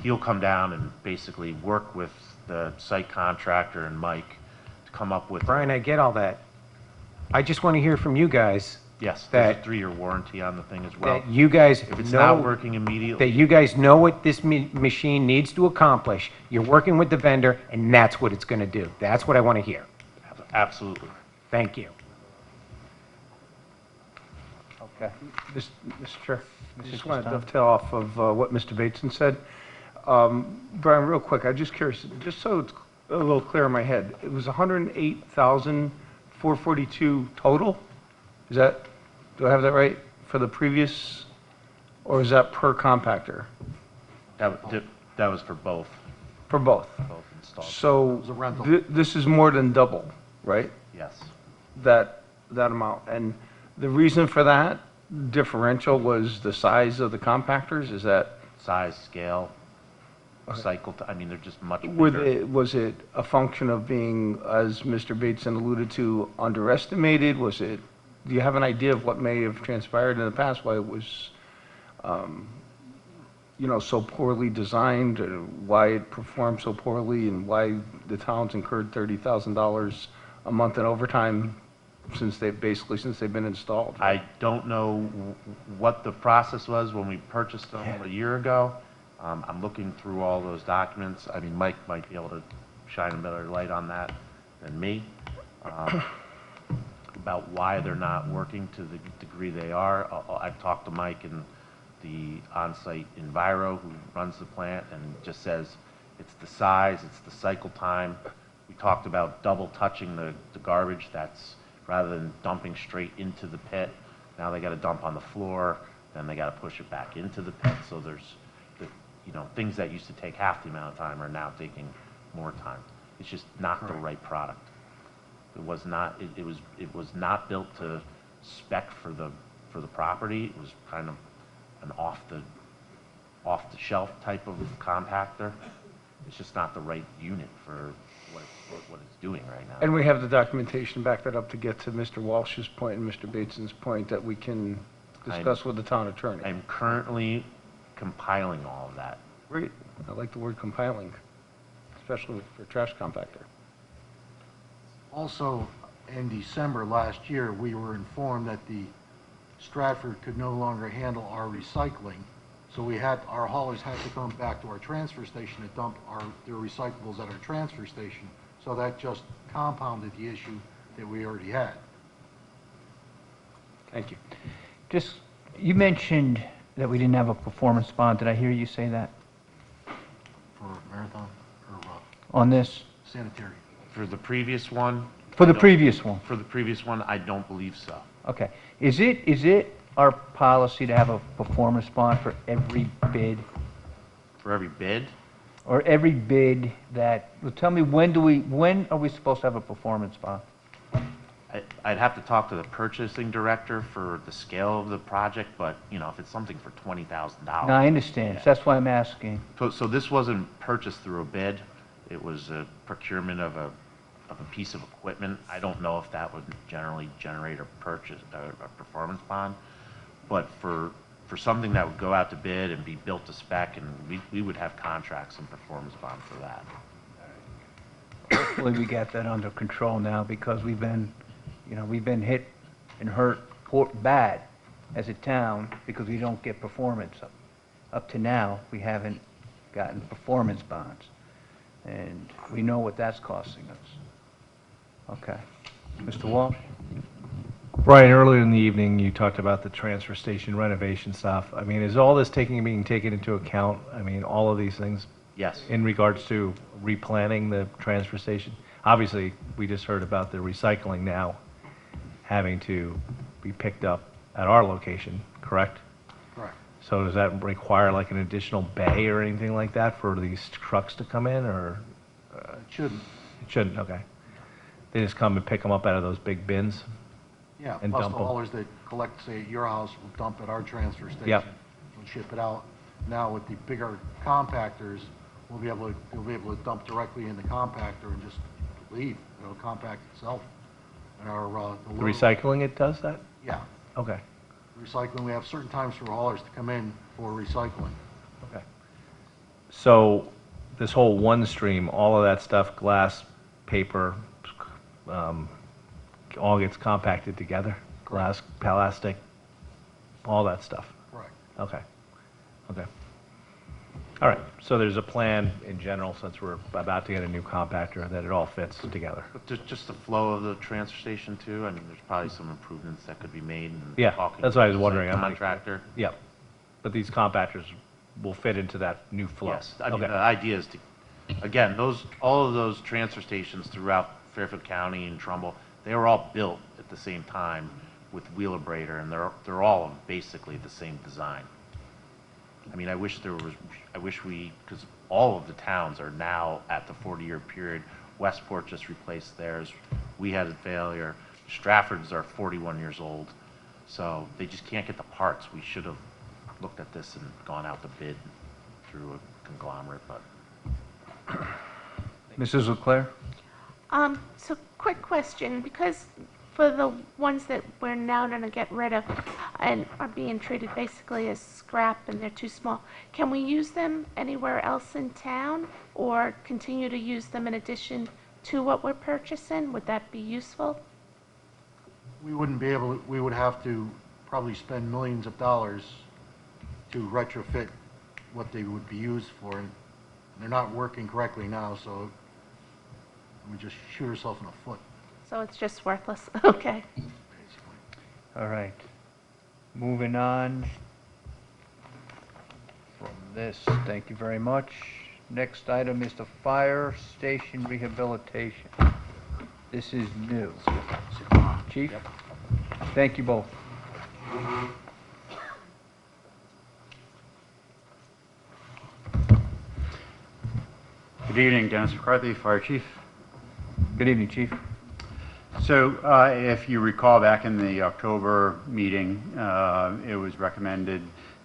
He'll come down and basically work with the site contractor and Mike to come up with. Brian, I get all that. I just want to hear from you guys. Yes, there's a 3-year warranty on the thing as well. That you guys if it's know, not working immediately. That you guys know what this machine needs to accomplish. You're working with the vendor, and that's what it's going to do. That's what I want to hear. Absolutely. Thank you. Okay. Mr. Chair, I just want to dovetail off of what Mr. Bateson said. Brian, real quick, I'm just curious, just so it's a little clear in my head, it was 108,442 total? Do I have that right for the previous, or is that per compactor? That was for both. For both? Both installed. So was a rental. this is more than double, right? Yes. That amount. And the reason for that differential was the size of the compactors? Is that? Size, scale, cycle, I mean, they're just much Was bigger. it a function of being, as Mr. Bateson alluded to, underestimated? Do you have an idea of what may have transpired in the past, why it was, so poorly designed, or why it performed so poorly, and why the town's incurred $30,000 a month in overtime since they've been installed? I don't know what the process was when we purchased them a year ago. I'm looking through all those documents. I mean, Mike might be able to shine a better light on that than me, about why they're not working to the degree they are. I've talked to Mike and the on-site Enviro who runs the plant, and just says it's the size, it's the cycle time. We talked about double touching the garbage. That's rather than dumping straight into the pit. Now they got to dump on the floor, then they got to push it back into the pit. So there's, things that used to take half the amount of time are now taking more time. It's just not the right product. It was not. It was not built to spec for the property. It was kind of an off the shelf type of compactor. It's just not the right unit for what it's doing right now. And we have the documentation to back that up to get to Mr. Walsh's point and Mr. Bateson's point that we can discuss with the town attorney. I'm currently compiling all of that. Great. I like the word compiling, especially for trash compactor. Also, in December last year, we were informed that the Stratford could no longer handle our recycling, so our haulers had to come back to our transfer station to dump their recyclables at our transfer station. So that just compounded the issue that we already had. Thank you. You mentioned that we didn't have a performance bond. Did I hear you say that For Marathon or on this? sanitary. For the previous one? For the previous one? For the previous one, I don't believe so. Okay. Is it our policy to have a performance bond for every bid? For every bid? Or every bid that, well, tell me, when are we supposed to have a performance bond? I'd have to talk to the purchasing director for the scale of the project, but, if it's something for $20,000. No, I understand. That's why I'm asking. So this wasn't purchased through a bid. It was a procurement of a piece of equipment. I don't know if that would generally generate a performance bond, but for something that would go out to bid and be built to spec, and we would have contracts and performance bond for that. Hopefully we got that under control now, because we've been hit and hurt bad as a town because we don't get performance. Up to now, we haven't gotten performance bonds, and we know what that's costing us. Okay. Mr. Walsh? Brian, earlier in the evening, you talked about the transfer station renovation stuff. I mean, is all this being taken into account? I mean, all of these things? Yes. In regards to replanning the transfer station? Obviously, we just heard about the recycling now having to be picked up at our location, correct? Correct. So does that require like an additional bay or anything like that for these trucks to come in, or? It shouldn't. It shouldn't, okay. They just come and pick them up out of those big bins? Yeah, And plus dump the 'em. haulers that collect, say, at your house will dump at our transfer station. Yep. And ship it out. Now with the bigger compactors, we'll be able to dump directly in the compactor and just leave. It'll compact itself. And The recycling, it does that? Yeah. Okay. Recycling, we have certain times for haulers to come in for recycling. Okay. So this whole one stream, all of that stuff, glass, paper, all gets compacted together? Glass, plastic, all that stuff? Correct. Okay. Okay. All right. So there's a plan in general, since we're about to get a new compactor, that it all fits together? But just the flow of the transfer station too. I mean, there's probably some improvements that could be made. Yeah, talking that's what I was to the wondering. I'm like- contractor. Yep. But these compactors will fit into that new flow? Yes. I mean, Okay. the idea is to, again, all of those transfer stations throughout Fairfield County and Trumbull, they were all built at the same time with Wheelabrator, and they're all basically the same design. I mean, I wish because all of the towns are now at the 40-year period. Westport just replaced theirs. We had a failure. Stratford's are 41 years old. So they just can't get the parts. We should have looked at this and gone out to bid through a conglomerate, but. Mrs. Leclerc? So quick question, because for the ones that we're now going to get rid of and are being treated basically as scrap and they're too small, can we use them anywhere else in town or continue to use them in addition to what we're purchasing? Would that be useful? We wouldn't be able, we would have to probably spend millions of dollars to retrofit what they would be used for. And they're not working correctly now, so we just shoot ourselves in the foot. So it's just worthless. Okay. All right. Moving on from this, thank you very much. Next item is the fire station rehabilitation. This is new. Chief? Thank you both. Good evening, Dennis McCarthy, Fire Chief. Good evening, Chief. So if you recall back in the October meeting, it was recommended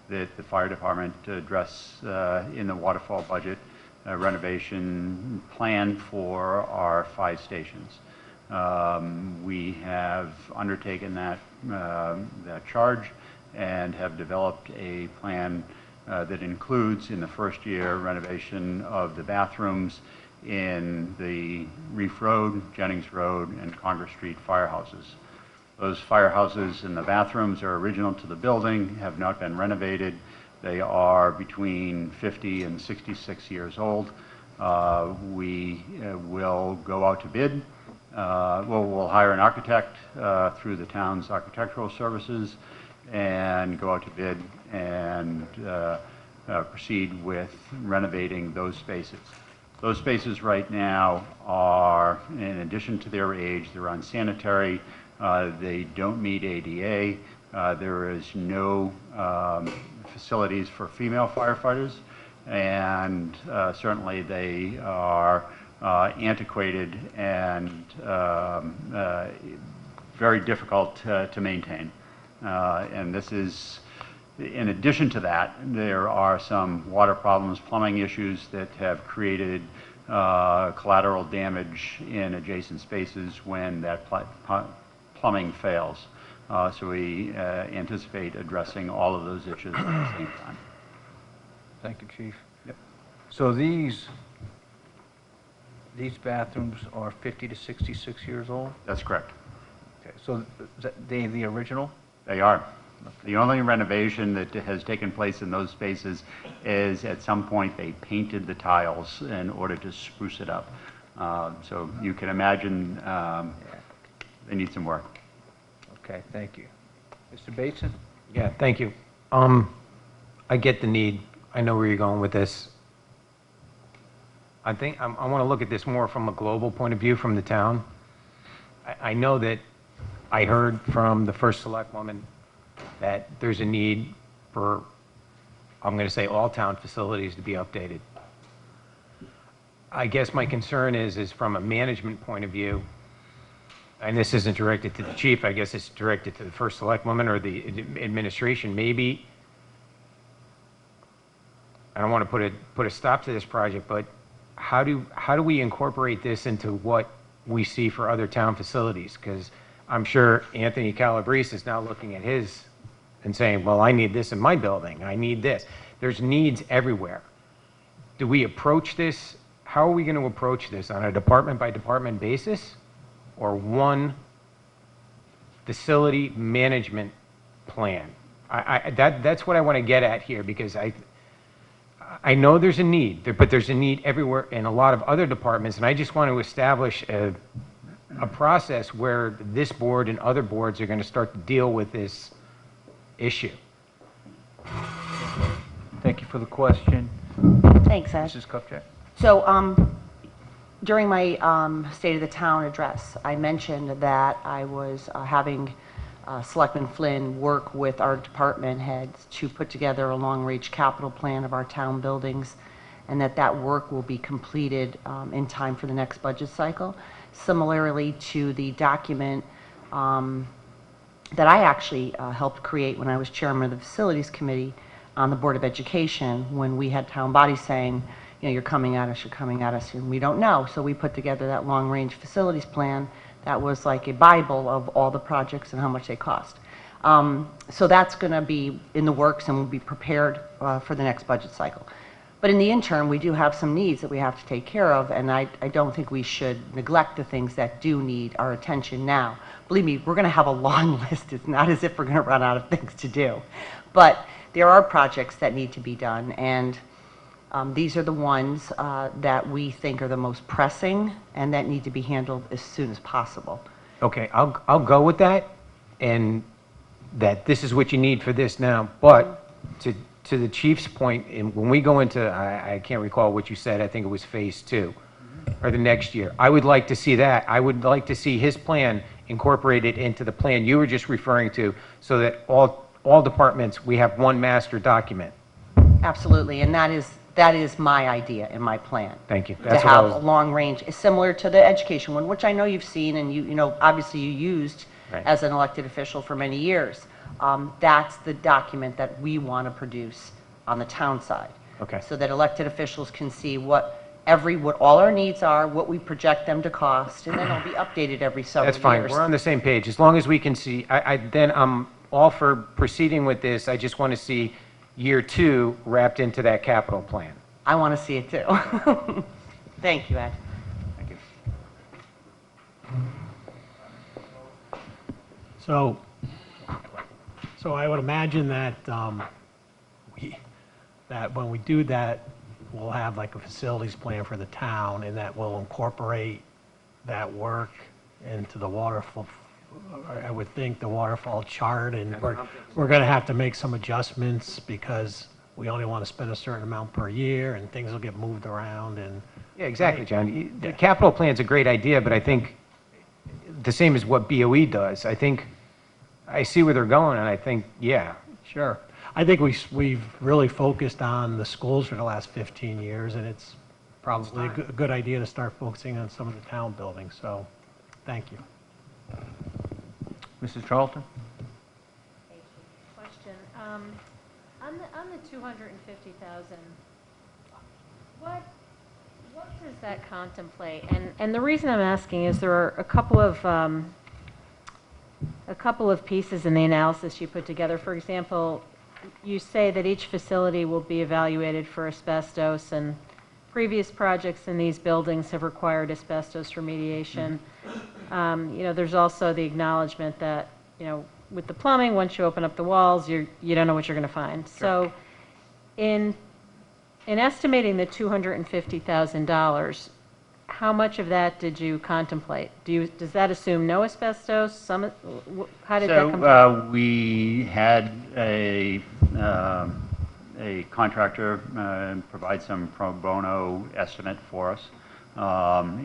that the fire department address in the waterfall budget a renovation plan for our 5 stations. We have undertaken that charge and have developed a plan that includes in the first year renovation of the bathrooms in the Reef Road, Jennings Road, and Congress Street firehouses. Those firehouses and the bathrooms are original to the building, have not been renovated. They are between 50 and 66 years old. We will go out to bid. We'll hire an architect through the town's architectural services and go out to bid and proceed with renovating those spaces. Those spaces right now are, in addition to their age, they're unsanitary. They don't meet ADA. There is no facilities for female firefighters, and certainly they are antiquated and very difficult to maintain. And this is, in addition to that, there are some water problems, plumbing issues that have created collateral damage in adjacent spaces when that plumbing fails. So we anticipate addressing all of those issues at the same time. Thank you, Chief. Yep. So these bathrooms are 50 to 66 years old? That's correct. Okay, so they the original? They are. The only renovation that has taken place in those spaces is at some point they painted the tiles in order to spruce it up. So you can imagine they need some work. Okay, thank you. Mr. Bateson? Yeah, thank you. I get the need. I know where you're going with this. I think I want to look at this more from a global point of view from the town. I know that I heard from the first selectwoman that there's a need for, I'm going to say, all town facilities to be updated. I guess my concern is from a management point of view, and this isn't directed to the chief, I guess it's directed to the first selectwoman or the administration. Maybe, I don't want to put a stop to this project, but how do we incorporate this into what we see for other town facilities? Because I'm sure Anthony Calabrese is now looking at his and saying, well, I need this in my building. I need this. There's needs everywhere. Do we approach this? How are we going to approach this? On a department by department basis or one facility management plan? That's what I want to get at here, because I know there's a need, but there's a need everywhere in a lot of other departments, and I just want to establish a process where this board and other boards are going to start to deal with this issue. Thank you for the question. Thanks, Ed. Mrs. Kupchak? So during my State of the Town address, I mentioned that I was having Selectman Flynn work with our department heads to put together a long-range capital plan of our town buildings, and that work will be completed in time for the next budget cycle. Similarly to the document that I actually helped create when I was chairman of the Facilities Committee on the Board of Education, when we had town bodies saying, you know, you're coming at us, and we don't know. So we put together that long-range facilities plan that was like a Bible of all the projects and how much they cost. So that's going to be in the works and will be prepared for the next budget cycle. But in the interim, we do have some needs that we have to take care of, and I don't think we should neglect the things that do need our attention now. Believe me, we're going to have a long list. It's not as if we're going to run out of things to do. But there are projects that need to be done, and these are the ones that we think are the most pressing and that need to be handled as soon as possible. Okay, I'll go with that, and that this is what you need for this now. But to the chief's point, when we go into, I can't recall what you said, I think it was phase 2, or the next year. I would like to see that. I would like to see his plan incorporated into the plan you were just referring to, so that all departments, we have one master document. Absolutely, and that is my idea and my plan. Thank you. To have a long range, similar to the education one, which I know you've seen and you know, obviously you used as an elected official for many years. That's the document that we want to produce on the town side. Okay. So that elected officials can see what all our needs are, what we project them to cost, and then it'll be updated every several years. That's fine. We're on the same page. As long as we can see, then I'm all for proceeding with this. I just want to see year 2 wrapped into that capital plan. I want to see it too. Thank you, Ed. Thank you. So I would imagine that when we do that, we'll have like a facilities plan for the town, and that will incorporate that work into the waterfall. I would think the waterfall chart, and we're going to have to make some adjustments because we only want to spend a certain amount per year, and things will get moved around. And yeah, exactly, John. The capital plan's a great idea, but I think the same as what BOE does. I think I see where they're going, and I think, yeah. Sure. I think we've really focused on the schools for the last 15 years, and it's probably a good idea to start focusing on some of the town buildings. So, thank you. Mrs. Charlton? Thank you. Question. On the 250,000, what does that contemplate? And the reason I'm asking is there are a couple of pieces in the analysis you put together. For example, you say that each facility will be evaluated for asbestos, and previous projects in these buildings have required asbestos remediation. You know, there's also the acknowledgement that, you know, with the plumbing, once you open up the walls, you don't know what you're going to find. Sure. So in estimating the $250,000, how much of that did you contemplate? Does that assume no asbestos? How did that come So we had a contractor provide some pro bono estimate for us.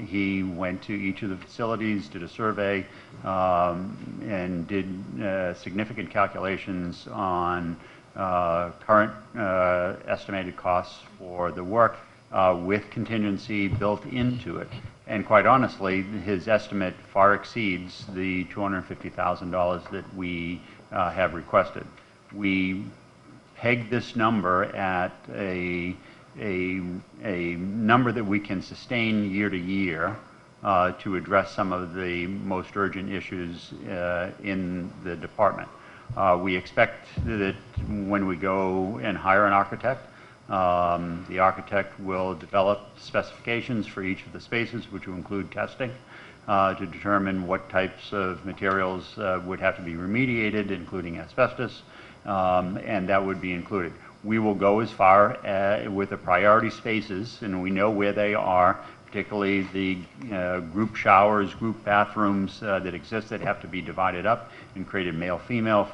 He went to each of the facilities, did a survey, and did significant calculations on current estimated costs for the work with contingency built into it. And quite honestly, his estimate far exceeds the $250,000 that we have requested. We pegged this number at a number that we can sustain year to year to address some of the most urgent issues in the department. We expect that when we go and hire an architect, the architect will develop specifications for each of the spaces, which will include testing to determine what types of materials would have to be remediated, including asbestos, and that would be included. We will go as far with the priority spaces, and we know where they are, particularly the group showers, group bathrooms that exist that have to be divided up and created male-female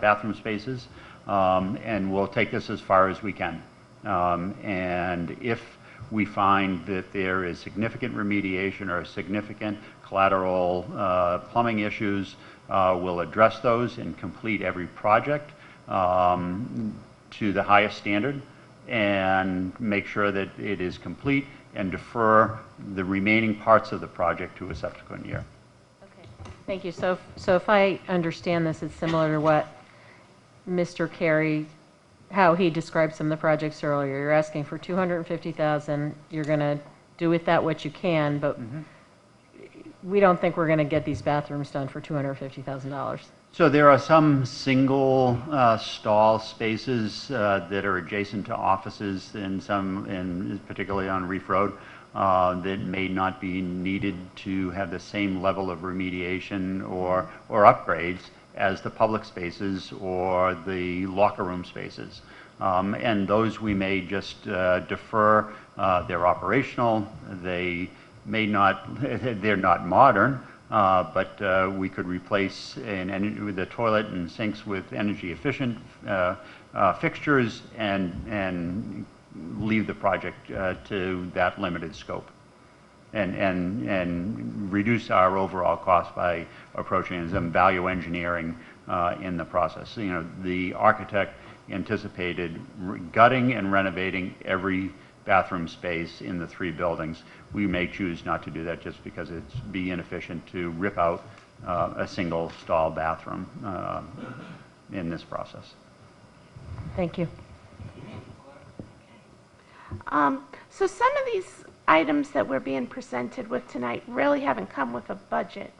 bathroom spaces. And we'll take this as far as we can. And if we find that there is significant remediation or significant collateral plumbing issues, we'll address those and complete every project to the highest standard and make sure that it is complete and defer the remaining parts of the project to a subsequent year. Thank you. So if I understand this, it's similar to what Mr. Carey, how he described some of the projects earlier. You're asking for $250,000. You're going to do with that what you can, but we don't think we're going to get these bathrooms done for $250,000. So there are some single stall spaces that are adjacent to offices and some, and particularly on Reef Road, that may not be needed to have the same level of remediation or upgrades as the public spaces or the locker room spaces. And those we may just defer. They're operational. They may not, they're not modern, but we could replace the toilet and sinks with energy efficient fixtures and leave the project to that limited scope. And reduce our overall cost by approaching some value engineering in the process. You know, the architect anticipated gutting and renovating every bathroom space in the 3 buildings. We may choose not to do that just because it's be inefficient to rip out a single stall bathroom in this process. Thank you. So some of these items that we're being presented with tonight really haven't come with a budget.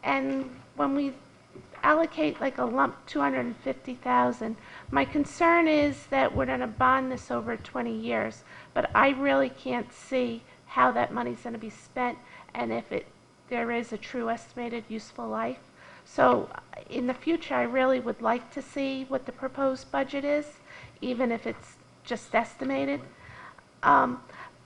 And when we allocate like a lump 250,000, my concern is that we're going to bond this over 20 years, but I really can't see how that money's going to be spent and if there is a true estimated useful life. So in the future, I really would like to see what the proposed budget is, even if it's just estimated.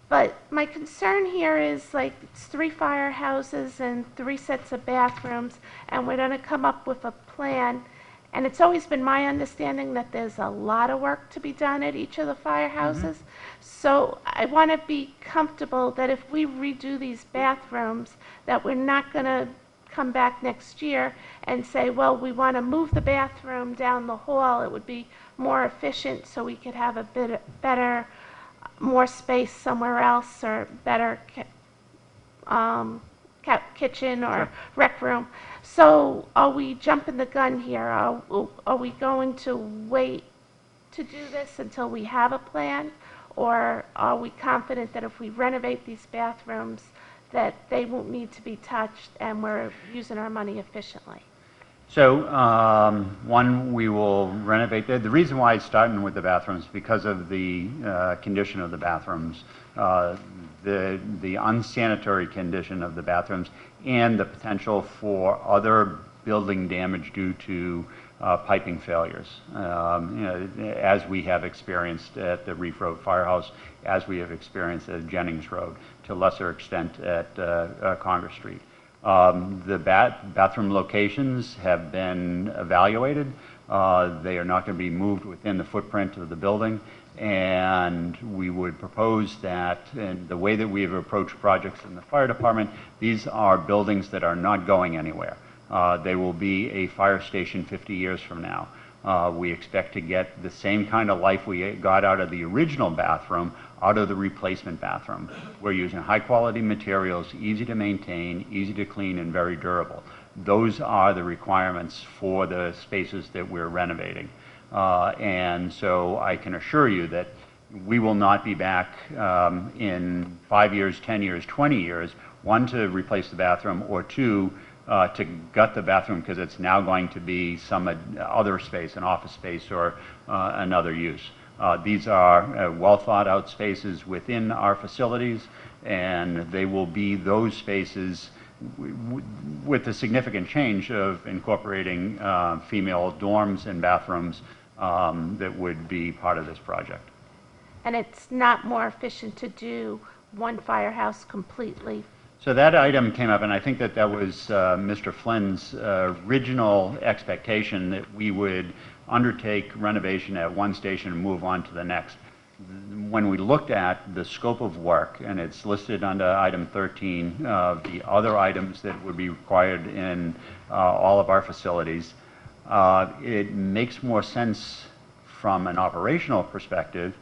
But my concern here is like it's 3 firehouses and 3 sets of bathrooms, and we're going to come up with a plan. And it's always been my understanding that there's a lot of work to be done at each of the firehouses. So I want to be comfortable that if we redo these bathrooms, that we're not going to come back next year and say, well, we want to move the bathroom down the hall. It would be more efficient so we could have a bit better, more space somewhere else, or better kitchen or rec room. So are we jumping the gun here? Are we going to wait to do this until we have a plan? Or are we confident that if we renovate these bathrooms that they won't need to be touched and we're using our money efficiently? So, one, we will renovate. The reason why it's starting with the bathrooms is because of the condition of the bathrooms, the unsanitary condition of the bathrooms, and the potential for other building damage due to piping failures. You know, as we have experienced at the Reef Road Firehouse, as we have experienced at Jennings Road, to a lesser extent at Congress Street. The bathroom locations have been evaluated. They are not going to be moved within the footprint of the building, and we would propose that, and the way that we have approached projects in the fire department, these are buildings that are not going anywhere. They will be a fire station 50 years from now. We expect to get the same kind of life we got out of the original bathroom out of the replacement bathroom. We're using high quality materials, easy to maintain, easy to clean, and very durable. Those are the requirements for the spaces that we're renovating. And so I can assure you that we will not be back in 5 years, 10 years, 20 years, 1, to replace the bathroom, or 2, to gut the bathroom because it's now going to be some other space, an office space or another use. These are well thought out spaces within our facilities, and they will be those spaces with the significant change of incorporating female dorms and bathrooms that would be part of this project. And it's not more efficient to do one firehouse completely? So that item came up, and I think that that was Mr. Flynn's original expectation that we would undertake renovation at one station and move on to the next. when we looked at the scope of work, and it's listed under item 13, the other items that would be required in all of our facilities, it makes more sense from an operational perspective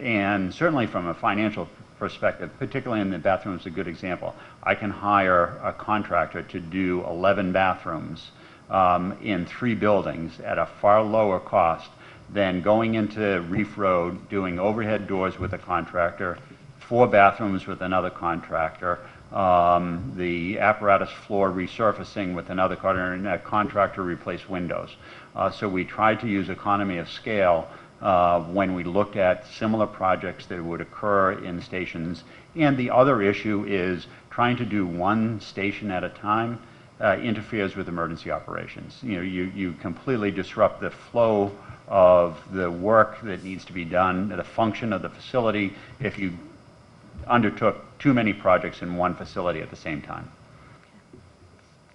and certainly from a financial perspective, particularly in the bathrooms, a good example. I can hire a contractor to do 11 bathrooms in 3 buildings at a far lower cost than going into Reef Road, doing overhead doors with a contractor, 4 bathrooms with another contractor, the apparatus floor resurfacing with another contractor, and that contractor replace windows. So we tried to use economy of scale when we looked at similar projects that would occur in stations. And the other issue is trying to do one station at a time interferes with emergency operations. You know, you completely disrupt the flow of the work that needs to be done, the function of the facility, if you undertook too many projects in one facility at the same time.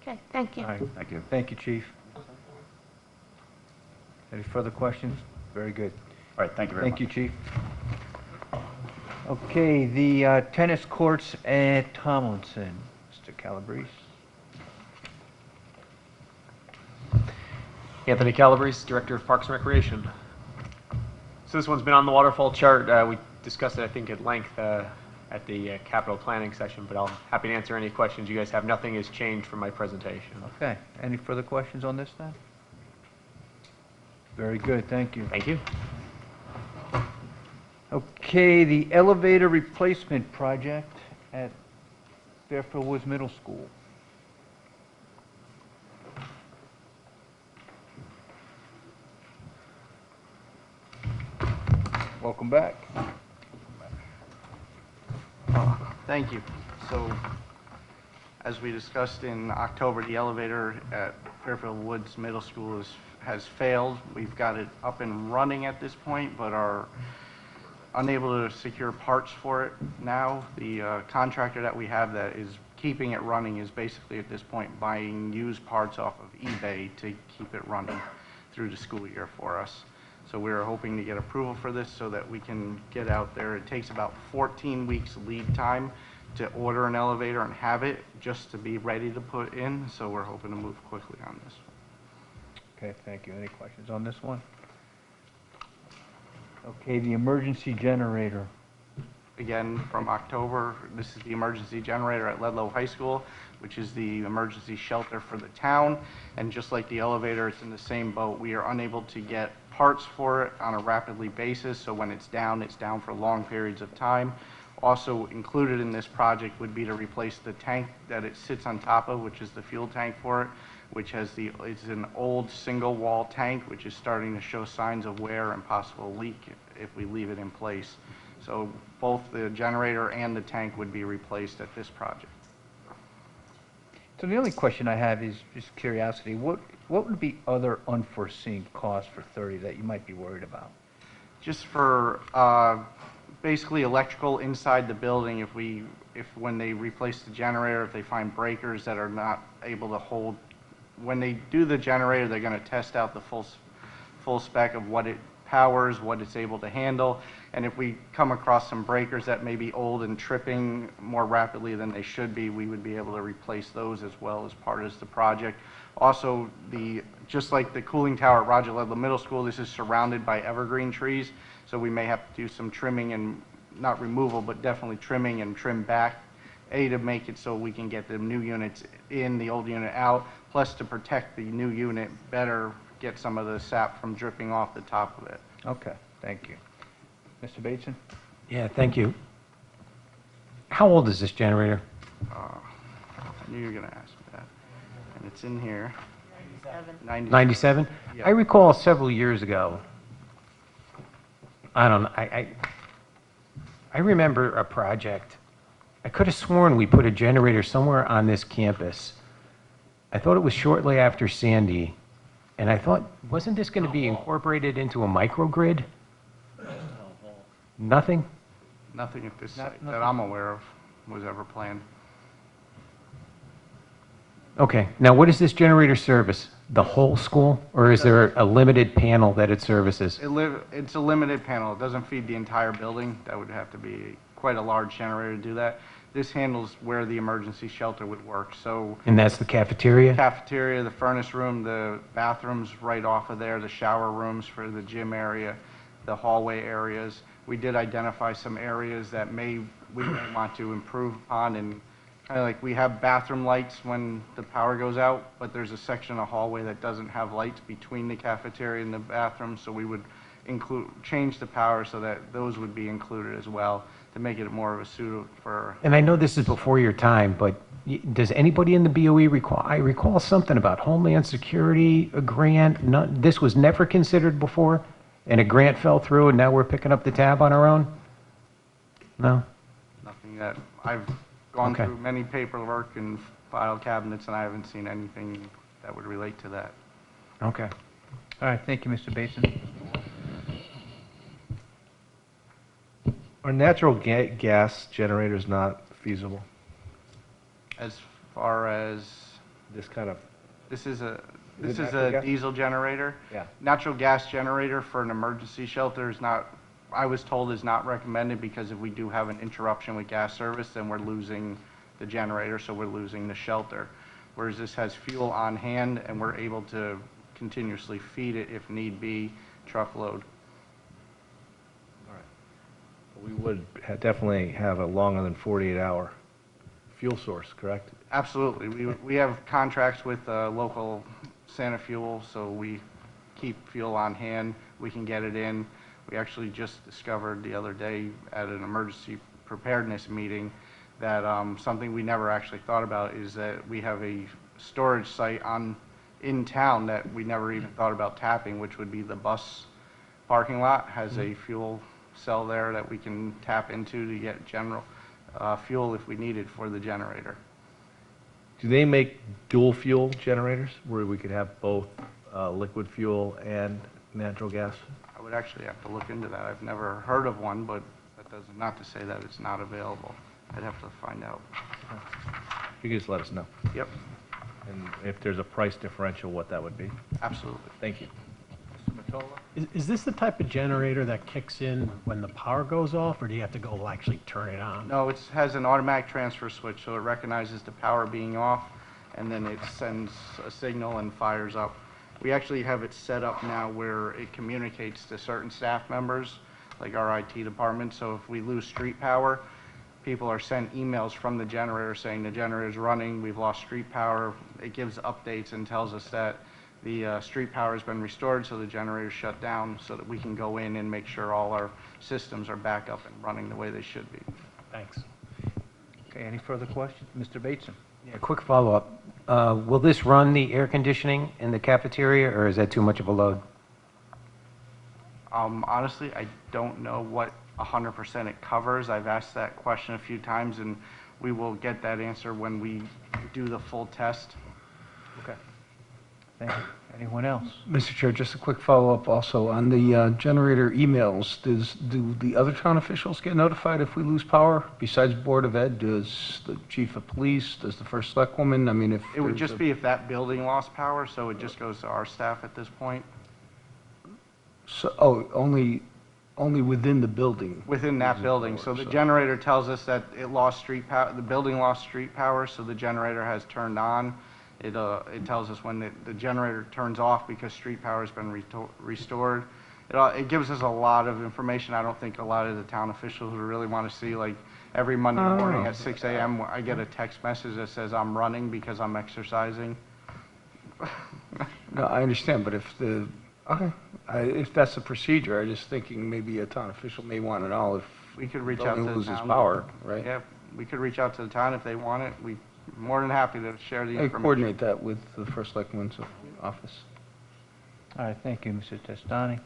Okay, thank you. All right, thank you. Thank you, Chief. Any further questions? Very good. All right, thank you very much. Thank you, Chief. Okay, the tennis courts at Tomlinson. Mr. Calabrese. Anthony Calabrese, Director of Parks and Recreation. So this one's been on the waterfall chart. We discussed it, I think, at length at the capital planning session, but I'm happy to answer any questions you guys have. Nothing has changed from my presentation. Okay, any further questions on this then? Very good, thank you. Thank you. Okay, the elevator replacement project at Fairfield Woods Middle School. Welcome back. Thank you. So, as we discussed in October, the elevator at Fairfield Woods Middle School has failed. We've got it up and running at this point, but are unable to secure parts for it now. The contractor that we have that is keeping it running is basically at this point buying used parts off of eBay to keep it running through the school year for us. So we're hoping to get approval for this so that we can get out there. It takes about 14 weeks lead time to order an elevator and have it just to be ready to put in. So we're hoping to move quickly on this. Okay, thank you. Any questions on this one? Okay, the emergency generator. Again, from October, this is the emergency generator at Ludlow High School, which is the emergency shelter for the town. And just like the elevator, it's in the same boat. We are unable to get parts for it on a rapidly basis, so when it's down for long periods of time. Also included in this project would be to replace the tank that it sits on top of, which is the fuel tank for it, which it's an old single wall tank, which is starting to show signs of wear and possible leak if we leave it in place. So both the generator and the tank would be replaced at this project. So the only question I have is just curiosity. What would be other unforeseen costs for 30 that you might be worried about? Just for basically electrical inside the building, if when they replace the generator, if they find breakers that are not able to hold, when they do the generator, they're going to test out the full spec of what it powers, what it's able to handle, and if we come across some breakers that may be old and tripping more rapidly than they should be, we would be able to replace those as well as part of the project. Also, just like the cooling tower at Roger Ludlow Middle School, this is surrounded by evergreen trees, so we may have to do some trimming and not removal, but definitely trimming and trim back, to make it so we can get the new units in, the old unit out, plus to protect the new unit better, get some of the sap from dripping off the top of it. Okay, thank you. Mr. Bateson? Yeah, thank you. How old is this generator? I knew you were going to ask me that. And it's in here. 97. 97? Yeah. I recall several years ago, I remember a project. I could have sworn we put a generator somewhere on this campus. I thought it was shortly after Sandy, and I thought, wasn't this going to be incorporated into a microgrid? Nothing? Nothing at this site that I'm aware of was ever planned. Okay, now what does this generator service? the whole school, or is there a limited panel that it services? It's a limited panel. It doesn't feed the entire building. That would have to be quite a large generator to do that. This handles where the emergency shelter would work. So And that's the cafeteria? cafeteria, the furnace room, the bathrooms right off of there, the shower rooms for the gym area, the hallway areas. We did identify some areas that we may want to improve upon, and kind of like we have bathroom lights when the power goes out, but there's a section of hallway that doesn't have lights between the cafeteria and the bathroom, so we would change the power so that those would be included as well to make it more of a suit for. And I know this is before your time, but does anybody in the BOE recall, I recall something about Homeland Security, a grant, this was never considered before, and a grant fell through, and now we're picking up the tab on our own? No? Nothing that I've gone Okay. through many paperwork and file cabinets, and I haven't seen anything that would relate to that. Okay. All right, thank you, Mr. Basin. Are natural gas generators not feasible? As far as This kind of, this is a natural gas? diesel generator. Yeah. Natural gas generator for an emergency shelter is not, I was told, is not recommended, because if we do have an interruption with gas service, then we're losing the generator, so we're losing the shelter. Whereas this has fuel on hand, and we're able to continuously feed it if need be, truckload. we would definitely have a longer than 48-hour fuel source, correct? Absolutely. We have contracts with local Santa Fuel, so we keep fuel on hand. We can get it in. We actually just discovered the other day at an emergency preparedness meeting that something we never actually thought about is that we have a storage site in town that we never even thought about tapping, which would be the bus parking lot has a fuel cell there that we can tap into to get general fuel if we need it for the generator. Do they make dual fuel generators where we could have both liquid fuel and natural gas? I would actually have to look into that. I've never heard of one, but that does not to say that it's not available. I'd have to find out. You can just let us know. Yep. And if there's a price differential, what that would be? Absolutely. Thank you. Is this the type of generator that kicks in when the power goes off, or do you have to go actually turn it on? No, it has an automatic transfer switch, so it recognizes the power being off, and then it sends a signal and fires up. We actually have it set up now where it communicates to certain staff members, like our IT department, so if we lose street power, people are sent emails from the generator saying the generator's running, we've lost street power. It gives updates and tells us that the street power has been restored, so the generator's shut down, so that we can go in and make sure all our systems are back up and running the way they should be. Thanks. Okay, any further questions? Mr. Bateson? Yeah, quick follow-up. Will this run the air conditioning in the cafeteria, or is that too much of a load? Honestly, I don't know what 100% it covers. I've asked that question a few times, and we will get that answer when we do the full test. Okay. Thank you. Anyone else? Mr. Chair, just a quick follow-up also on the generator emails. Do the other town officials get notified if we lose power? Besides Board of Ed, does the chief of police, does the first selectwoman? I mean, if It would there's just be if that building lost power, so it just goes to our staff at this point. So, only within the building? Within that building. So the generator tells us that it lost street power, the building lost street power, so the generator has turned on. It tells us when the generator turns off because street power has been restored. It gives us a lot of information. I don't think a lot of the town officials would really want to see, like, every Monday morning at 6 a.m. I get a text message that says I'm running because I'm exercising. No, I understand, but if if that's the procedure, I'm just thinking maybe a town official may want to know if we could reach out to the loses town. power, right? Yeah, we could reach out to the town if they want it. We're more than happy to share the I information. coordinate that with the first selectman's office. All right, thank you, Mr. Testani.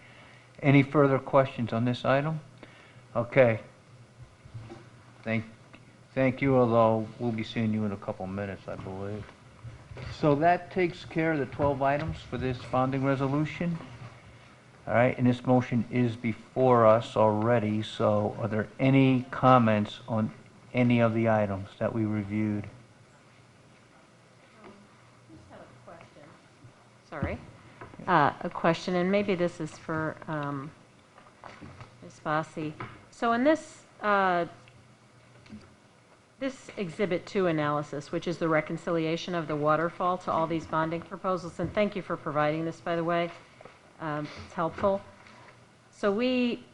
Any further questions on this item? Okay. Thank you, although we'll be seeing you in a couple of minutes, I believe. So that takes care of the 12 items for this bonding resolution. All right, and this motion is before us already, so are there any comments on any of the items that we reviewed? sorry, a question, and maybe this is for Ms. Fossey. So in this, this Exhibit 2 analysis, which is the reconciliation of the waterfall to all these bonding proposals, and thank you for providing this, by the way. It's helpful. So we,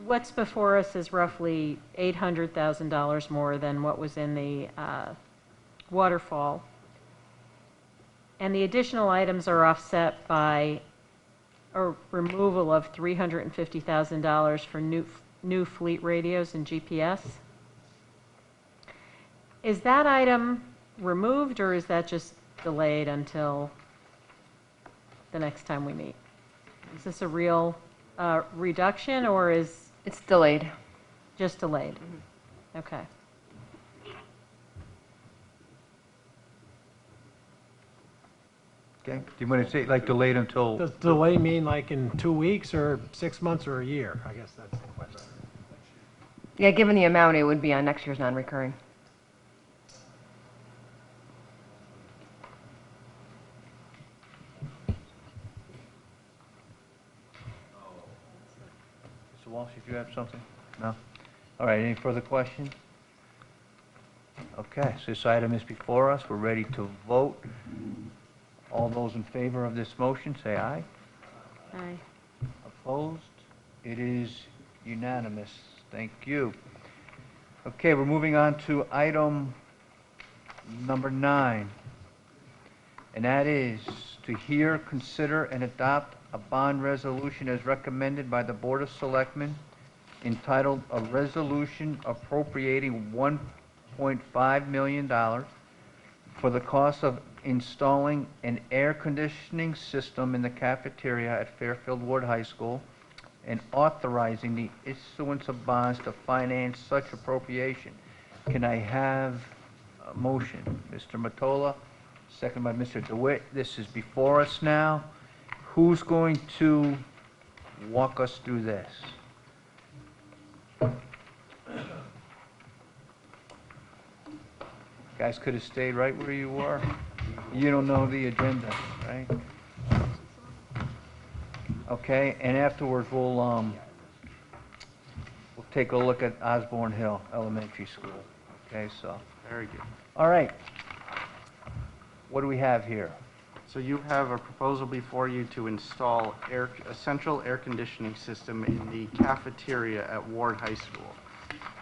what's before us is roughly $800,000 more than what was in the waterfall. And the additional items are offset by a removal of $350,000 for new fleet radios and GPS. Is that item removed, or is that just delayed until the next time we meet? Is this a real reduction, or is... It's delayed. Just delayed? Okay. Okay, do you want to say, like, delayed until? Does delay mean like in 2 weeks, or 6 months, or a year? I guess that's the question. Yeah, given the amount, it would be on next year's non-recurring. Mr. Walsh, if you have something? No? All right, any further questions? Okay, so this item is before us. We're ready to vote. All those in favor of this motion, say aye. Aye. Opposed? It is unanimous. Thank you. Okay, we're moving on to item number 9, and that is to hear, consider, and adopt a bond resolution as recommended by the Board of Selectmen entitled "A Resolution Appropriating $1.5 million for the cost of installing an air conditioning system in the cafeteria at Fairfield Ward High School and authorizing the issuance of bonds to finance such appropriation." Can I have a motion? Mr. Mottola, second by Mr. DeWitt. This is before us now. Who's going to walk us through this? Guys could have stayed right where you were. You don't know the agenda, right? Okay, and afterwards we'll take a look at Osborne Hill Elementary School. Okay, so. Very good. All right. What do we have here? So you have a proposal before you to install a central air conditioning system in the cafeteria at Ward High School.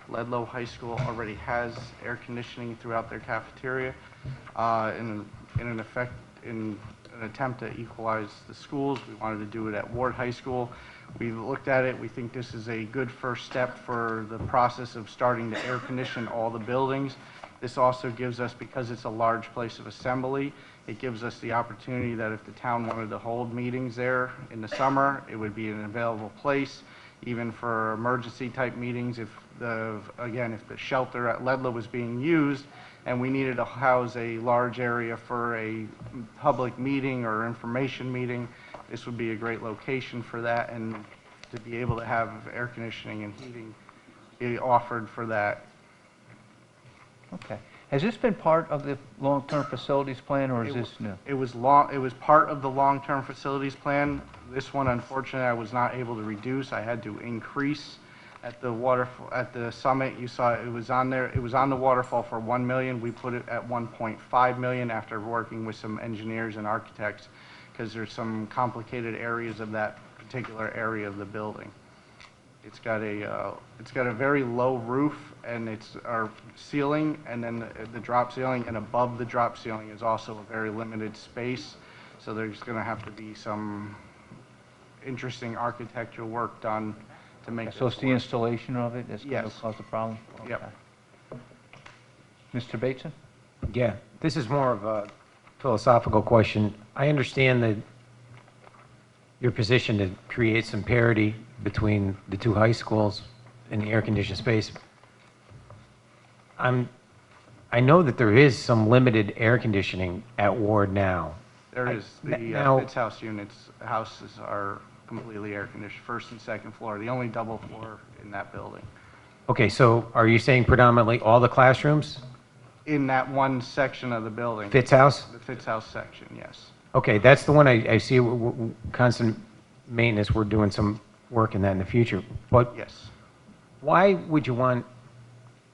Ludlow High School already has air conditioning throughout their cafeteria. In an attempt to equalize the schools, we wanted to do it at Ward High School. We looked at it. We think this is a good first step for the process of starting to air condition all the buildings. This also gives us, because it's a large place of assembly, it gives us the opportunity that if the town wanted to hold meetings there in the summer, it would be an available place, even for emergency type meetings. If the shelter at Ludlow was being used and we needed to house a large area for a public meeting or information meeting, this would be a great location for that, and to be able to have air conditioning and heating be offered for that. Okay. Has this been part of the long-term facilities plan, or is this new? It was part of the long-term facilities plan. This one, unfortunately, I was not able to reduce. I had to increase at the summit. You saw it was on there. It was on the waterfall for $1 million. We put it at $1.5 million after working with some engineers and architects, because there's some complicated areas of that particular area of the building. It's got a very low roof, and it's our ceiling, and then the drop ceiling, and above the drop ceiling is also a very limited space. So there's going to have to be some interesting architectural work done to make. So it's the installation of it that's going to Yes. cause the problem? Yep. Okay. Mr. Bateson? Yeah, this is more of a philosophical question. I understand that your position to create some parity between the two high schools in the air-conditioned space. I know that there is some limited air conditioning at Ward now. There is. The Fitz House units, houses are completely air conditioned, first and second floor, the only double floor in that building. Okay, so are you saying predominantly all the classrooms? In that one section of the building. Fitz House? The Fitz House section, yes. Okay, that's the one I see, constant maintenance, we're doing some work in that in the future. But Yes. why would you want,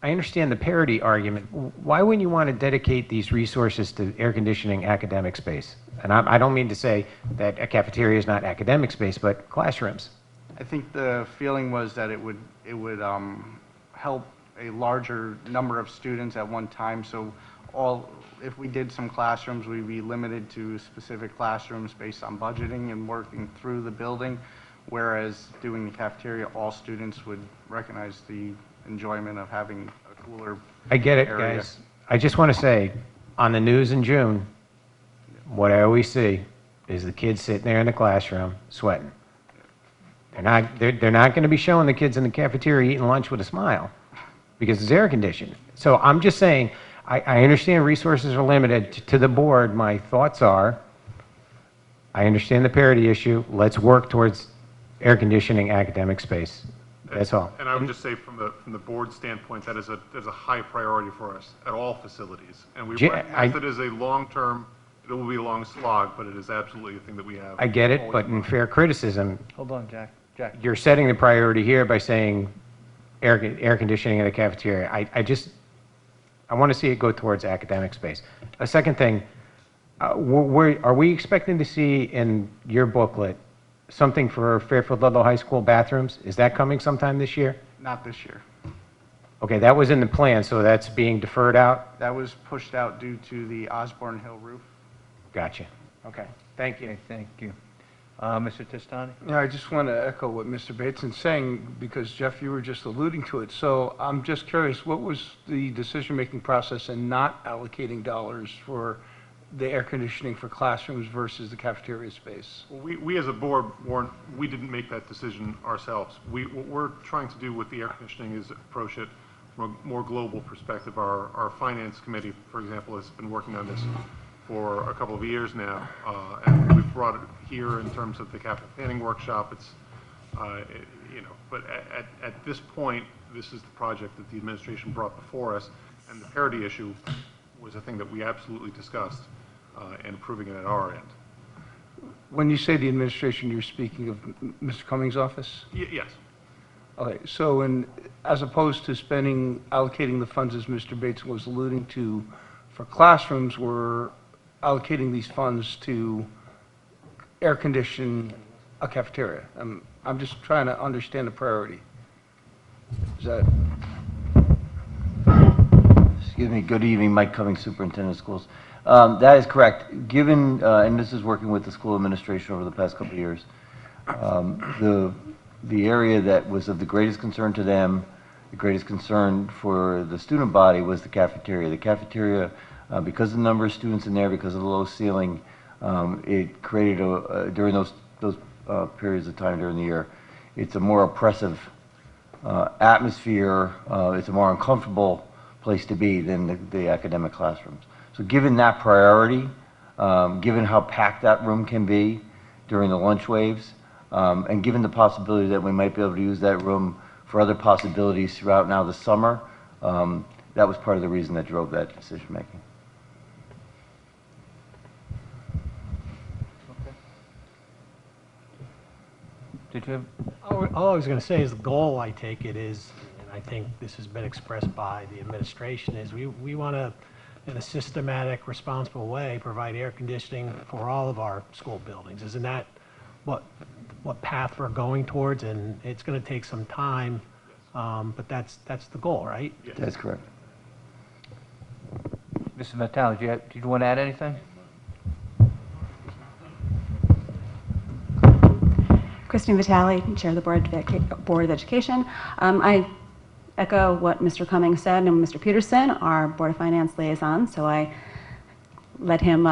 I understand the parity argument, why wouldn't you want to dedicate these resources to air conditioning academic space? And I don't mean to say that a cafeteria is not academic space, but classrooms. I think the feeling was that it would help a larger number of students at one time. So if we did some classrooms, we'd be limited to specific classrooms based on budgeting and working through the building. Whereas doing the cafeteria, all students would recognize the enjoyment of having a cooler I get it, area. guys. I just want to say, on the news in June, what I always see is the kids sitting there in the classroom sweating. They're not going to be showing the kids in the cafeteria eating lunch with a smile because it's air conditioned. So I'm just saying, I understand resources are limited. To the board, my thoughts are, I understand the parity issue. Let's work towards air conditioning academic space. That's all. And I would just say from the board standpoint, that is a high priority for us at all facilities. And we recognize that it is a long-term, it will be a long slog, but it is absolutely a thing that we have. I get it, but in fair criticism, Hold on, Jack. you're setting the priority here by saying air conditioning in the cafeteria. I want to see it go towards academic space. A second thing, are we expecting to see in your booklet something for Fairfield Ludlow High School bathrooms? Is that coming sometime this year? Not this year. Okay, that was in the plan, so that's being deferred out? That was pushed out due to the Osborne Hill roof. Gotcha. Okay, thank you. Okay, thank you. Mr. Testani? Yeah, I just want to echo what Mr. Bateson's saying, because Jeff, you were just alluding to it. So I'm just curious, what was the decision-making process in not allocating dollars for the air conditioning for classrooms versus the cafeteria space? Well, we as a board, Warren, we didn't make that decision ourselves. What we're trying to do with the air conditioning is approach it from a more global perspective. Our finance committee, for example, has been working on this for a couple of years now, and we've brought it here in terms of the capital planning workshop. It's, but at this point, this is the project that the administration brought before us, and the parity issue was a thing that we absolutely discussed, and approving it at our end. When you say the administration, you're speaking of Mr. Cummings' office? Yes. Okay, so as opposed to allocating the funds, as Mr. Bates was alluding to, for classrooms, we're allocating these funds to air condition a cafeteria. I'm just trying to understand the priority. Is that? Excuse me, good evening, Mike Cummings, Superintendent of Schools. That is correct. Given, and this is working with the school administration over the past couple of years, the area that was of the greatest concern to them, the greatest concern for the student body was the cafeteria. The cafeteria, because of the number of students in there, because of the low ceiling, it created, during those periods of time during the year, it's a more oppressive atmosphere, it's a more uncomfortable place to be than the academic classrooms. So given that priority, given how packed that room can be during the lunch waves, and given the possibility that we might be able to use that room for other possibilities throughout now the summer, that was part of the reason that drove that decision making. Did you have? All I was going to say is the goal, I take it, is, and I think this has been expressed by the administration, is we want to, in a systematic, responsible way, provide air conditioning for all of our school buildings. Isn't that what path we're going towards? And it's going to take some time, but that's the goal, right? That's correct. Mr. Vitale, did you want to add anything? Christine Vitale, Chair of the Board of Education. I echo what Mr. Cummings said and Mr. Peterson, our Board of Finance liaison, so I let him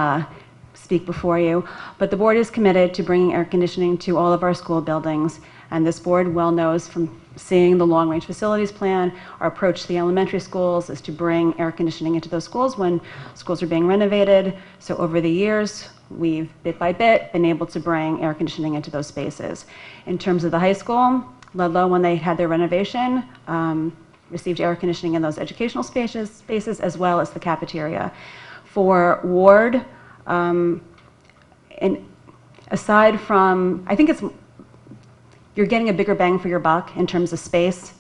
speak before you. But the board is committed to bringing air conditioning to all of our school buildings, and this board well knows from seeing the long-range facilities plan, our approach to the elementary schools is to bring air conditioning into those schools when schools are being renovated. So over the years, we've bit by bit been able to bring air conditioning into those spaces. In terms of the high school, Ludlow, when they had their renovation, received air conditioning in those educational spaces as well as the cafeteria. For Ward, and aside from, I think you're getting a bigger bang for your buck in terms of space.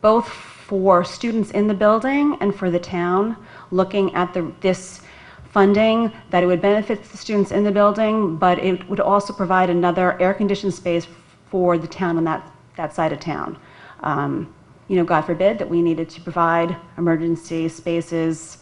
Both for students in the building and for the town, looking at this funding, that it would benefit the students in the building, but it would also provide another air-conditioned space for the town on that side of town. God forbid that we needed to provide emergency spaces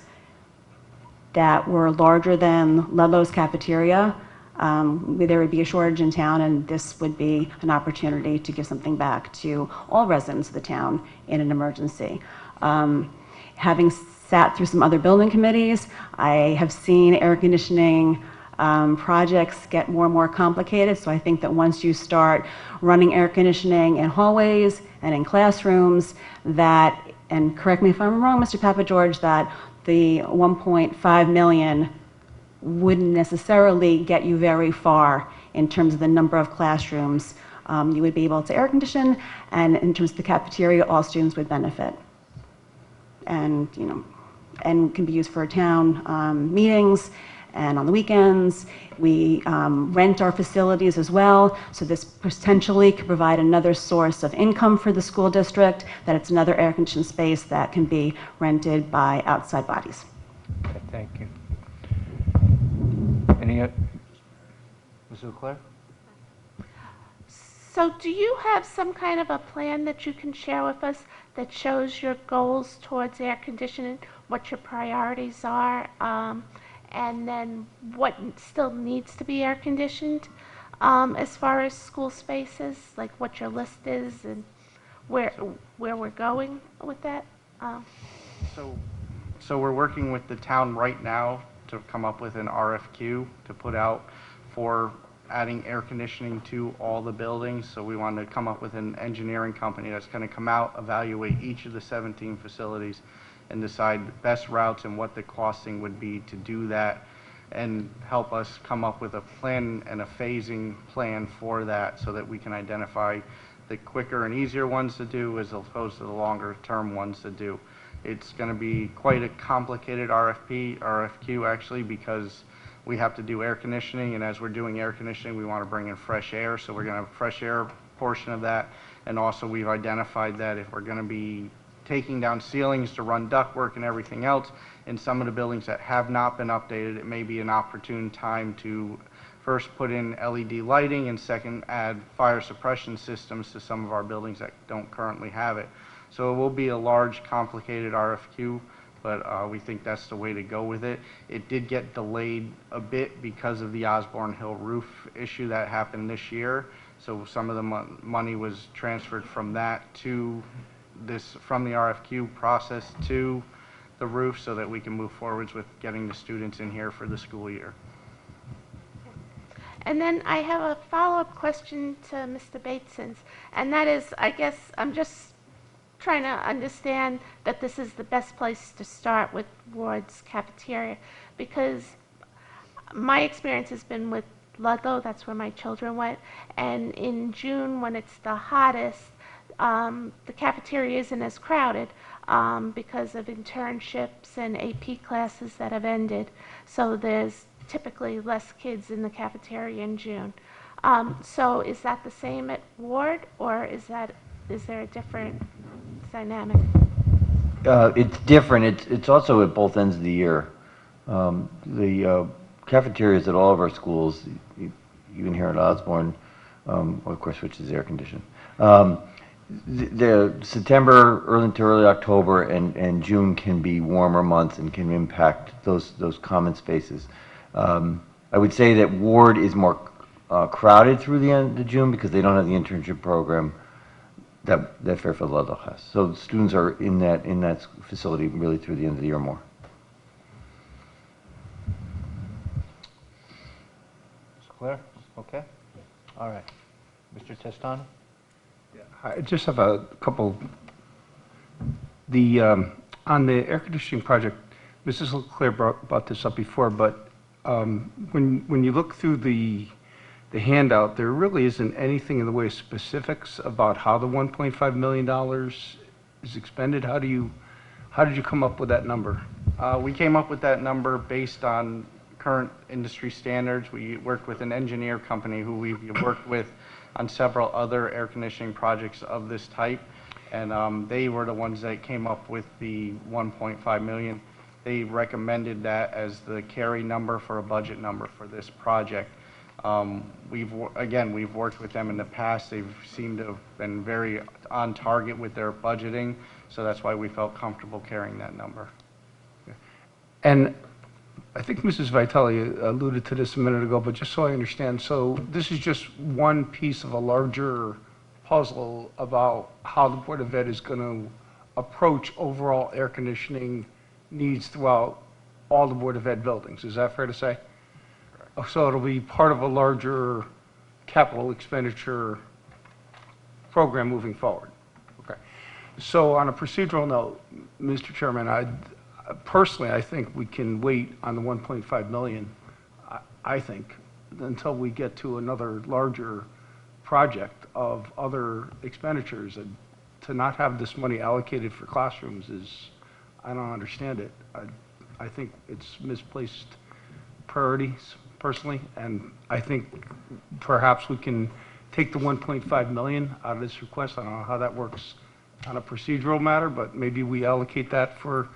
that were larger than Ludlow's cafeteria. There would be a shortage in town, and this would be an opportunity to give something back to all residents of the town in an emergency. Having sat through some other building committees, I have seen air conditioning projects get more and more complicated, so I think that once you start running air conditioning in hallways and in classrooms, and correct me if I'm wrong, Mr. Papageorge, that the 1.5 million wouldn't necessarily get you very far in terms of the number of classrooms you would be able to air condition, and in terms of the cafeteria, all students would benefit. And can be used for town meetings and on the weekends. We rent our facilities as well, so this potentially could provide another source of income for the school district, that it's another air-conditioned space that can be rented by outside bodies. Okay, thank you. Ms. Leclerc? So do you have some kind of a plan that you can share with us that shows your goals towards air conditioning, what your priorities are, and then what still needs to be air conditioned as far as school spaces, like what your list is and where we're going with that? So we're working with the town right now to come up with an RFQ to put out for adding air conditioning to all the buildings. So we wanted to come up with an engineering company that's going to come out, evaluate each of the 17 facilities, and decide the best routes and what the costing would be to do that, and help us come up with a plan and a phasing plan for that, so that we can identify the quicker and easier ones to do as opposed to the longer term ones to do. It's going to be quite a complicated RFQ actually, because we have to do air conditioning, and as we're doing air conditioning, we want to bring in fresh air, so we're going to have a fresh air portion of that. And also we've identified that if we're going to be taking down ceilings to run ductwork and everything else in some of the buildings that have not been updated, it may be an opportune time to first put in LED lighting, and second, add fire suppression systems to some of our buildings that don't currently have it. So it will be a large, complicated RFQ, but we think that's the way to go with it. It did get delayed a bit because of the Osborne Hill roof issue that happened this year. So some of the money was transferred from that to this, from the RFQ process to the roof, so that we can move forwards with getting the students in here for the school year. And then I have a follow-up question to Mr. Bateson's, and that is, I guess I'm just trying to understand that this is the best place to start with Ward's cafeteria, because my experience has been with Ludlow, that's where my children went, and in June when it's the hottest, the cafeteria isn't as crowded because of internships and AP classes that have ended, so there's typically less kids in the cafeteria in June. So is that the same at Ward, or is there a different dynamic? It's different. It's also at both ends of the year. The cafeterias at all of our schools, even here at Osborne, of course, which is air conditioned. The September, early to early October, and June can be warmer months and can impact those common spaces. I would say that Ward is more crowded through the end of June because they don't have the internship program that Fairfield Ludlow has. So students are in that facility really through the end of the year more. Ms. Claire? Okay. All right. Mr. Testano? I just have a couple. On the air conditioning project, Mrs. Leclerc brought this up before, but when you look through the handout, there really isn't anything in the way of specifics about how the $1.5 million is expended. How did you come up with that number? We came up with that number based on current industry standards. We worked with an engineer company who we've worked with on several other air conditioning projects of this type, and they were the ones that came up with the 1.5 million. They recommended that as the carry number for a budget number for this project. We've worked with them in the past. They've seemed to have been very on target with their budgeting, so that's why we felt comfortable carrying that number. And I think Mrs. Vitale alluded to this a minute ago, but just so I understand, so this is just one piece of a larger puzzle about how the Board of Ed is going to approach overall air conditioning needs throughout all the Board of Ed buildings. Is that fair to say? Correct. So it'll be part of a larger capital expenditure program moving forward. Okay. So on a procedural note, Mr. Chairman, personally, I think we can wait on the 1.5 million, I think, until we get to another larger project of other expenditures. And to not have this money allocated for classrooms is, I don't understand it. I think it's misplaced priorities, personally, and I think perhaps we can take the 1.5 million out of this request. I don't know how that works on a procedural matter, but maybe we allocate that for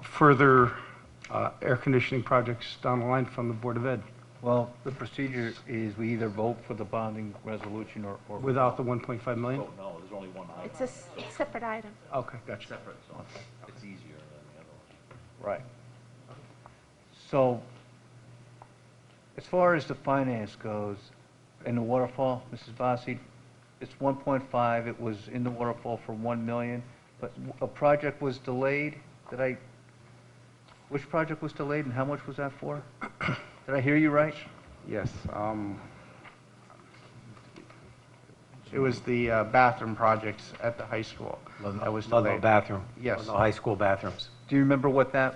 further air conditioning projects down the line from the Board of Ed. Well, the procedure is we either vote for the bonding resolution or Without the 1.5 million? Oh, no, there's only one item. It's a separate item. Okay, gotcha. Separate, so it's easier than the other one. Right. So, as far as the finance goes, in the waterfall, Mrs. Bossi, it's 1.5, it was in the waterfall for 1 million, but a project was delayed. Which project was delayed and how much was that for? Did I hear you right? Yes. It was the bathroom projects at the high school. That was Ludlow delayed. bathroom. Yes. Ludlow high school bathrooms. Do you remember what that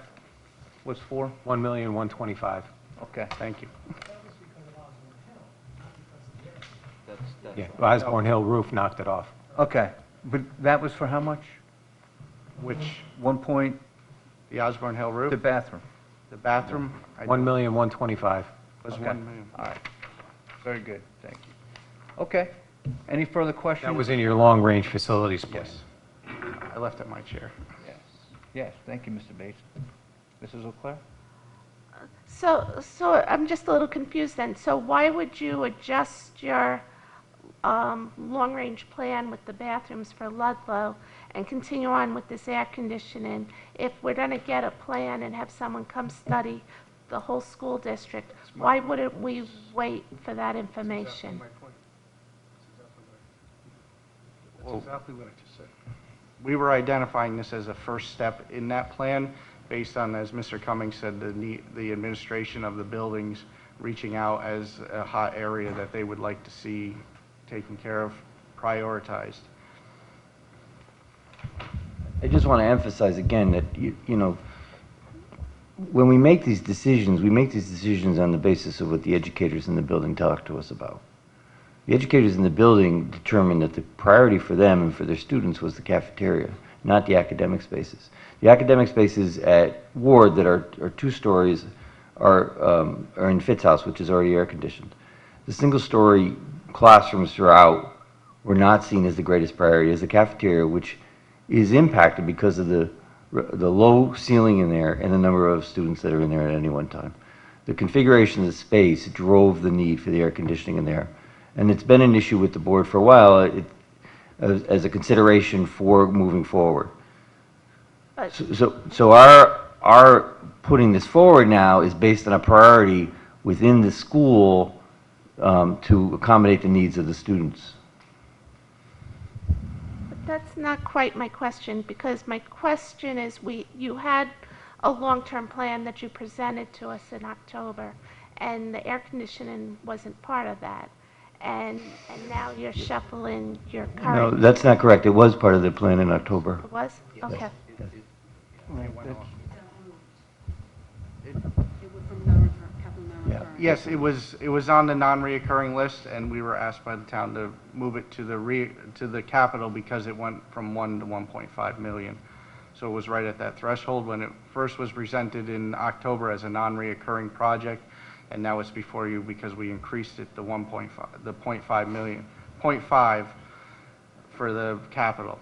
was for? 1,125,000. Okay, thank you. Yeah, Osborne Hill roof knocked it off. Okay, but that was for how much? Which, 1 point, the Osborne Hill roof? the bathroom. The bathroom? 1,125,000. Was Okay. 1 million. All right, very good, thank you. Okay, any further questions? That was in your long-range facilities plan. Yes. I left at my chair. Yes, yes, thank you, Mr. Bates. Mrs. Leclerc? So I'm just a little confused then. So why would you adjust your long-range plan with the bathrooms for Ludlow and continue on with this air conditioning if we're going to get a plan and have someone come study the whole school district? Why wouldn't we wait for that information? That's exactly what I just said. We were identifying this as a first step in that plan based on, as Mr. Cummings said, the administration of the buildings reaching out as a hot area that they would like to see taken care of, prioritized. I just want to emphasize again that, when we make these decisions on the basis of what the educators in the building talk to us about. The educators in the building determined that the priority for them and for their students was the cafeteria, not the academic spaces. The academic spaces at Ward that are 2 stories are in Fitz House, which is already air conditioned. The single-story classrooms throughout were not seen as the greatest priority, as the cafeteria, which is impacted because of the low ceiling in there and the number of students that are in there at any one time. The configuration of the space drove the need for the air conditioning in there. And it's been an issue with the board for a while as a consideration for moving forward. So our putting this forward now is based on a priority within the school to accommodate the needs of the students. But that's not quite my question, because my question is, you had a long-term plan that you presented to us in October, and the air conditioning wasn't part of that. And now you're shuffling your current... No, that's not correct. It was part of the plan in October. It was? Okay. Yes, it was on the non-reoccurring list, and we were asked by the town to move it to the capital because it went from 1 to 1.5 million. So it was right at that threshold when it first was presented in October as a non-reoccurring project, and now it's before you because we increased it to 1.5, the 0.5 million, 0.5 for the capital.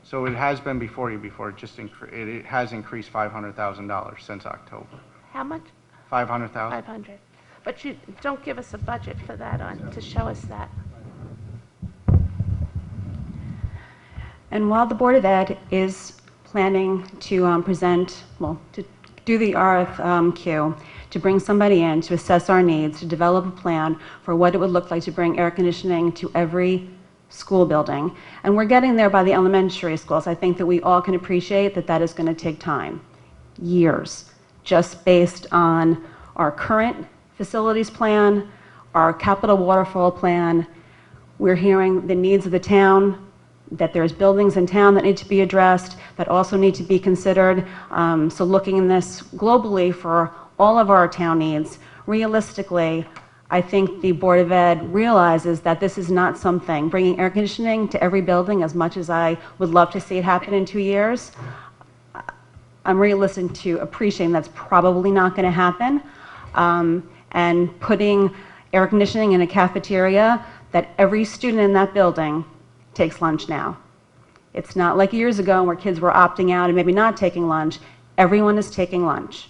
So it has been before you before, it has increased $500,000 since October. How much? 500,000. 500. But you don't give us a budget for that to show us that. And while the Board of Ed is planning to present, well, to do the RFQ, to bring somebody in to assess our needs, to develop a plan for what it would look like to bring air conditioning to every school building. And we're getting there by the elementary schools. I think that we all can appreciate that that is going to take time, years, just based on our current facilities plan, our capital waterfall plan. We're hearing the needs of the town, that there's buildings in town that need to be addressed, that also need to be considered. So looking in this globally for all of our town needs, realistically, I think the Board of Ed realizes that this is not something, bringing air conditioning to every building, as much as I would love to see it happen in 2 years, I'm realistic to appreciating that's probably not going to happen. And putting air conditioning in a cafeteria that every student in that building takes lunch now. It's not like years ago where kids were opting out and maybe not taking lunch. Everyone is taking lunch.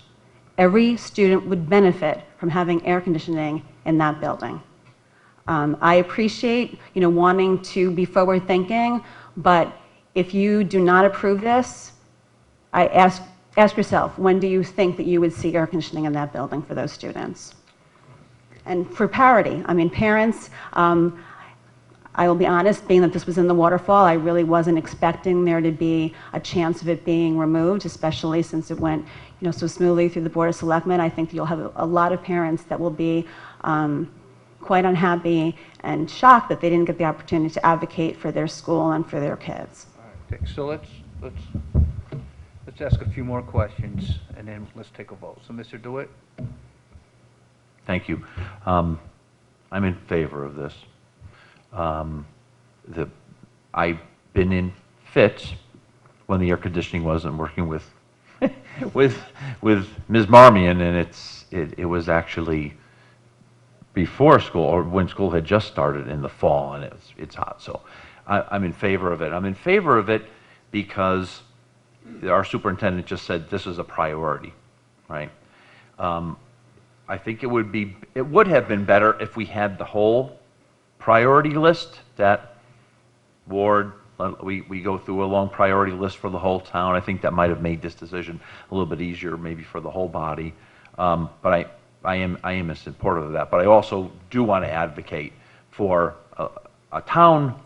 Every student would benefit from having air conditioning in that building. I appreciate, wanting to be forward thinking, but if you do not approve this, I ask yourself, when do you think that you would see air conditioning in that building for those students? And for parity, parents, I will be honest, being that this was in the waterfall, I really wasn't expecting there to be a chance of it being removed, especially since it went, so smoothly through the Board of Selectmen. I think you'll have a lot of parents that will be quite unhappy and shocked that they didn't get the opportunity to advocate for their school and for their kids. All right, so let's ask a few more questions, and then let's take a vote. So, Mr. DeWitt? Thank you. I'm in favor of this. I've been in fits when the air conditioning wasn't working with with Ms. Marmion, and it was actually before school, or when school had just started in the fall, and it's hot. So I'm in favor of it. I'm in favor of it because our superintendent just said this is a priority, right? I think it would have been better if we had the whole priority list, that ward, we go through a long priority list for the whole town. I think that might have made this decision a little bit easier, maybe for the whole body. But I am in support of that. But I also do want to advocate for a town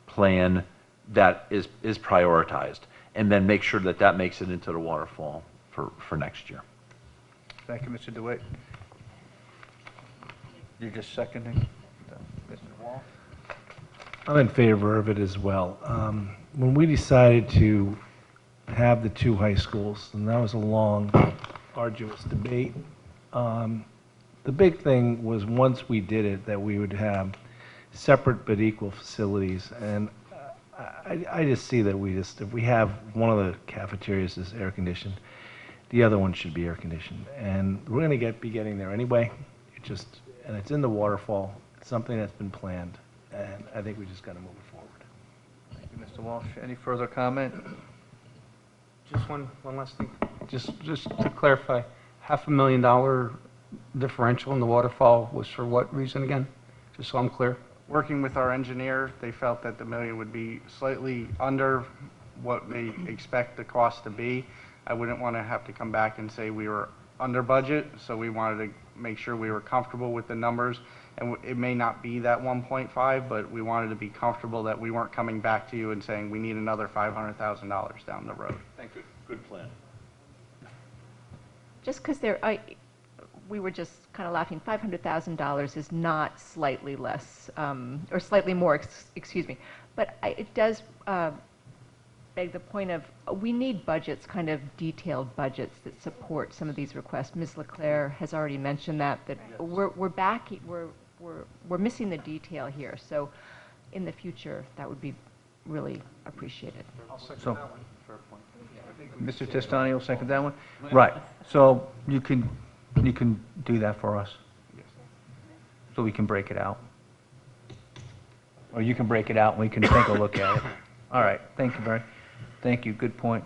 plan that is prioritized, and then make sure that makes it into the waterfall for next year. Thank you, Mr. DeWitt. You're just seconding? Mr. Wall? I'm in favor of it as well. When we decided to have the two high schools, and that was a long, arduous debate, the big thing was once we did it, that we would have separate but equal facilities. And I just see that if we have one of the cafeterias is air conditioned, the other one should be air conditioned. And we're going to be getting there anyway. And it's in the waterfall. It's something that's been planned. And I think we just got to move it forward. Thank you, Mr. Walsh. Any further comment? Just one last thing. Just to clarify, $500,000 differential in the waterfall was for what reason again? Just so I'm clear. Working with our engineer, they felt that the million would be slightly under what they expect the cost to be. I wouldn't want to have to come back and say we were under budget, so we wanted to make sure we were comfortable with the numbers. And it may not be that 1.5, but we wanted to be comfortable that we weren't coming back to you and saying we need another $500,000 down the road. Thank you. Good plan. Just because we were just kind of laughing, $500,000 is not slightly less, or slightly more, excuse me. But it does beg the point of we need budgets, kind of detailed budgets that support some of these requests. Ms. LeClaire has already mentioned that we're missing the detail here. So in the future, that would be really appreciate it. So, Mr. Testani will second that one? Right, so you can do that for us? So we can break it out? Or you can break it out and we can take a look at it? All right, thank you, Barry. Thank you, good point.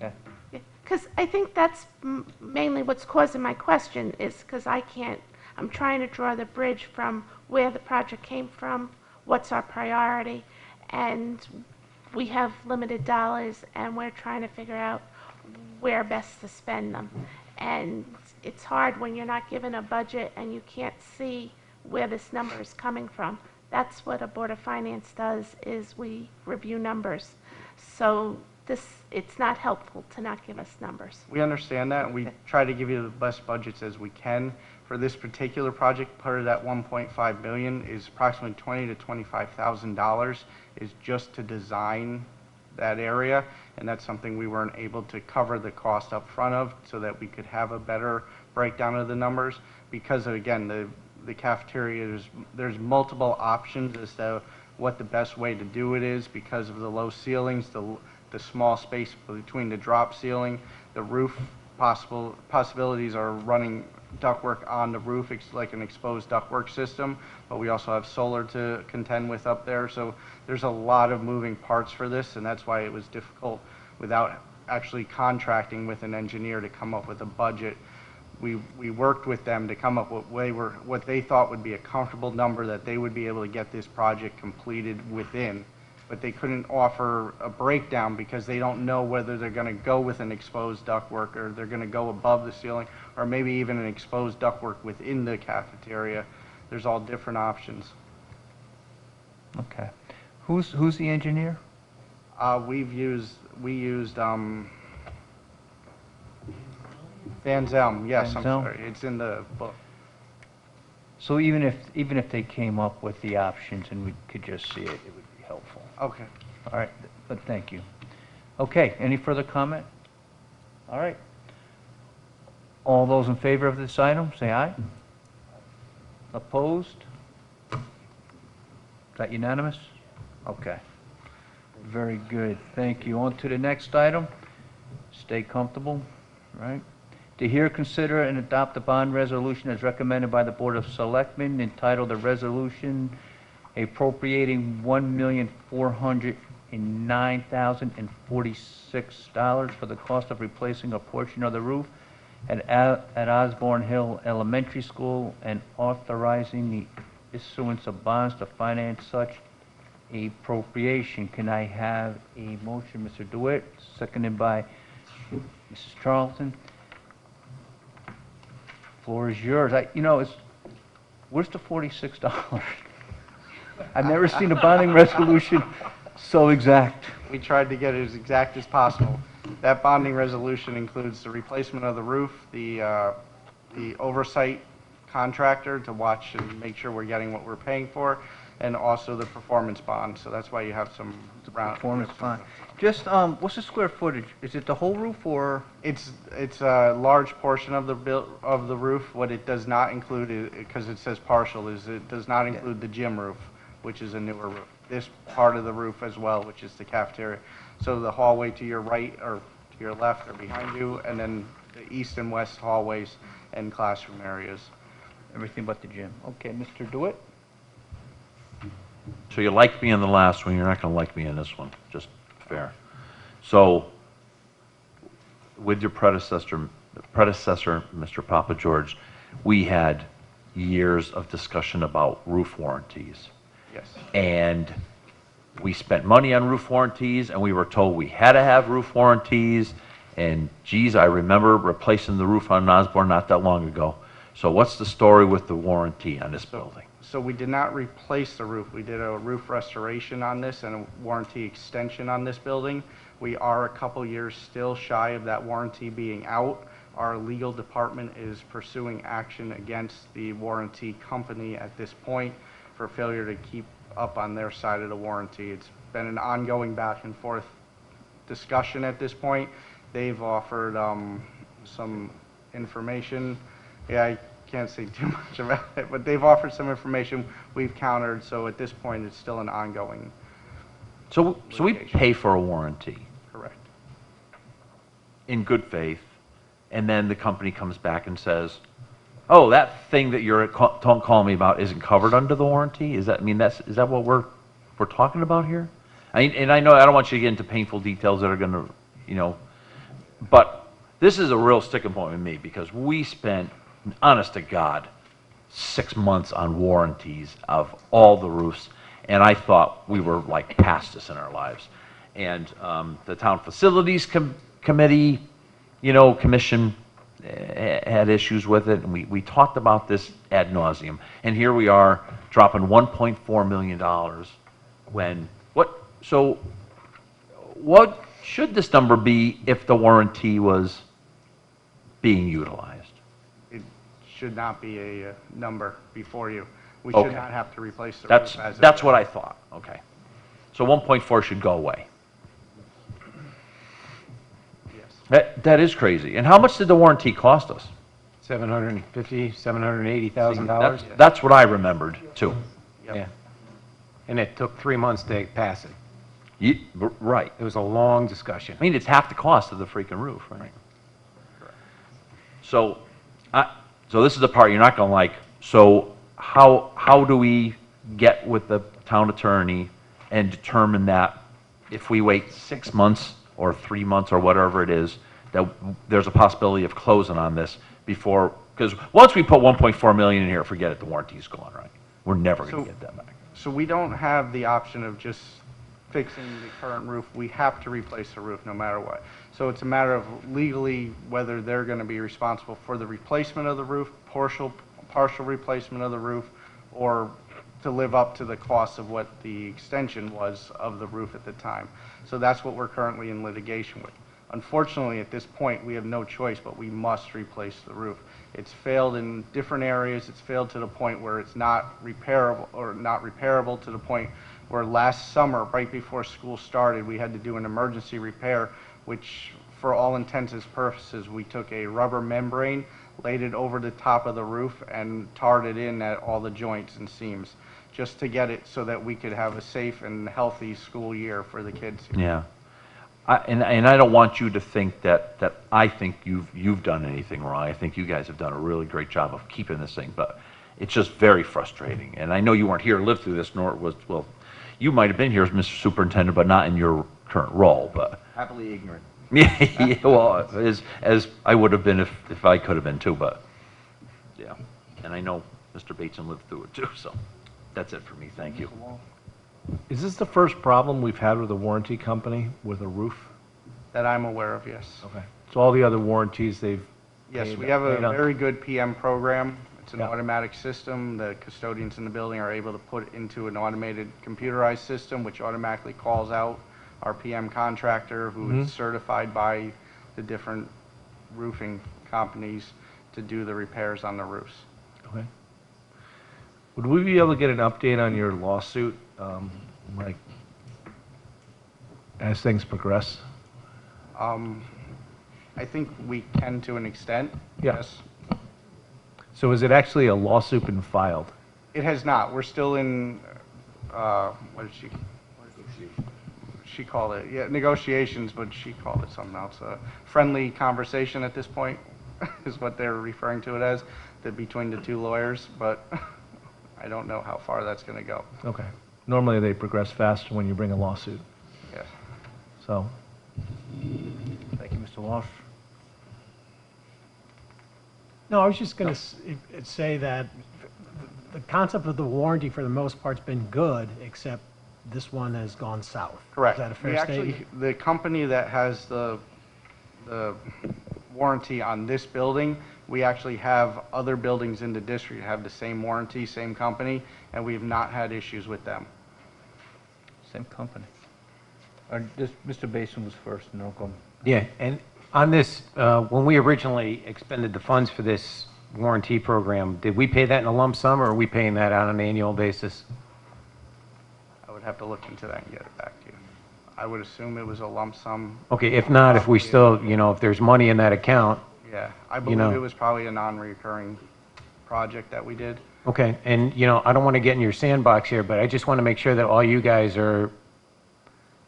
Yeah. Because I think that's mainly what's causing my question, is because I'm trying to draw the bridge from where the project came from, what's our priority, and we have limited dollars, and we're trying to figure out where best to spend them. And it's hard when you're not given a budget and you can't see where this number is coming from. That's what a Board of Finance does, is we review numbers. So it's not helpful to not give us numbers. We understand that, and we try to give you the best budgets as we can. For this particular project, part of that 1.5 million is approximately $20,000 to $25,000 is just to design that area, and that's something we weren't able to cover the cost up front of, so that we could have a better breakdown of the numbers. Because again, the cafeteria, there's multiple options as to what the best way to do it is, because of the low ceilings, the small space between the drop ceiling, the roof possibilities are running ductwork on the roof, like an exposed ductwork system, but we also have solar to contend with up there. So there's a lot of moving parts for this, and that's why it was difficult without actually contracting with an engineer to come up with a budget. We worked with them to come up with what they thought would be a comfortable number that they would be able to get this project completed within, but they couldn't offer a breakdown because they don't know whether they're going to go with an exposed ductwork, or they're going to go above the ceiling, or maybe even an exposed ductwork within the cafeteria. There's all different options. Okay. Who's the engineer? We used Van Zelm, yes, I'm Van Zelm? sorry, it's in the book. So even if they came up with the options and we could just see it, it would be helpful. Okay. All right, but thank you. Okay, any further comment? All right. All those in favor of this item, say aye. Opposed? Is that unanimous? Okay. Very good, thank you. On to the next item. Stay comfortable, right? To hear, consider, and adopt the bond resolution as recommended by the Board of Selectmen, entitled a resolution appropriating $1,409,046 for the cost of replacing a portion of the roof at Osborne Hill Elementary School, and authorizing the issuance of bonds to finance such appropriation. Can I have a motion, Mr. DeWitt, seconded by Mrs. Charlton? Floor is yours. Where's the $46? I've never seen a bonding resolution so exact. We tried to get it as exact as possible. That bonding resolution includes the replacement of the roof, the oversight contractor to watch and make sure we're getting what we're paying for, and also the performance bond. So that's why you have some Performance bond. Just, what's the square footage? Is it the whole roof, or? It's a large portion of the roof. What it does not include, because it says partial, is it does not include the gym roof, which is a newer roof. This part of the roof as well, which is the cafeteria. So the hallway to your right or to your left or behind you, and then the east and west hallways and classroom areas. Everything but the gym. Okay, Mr. DeWitt? So you liked me in the last one, you're not going to like me in this one, just fair. So with your predecessor, Mr. Papa George, we had years of discussion about roof warranties. Yes. And we spent money on roof warranties, and we were told we had to have roof warranties. And geez, I remember replacing the roof on Osborne not that long ago. So what's the story with the warranty on this building? So we did not replace the roof. We did a roof restoration on this and a warranty extension on this building. We are a couple years still shy of that warranty being out. Our legal department is pursuing action against the warranty company at this point for failure to keep up on their side of the warranty. It's been an ongoing back and forth discussion at this point. They've offered some information. Yeah, I can't say too much about it, but they've offered some information we've countered, so at this point it's still an ongoing So we pay for a warranty Correct. in good faith, and then the company comes back and says, oh, that thing that you're calling me about isn't covered under the warranty? Is that, I mean, is that what we're talking about here? And I know I don't want you to get into painful details that are going to, you know, but this is a real sticking point with me because we spent, honest to God, 6 months on warranties of all the roofs, and I thought we were like past this in our lives. And the town facilities committee, you know, commission had issues with it, and we talked about this ad nauseum. And here we are dropping $1.4 million when, what should this number be if the warranty was being utilized? It should not be a number before you. We Okay. should not have to replace the That's, roof as that's what I thought, okay. So 1.4 should go away. Yes. That is crazy. And how much did the warranty cost us? $750,000, $780,000? That's what I remembered, too. Yeah. And it took 3 months to pass it. Right. It was a long discussion. I mean, it's half the cost of the freaking roof, right? So, so this is the part you're not going to like. So how do we get with the town attorney and determine that if we wait 6 months or 3 months or whatever it is, that there's a possibility of closing on this before, because once we put 1.4 million in here, forget it, the warranty's gone, right? We're never going to get that back. So we don't have the option of just fixing the current roof. We have to replace the roof no matter what. So it's a matter of legally whether they're going to be responsible for the replacement of the roof, partial replacement of the roof, or to live up to the cost of what the extension was of the roof at the time. So that's what we're currently in litigation with. Unfortunately, at this point, we have no choice, but we must replace the roof. It's failed in different areas. It's failed to the point where it's not repairable, or not repairable to the point where last summer, right before school started, we had to do an emergency repair, which for all intents and purposes, we took a rubber membrane, laid it over the top of the roof, and tarred it in at all the joints and seams, just to get it so that we could have a safe and healthy school year for the kids here. Yeah. And I don't want you to think that I think you've done anything wrong. I think you guys have done a really great job of keeping this thing, but it's just very frustrating. And I know you weren't here to live through this, nor was, well, you might have been here as Mr. Superintendent, but not in your current role, but. Happily ignorant. Yeah, well, as I would have been if I could have been too, but, yeah. And I know Mr. Bateson lived through it too, so that's it for me. Thank you. Is this the first problem we've had with a warranty company with a roof? That I'm aware of, yes. Okay. So all the other warranties they've Yes, paid- we have a paid on? very good PM program. It's an Yeah. automatic system. The custodians in the building are able to put into an automated computerized system, which automatically calls out our PM contractor, who is certified by the different roofing companies to do the repairs on the roofs. Okay. Would we be able to get an update on your lawsuit, like, as things progress? I think we can to an extent, Yeah. yes. So is it actually a lawsuit been filed? It has not. We're still in, what did she called it? Yeah, negotiations, but she called it something else. A friendly conversation at this point is what they're referring to it as, between the two lawyers, but I don't know how far that's going to go. Okay. Normally, they progress faster when you bring a lawsuit. Yes. So, Thank you, Mr. Walsh. No, I was just going to say that the concept of the warranty for the most part's been good, except this one has gone south. Correct. Is that a fair We actually, statement? the company that has the warranty on this building, we actually have other buildings in the district that have the same warranty, same company, and we've not had issues with them. Same company. Mr. Basin was first, and I'll go. Yeah, and on this, when we originally expended the funds for this warranty program, did we pay that in a lump sum, or are we paying that on an annual basis? I would have to look into that and get it back to you. I would assume it was a lump sum. Okay, if not, if we still, if there's money in that account. Yeah, I you believe know. it was probably a non-recurring project that we did. Okay, and, I don't want to get in your sandbox here, but I just want to make sure that all you guys are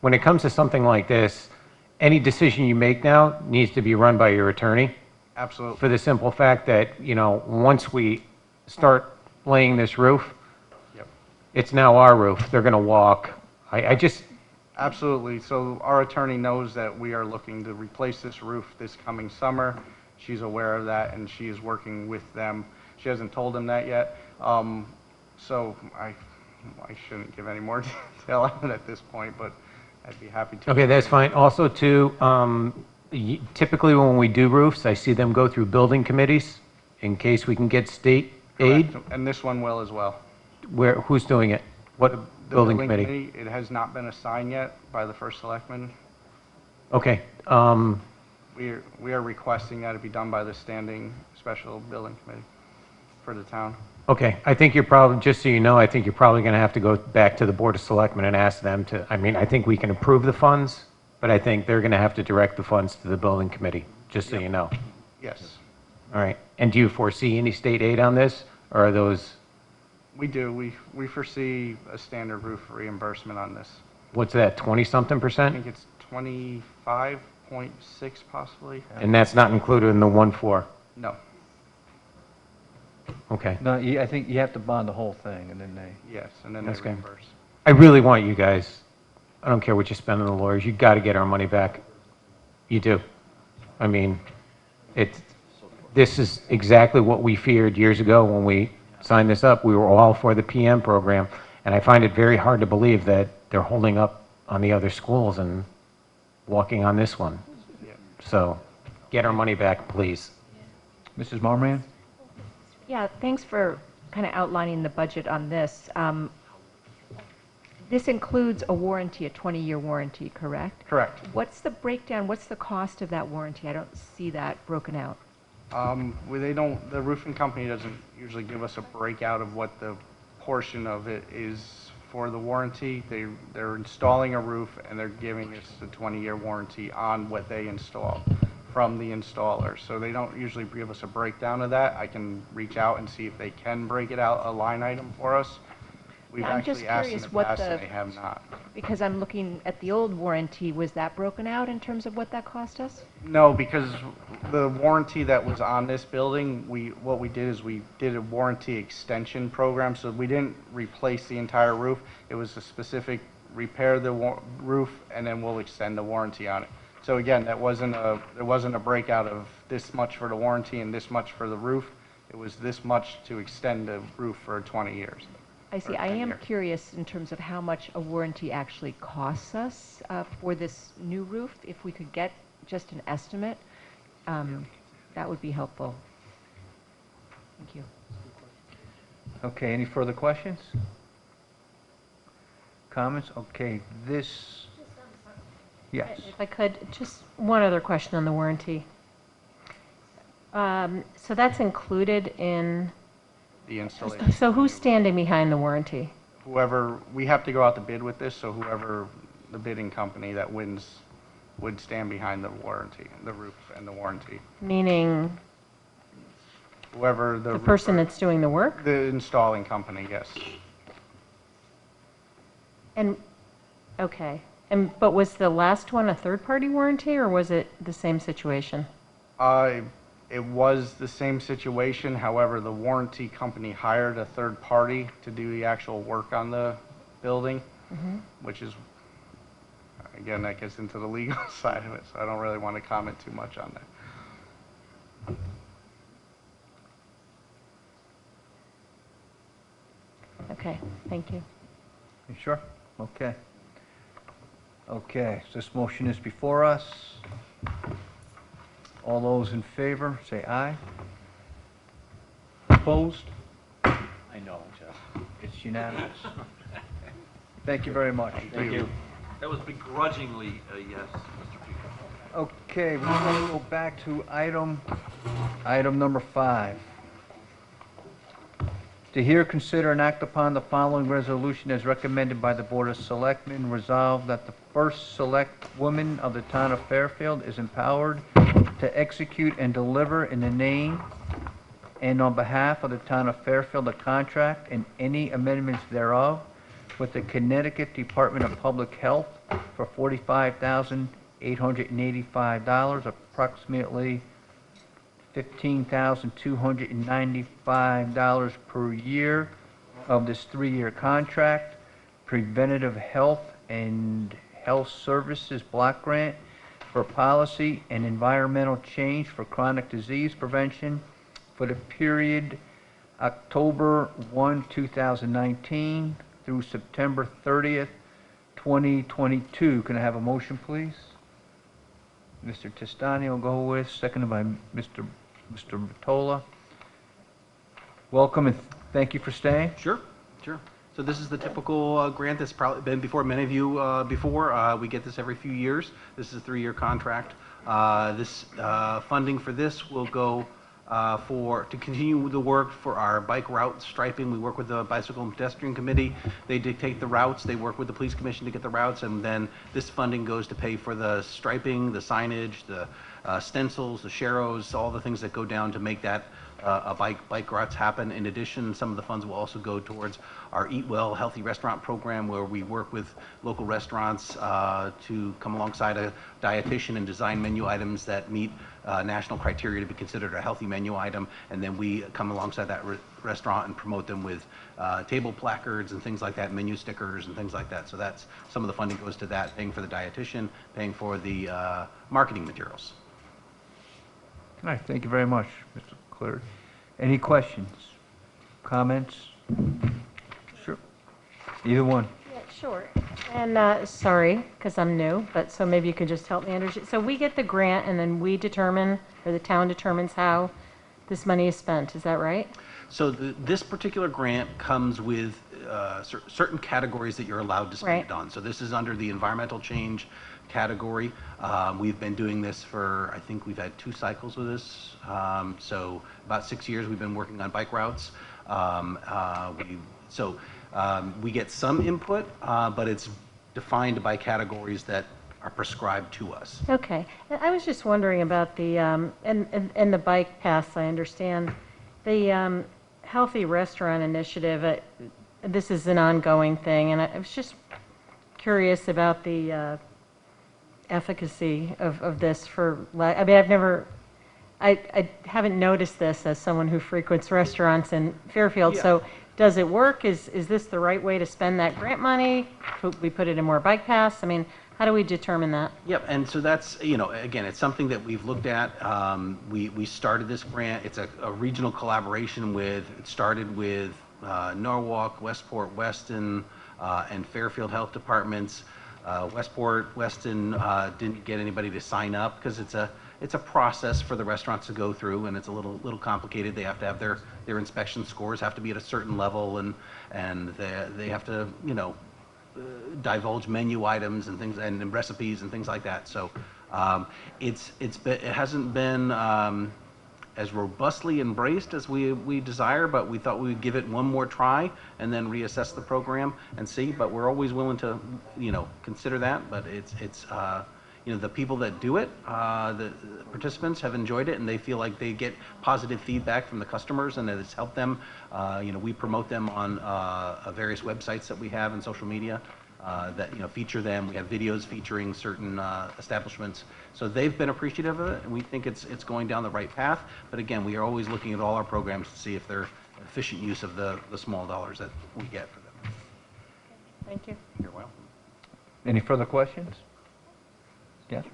when it comes to something like this, any decision you make now needs to be run by your attorney. Absolutely. For the simple fact that, once we start laying this roof, Yep. it's now our roof. They're going to walk. I just, Absolutely. So our attorney knows that we are looking to replace this roof this coming summer. She's aware of that, and she is working with them. She hasn't told them that yet. So I shouldn't give any more detail on it at this point, but I'd be happy to. okay, that's fine. Also, too, typically when we do roofs, I see them go through building committees in case we can get state aid. Correct. And this one will as well. Who's doing it? What The building committee? It has not been assigned yet by the first selectman. Okay. We are requesting that it be done by the standing special building committee for the town. Okay, I think you're probably, just so you know, I think you're probably going to have to go back to the Board of Selectmen and ask them to, I think we can approve the funds, but I think they're going to have to direct the funds to the building committee, just so you know. Yes, All right, and do you foresee any state aid on this, or are those, we do. We foresee a standard roof reimbursement on this. what's that, 20-something%? I think it's 25.6 possibly. And that's not included in the 1.4? No. Okay. No, I think you have to bond the whole thing, and then they... Yes, and then That's they good. reimburse. I really want you guys, I don't care what you spend on the lawyers, you got to get our money back. You do. I mean, this is exactly what we feared years ago when we signed this up. We were all for the PM program, and I find it very hard to believe that they're holding up on the other schools and walking on this one. So, get our money back, please. Mrs. Marmoran? Yeah, thanks for kind of outlining the budget on this. This includes a warranty, a 20-year warranty, correct? Correct. What's the breakdown, what's the cost of that warranty? I don't see that broken out. The roofing company doesn't usually give us a breakout of what the portion of it is for the warranty. They're installing a roof, and they're giving us a 20-year warranty on what they install from the installer. So they don't usually give us a breakdown of that. I can reach out and see if they can break it out, a line item for us. We've Yeah, I'm just actually asked in curious the what past, and the- they have not. Because I'm looking at the old warranty, was that broken out in terms of what that cost us? No, because the warranty that was on this building, what we did is we did a warranty extension program, so we didn't replace the entire roof. It was a specific repair the roof, and then we'll extend the warranty on it. So again, there wasn't a breakout of this much for the warranty and this much for the roof. It was this much to extend the roof for 20 years. I see. I am curious in terms of how much a warranty actually costs us for this new roof. If we could get just an estimate, that would be helpful. Thank you. Okay, any further questions? Comments? Okay, this, yes. If I could, just one other question on the warranty. So that's included in, The installation. so who's standing behind the warranty? Whoever, we have to go out to bid with this, so whoever the bidding company that wins would stand behind the warranty, the roof and the warranty. Meaning Whoever the person that's doing the work? The installing company, yes. And, okay. But was the last one a third-party warranty, or was it the same situation? It was the same situation, however, the warranty company hired a third party to do the actual work on the building, which is, again, that gets into the legal side of it, so I don't really want to comment too much on that. Okay, thank you. You sure? Okay. Okay, so this motion is before us. All those in favor, say aye. Opposed? I know, Jeff. It's unanimous. Thank you very much. Thank you. That was begrudgingly a yes, Mr. Peter. Okay, we're going to go back to item number 5. To hear, consider, and act upon the following resolution as recommended by the Board of Selectmen. Resolved that the first select woman of the town of Fairfield is empowered to execute and deliver in the name and on behalf of the town of Fairfield a contract and any amendments thereof with the Connecticut Department of Public Health for $45,885, approximately $15,295 per year of this 3-year contract. Preventative Health and Health Services Block Grant for Policy and Environmental Change for Chronic Disease Prevention for the period October 1, 2019 through September 30th, 2022. Can I have a motion, please? Mr. Testani will go with, seconded by Mr. Vitola. Welcome and thank you for staying. Sure. So this is the typical grant that's probably been before many of you before. We get this every few years. This is a 3-year contract. This funding for this will go to continue the work for our bike route striping. We work with the Bicycle and Pedestrian Committee. They dictate the routes. They work with the Police Commission to get the routes, and then this funding goes to pay for the striping, the signage, the stencils, the sharrows, all the things that go down to make that bike routes happen. In addition, some of the funds will also go towards our Eat Well Healthy Restaurant program, where we work with local restaurants to come alongside a dietitian and design menu items that meet national criteria to be considered a healthy menu item, and then we come alongside that restaurant and promote them with table placards and things like that, menu stickers and things like that. So that's some of the funding goes to that, paying for the dietitian, paying for the marketing materials. All right, thank you very much, Mr. Clerk. Any questions, comments? Sure. Either one. Yeah, sure. And sorry, because I'm new, but so maybe you could just help me understand. So we get the grant and then we determine, or the town determines how this money is spent. Is that right? So this particular grant comes with certain categories that you're allowed to spend it on. So this is under the environmental change category. We've been doing this for, I think we've had 2 cycles with this. So about 6 years we've been working on bike routes. We get some input, but it's defined by categories that are prescribed to us. Okay. And I was just wondering about the, and the bike paths, I understand. The Healthy Restaurant Initiative, this is an ongoing thing, and I was just curious about the efficacy of this for, I mean, I haven't noticed this as someone who frequents restaurants in Fairfield, so does it work? Is this the right way to spend that grant money? Could we put it in more bike paths? I mean, how do we determine that? Yep, and so that's, again, it's something that we've looked at. We started this grant. It's a regional collaboration it started with Norwalk, Westport, Weston, and Fairfield Health Departments. Westport, Weston didn't get anybody to sign up because it's a process for the restaurants to go through, and it's a little complicated. They have to have their inspection scores have to be at a certain level, and they have to divulge menu items and things and recipes and things like that. So it hasn't been as robustly embraced as we desire, but we thought we would give it one more try and then reassess the program and see. But we're always willing to consider that. But it's the people that do it, the participants have enjoyed it, and they feel like they get positive feedback from the customers, and that it's helped them. We promote them on various websites that we have and social media that feature them. We have videos featuring certain establishments, so they've been appreciative of it, and we think it's going down the right path. But again, we are always looking at all our programs to see if they're efficient use of the small dollars that we get for them. Thank you. You're welcome. Any further questions? Yes.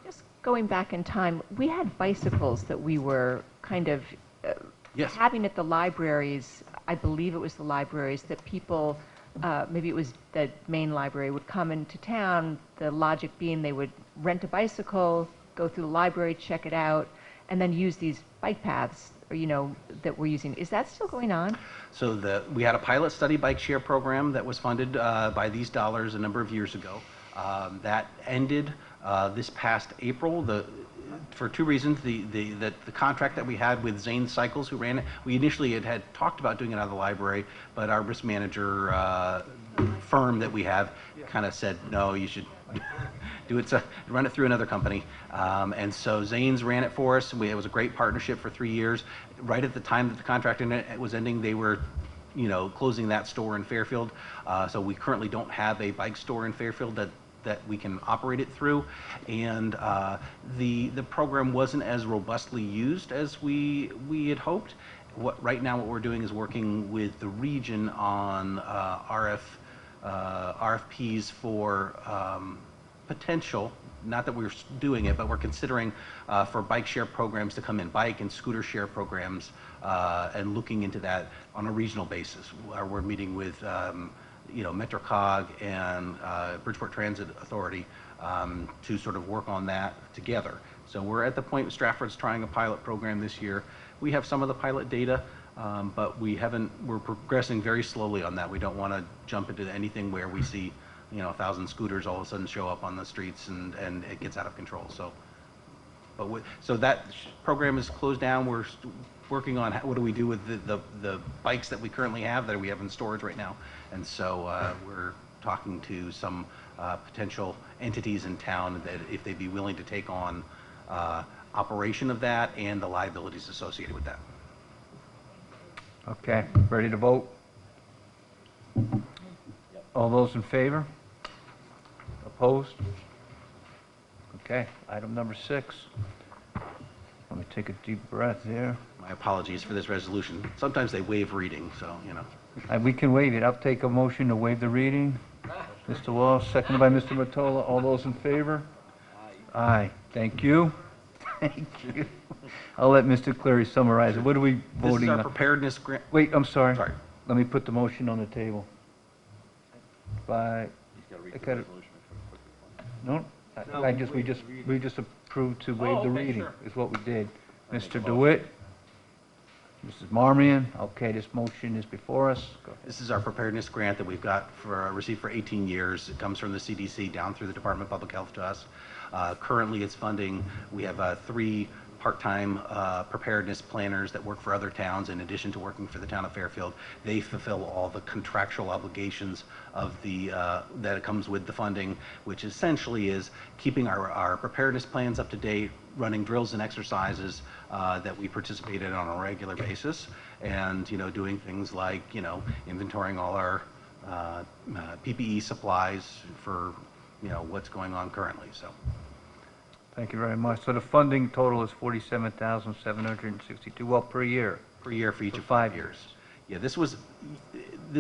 Just going back in time, we had bicycles that we were kind of having at the libraries. I believe it was the libraries that people, maybe it was the main library, would come into town. The logic being they would rent a bicycle, go through the library, check it out, and then use these bike paths, that we're using. Is that still going on? So we had a pilot study bike share program that was funded by these dollars a number of years ago. That ended this past April. For 2 reasons. The contract that we had with Zane Cycles, who ran it, we initially had talked about doing it out of the library, but our risk manager firm that we have kind of said, no, you should do it, run it through another company. And so Zane's ran it for us. It was a great partnership for 3 years. Right at the time that the contract was ending, they were closing that store in Fairfield. So we currently don't have a bike store in Fairfield that we can operate it through, and the program wasn't as robustly used as we had hoped. Right now what we're doing is working with the region on RFPs for potential, not that we're doing it, but we're considering for bike share programs to come in, bike and scooter share programs, and looking into that on a regional basis. We're meeting with MetroCog and Bridgeport Transit Authority to sort of work on that together. So we're at the point Stratford's trying a pilot program this year. We have some of the pilot data, but we're progressing very slowly on that. We don't want to jump into anything where we see 1,000 scooters all of a sudden show up on the streets and it gets out of control. So that program is closed down. We're working on what do we do with the bikes that we currently have that we have in storage right now. And so we're talking to some potential entities in town that if they'd be willing to take on operation of that and the liabilities associated with that. Okay, ready to vote? All those in favor? Opposed? Okay, item number 6. Let me take a deep breath here. My apologies for this resolution. Sometimes they waive reading, so, We can waive it. I'll take a motion to waive the reading. Mr. Walsh, seconded by Mr. Mottola. All those in favor? Aye. Thank you. Thank you. I'll let Mr. Cleary summarize it. What are we voting on? This is our preparedness grant. Wait, I'm sorry. Sorry. Let me put the motion on the table. No, we just approved to waive the reading, is what we did. Mr. DeWitt, Mrs. Marmion, okay, this motion is before us. This is our preparedness grant that we've got received for 18 years. It comes from the CDC down through the Department of Public Health to us. Currently, it's funding, we have 3 part-time preparedness planners that work for other towns in addition to working for the town of Fairfield. They fulfill all the contractual obligations of that comes with the funding, which essentially is keeping our preparedness plans up to date, running drills and exercises that we participate in on a regular basis, and doing things like inventorying all our PPE supplies for what's going on currently. So. Thank you very much. So the funding total is $47,762, well, per year. Per year for each of 5 years. Yeah, this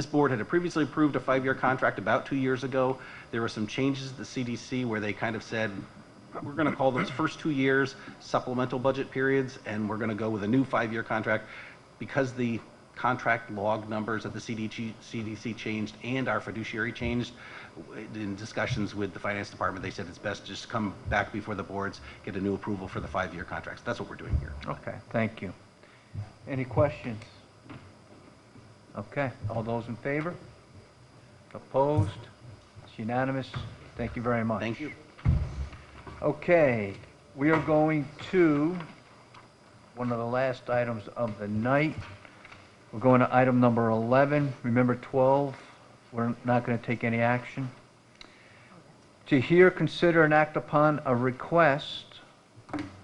board had previously approved a 5-year contract about 2 years ago. There were some changes at the CDC where they kind of said, we're going to call those first 2 years supplemental budget periods, and we're going to go with a new 5-year contract. Because the contract log numbers at the CDC changed and our fiduciary changed, in discussions with the finance department, they said it's best just come back before the boards, get a new approval for the 5-year contracts. That's what we're doing here. Okay, thank you. Any questions? Okay, all those in favor? Opposed? It's unanimous. Thank you very much. Thank you. Okay, we are going to one of the last items of the night. We're going to item number 11. Remember 12, we're not going to take any action. To hear, consider, and act upon a request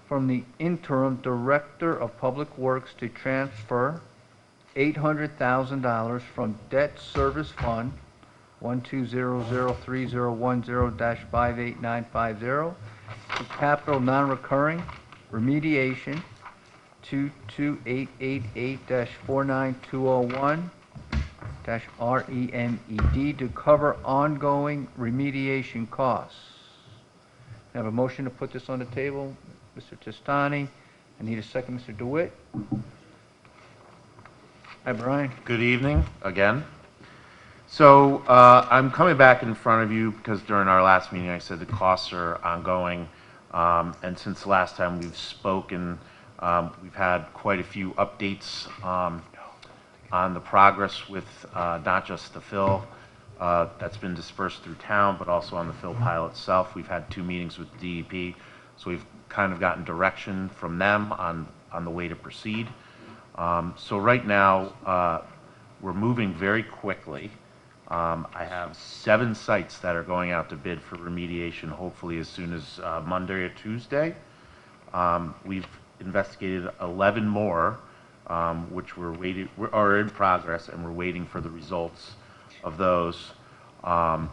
from the interim Director of Public Works to transfer $800,000 from Debt Service Fund 120031010-58950 to Capital Non-Recurring Remediation 22888-49201-REMED to cover ongoing remediation costs. I have a motion to put this on the table. Mr. Testani. I need a second, Mr. DeWitt. Hi, Brian. Good evening again. So I'm coming back in front of you because during our last meeting I said the costs are ongoing, and since the last time we've spoken, we've had quite a few updates on the progress with not just the fill that's been dispersed through town, but also on the fill pilot itself. We've had 2 meetings with DEP, so we've kind of gotten direction from them on the way to proceed. So right now, we're moving very quickly. I have 7 sites that are going out to bid for remediation, hopefully as soon as Monday or Tuesday. We've investigated 11 more which are in progress, and we're waiting for the results of those. And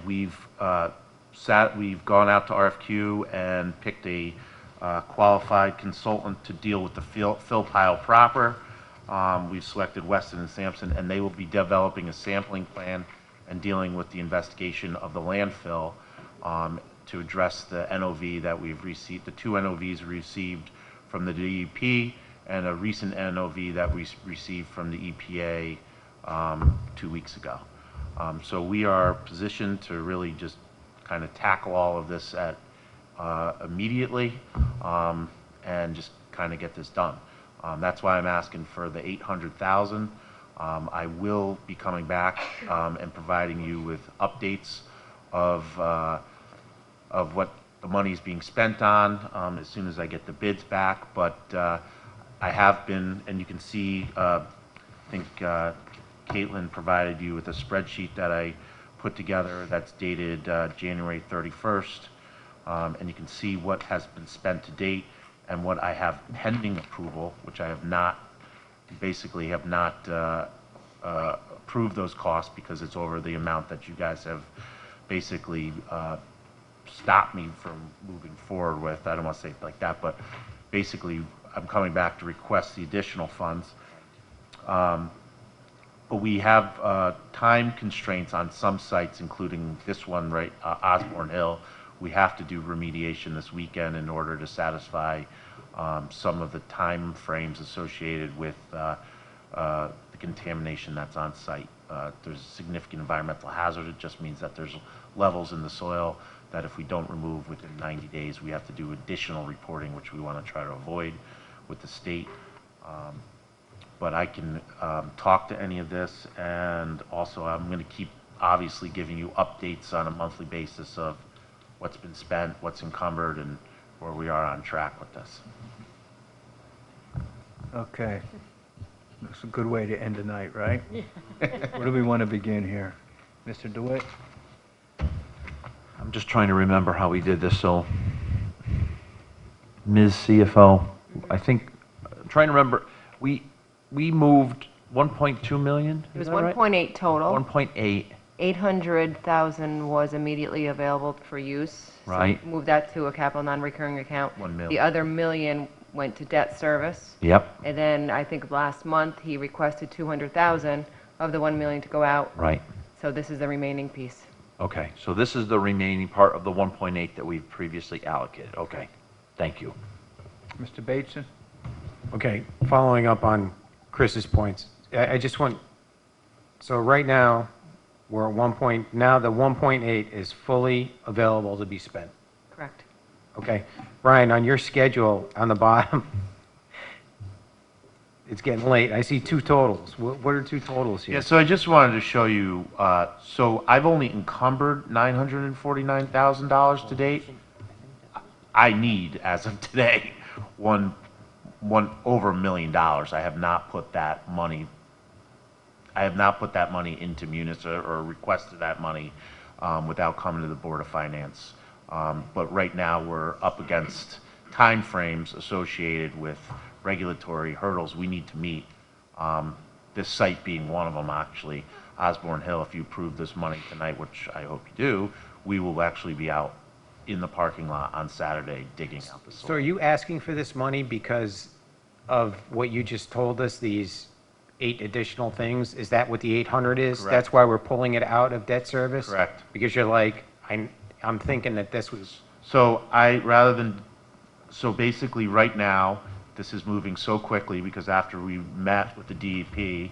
we've gone out to RFQ and picked a qualified consultant to deal with the fill pile proper. We've selected Weston and Sampson, and they will be developing a sampling plan and dealing with the investigation of the landfill to address the NOV that we've received, the 2 NOVs received from the DEP, and a recent NOV that we received from the EPA 2 weeks ago. So we are positioned to really just kind of tackle all of this immediately and just kind of get this done. That's why I'm asking for the $800,000. I will be coming back and providing you with updates of what the money is being spent on as soon as I get the bids back. But I have been, and you can see, I think Caitlin provided you with a spreadsheet that I put together that's dated January 31st. And you can see what has been spent to date and what I have pending approval, which I have not, basically have not approved those costs because it's over the amount that you guys have basically stopped me from moving forward with. I don't want to say it like that, but basically I'm coming back to request the additional funds. But we have time constraints on some sites, including this one, right, Osborne Hill. We have to do remediation this weekend in order to satisfy some of the time frames associated with the contamination that's on site. There's a significant environmental hazard. It just means that there's levels in the soil that if we don't remove within 90 days, we have to do additional reporting, which we want to try to avoid with the state. But I can talk to any of this, and also I'm going to keep obviously giving you updates on a monthly basis of what's been spent, what's encumbered, and where we are on track with this. Okay. That's a good way to end the night, right? Where do we want to begin here? Mr. DeWitt? I'm just trying to remember how we did this, so Ms. CFO, I think, trying to remember, we moved 1.2 million? It was 1.8 total. 1.8. 800,000 was immediately available for use. Right. So moved that to a capital non-recurring account. 1 million. The other million went to debt service. Yep. And then I think last month he requested 200,000 of the 1 million to go out. Right. So this is the remaining piece. Okay, so this is the remaining part of the 1.8 that we've previously allocated. Okay, thank you. Mr. Bateson? Okay, following up on Chris's points, I just want, so right now, we're at now the 1.8 is fully available to be spent. Correct. Okay, Ryan, on your schedule on the bottom, it's getting late. I see 2 totals. What are 2 totals here? Yeah, so I just wanted to show you, so I've only encumbered $949,000 to date. I need, as of today, over $1 million. I have not put that money into Munis or requested that money without coming to the Board of Finance. But right now, we're up against timeframes associated with regulatory hurdles we need to meet. This site being one of them, actually. Osborne Hill, if you approve this money tonight, which I hope you do, we will actually be out in the parking lot on Saturday digging out the soil. So are you asking for this money because of what you just told us, these 8 additional things? Is that what the 800 is? Correct. That's why we're pulling it out of debt service? Correct. Because you're like, I'm thinking that this was... So so basically right now, this is moving so quickly because after we met with the DEP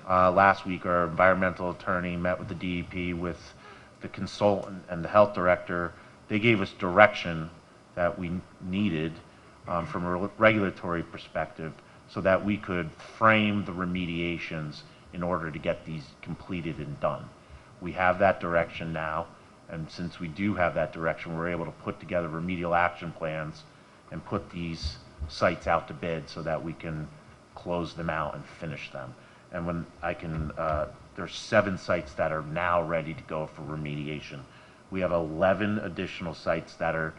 last week, our environmental attorney met with the DEP with the consultant and the health director. They gave us direction that we needed from a regulatory perspective so that we could frame the remediations in order to get these completed and done. We have that direction now, and since we do have that direction, we're able to put together remedial action plans and put these sites out to bid so that we can close them out and finish them. And when I can, there's 7 sites that are now ready to go for remediation. We have 11 additional sites that are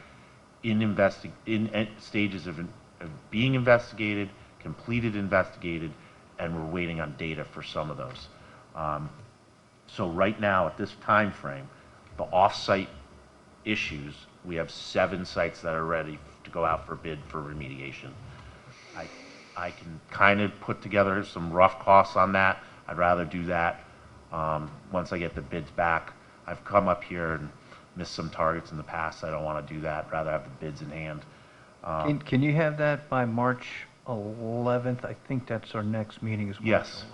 in stages of being investigated completed, investigated, and we're waiting on data for some of those. So right now, at this time frame, the off-site issues, we have 7 sites that are ready to go out for bid for remediation. I can kind of put together some rough costs on that. I'd rather do that once I get the bids back. I've come up here and missed some targets in the past. I don't want to do that. I'd rather have the bids in hand. Can you have that by March 11th? I think that's our next meeting is March 11th. Yes.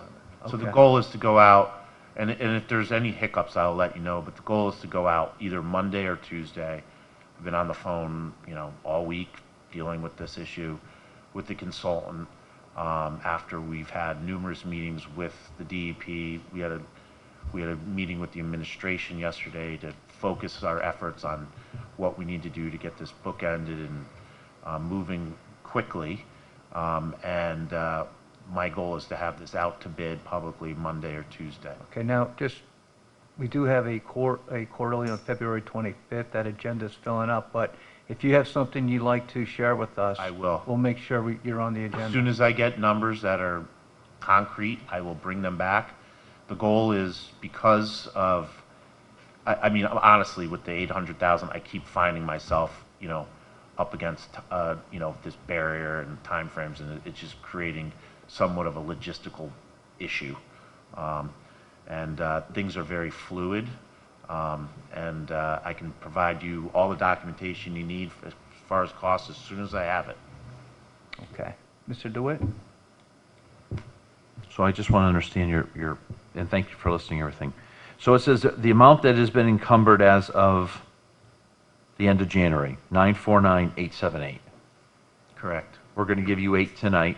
So the Okay. goal is to go out, and if there's any hiccups, I'll let you know, but the goal is to go out either Monday or Tuesday. I've been on the phone, all week dealing with this issue with the consultant. After we've had numerous meetings with the DEP, we had a meeting with the administration yesterday to focus our efforts on what we need to do to get this book ended and moving quickly. My goal is to have this out to bid publicly Monday or Tuesday. Okay, now, we do have a quarterly on February 25th. That agenda's filling up, but if you have something you'd like to share with us, I will. We'll make sure you're on the agenda. As soon as I get numbers that are concrete, I will bring them back. The goal is because of, I mean, honestly, with the 800,000, I keep finding myself, up against, this barrier and timeframes, and it's just creating somewhat of a logistical issue. Things are very fluid, and I can provide you all the documentation you need as far as costs as soon as I have it. Okay. Mr. DeWitt? So I just want to understand your, and thank you for listening to everything. So it says that the amount that has been encumbered as of the end of January, 949,878. Correct. We're going to give you 8 tonight.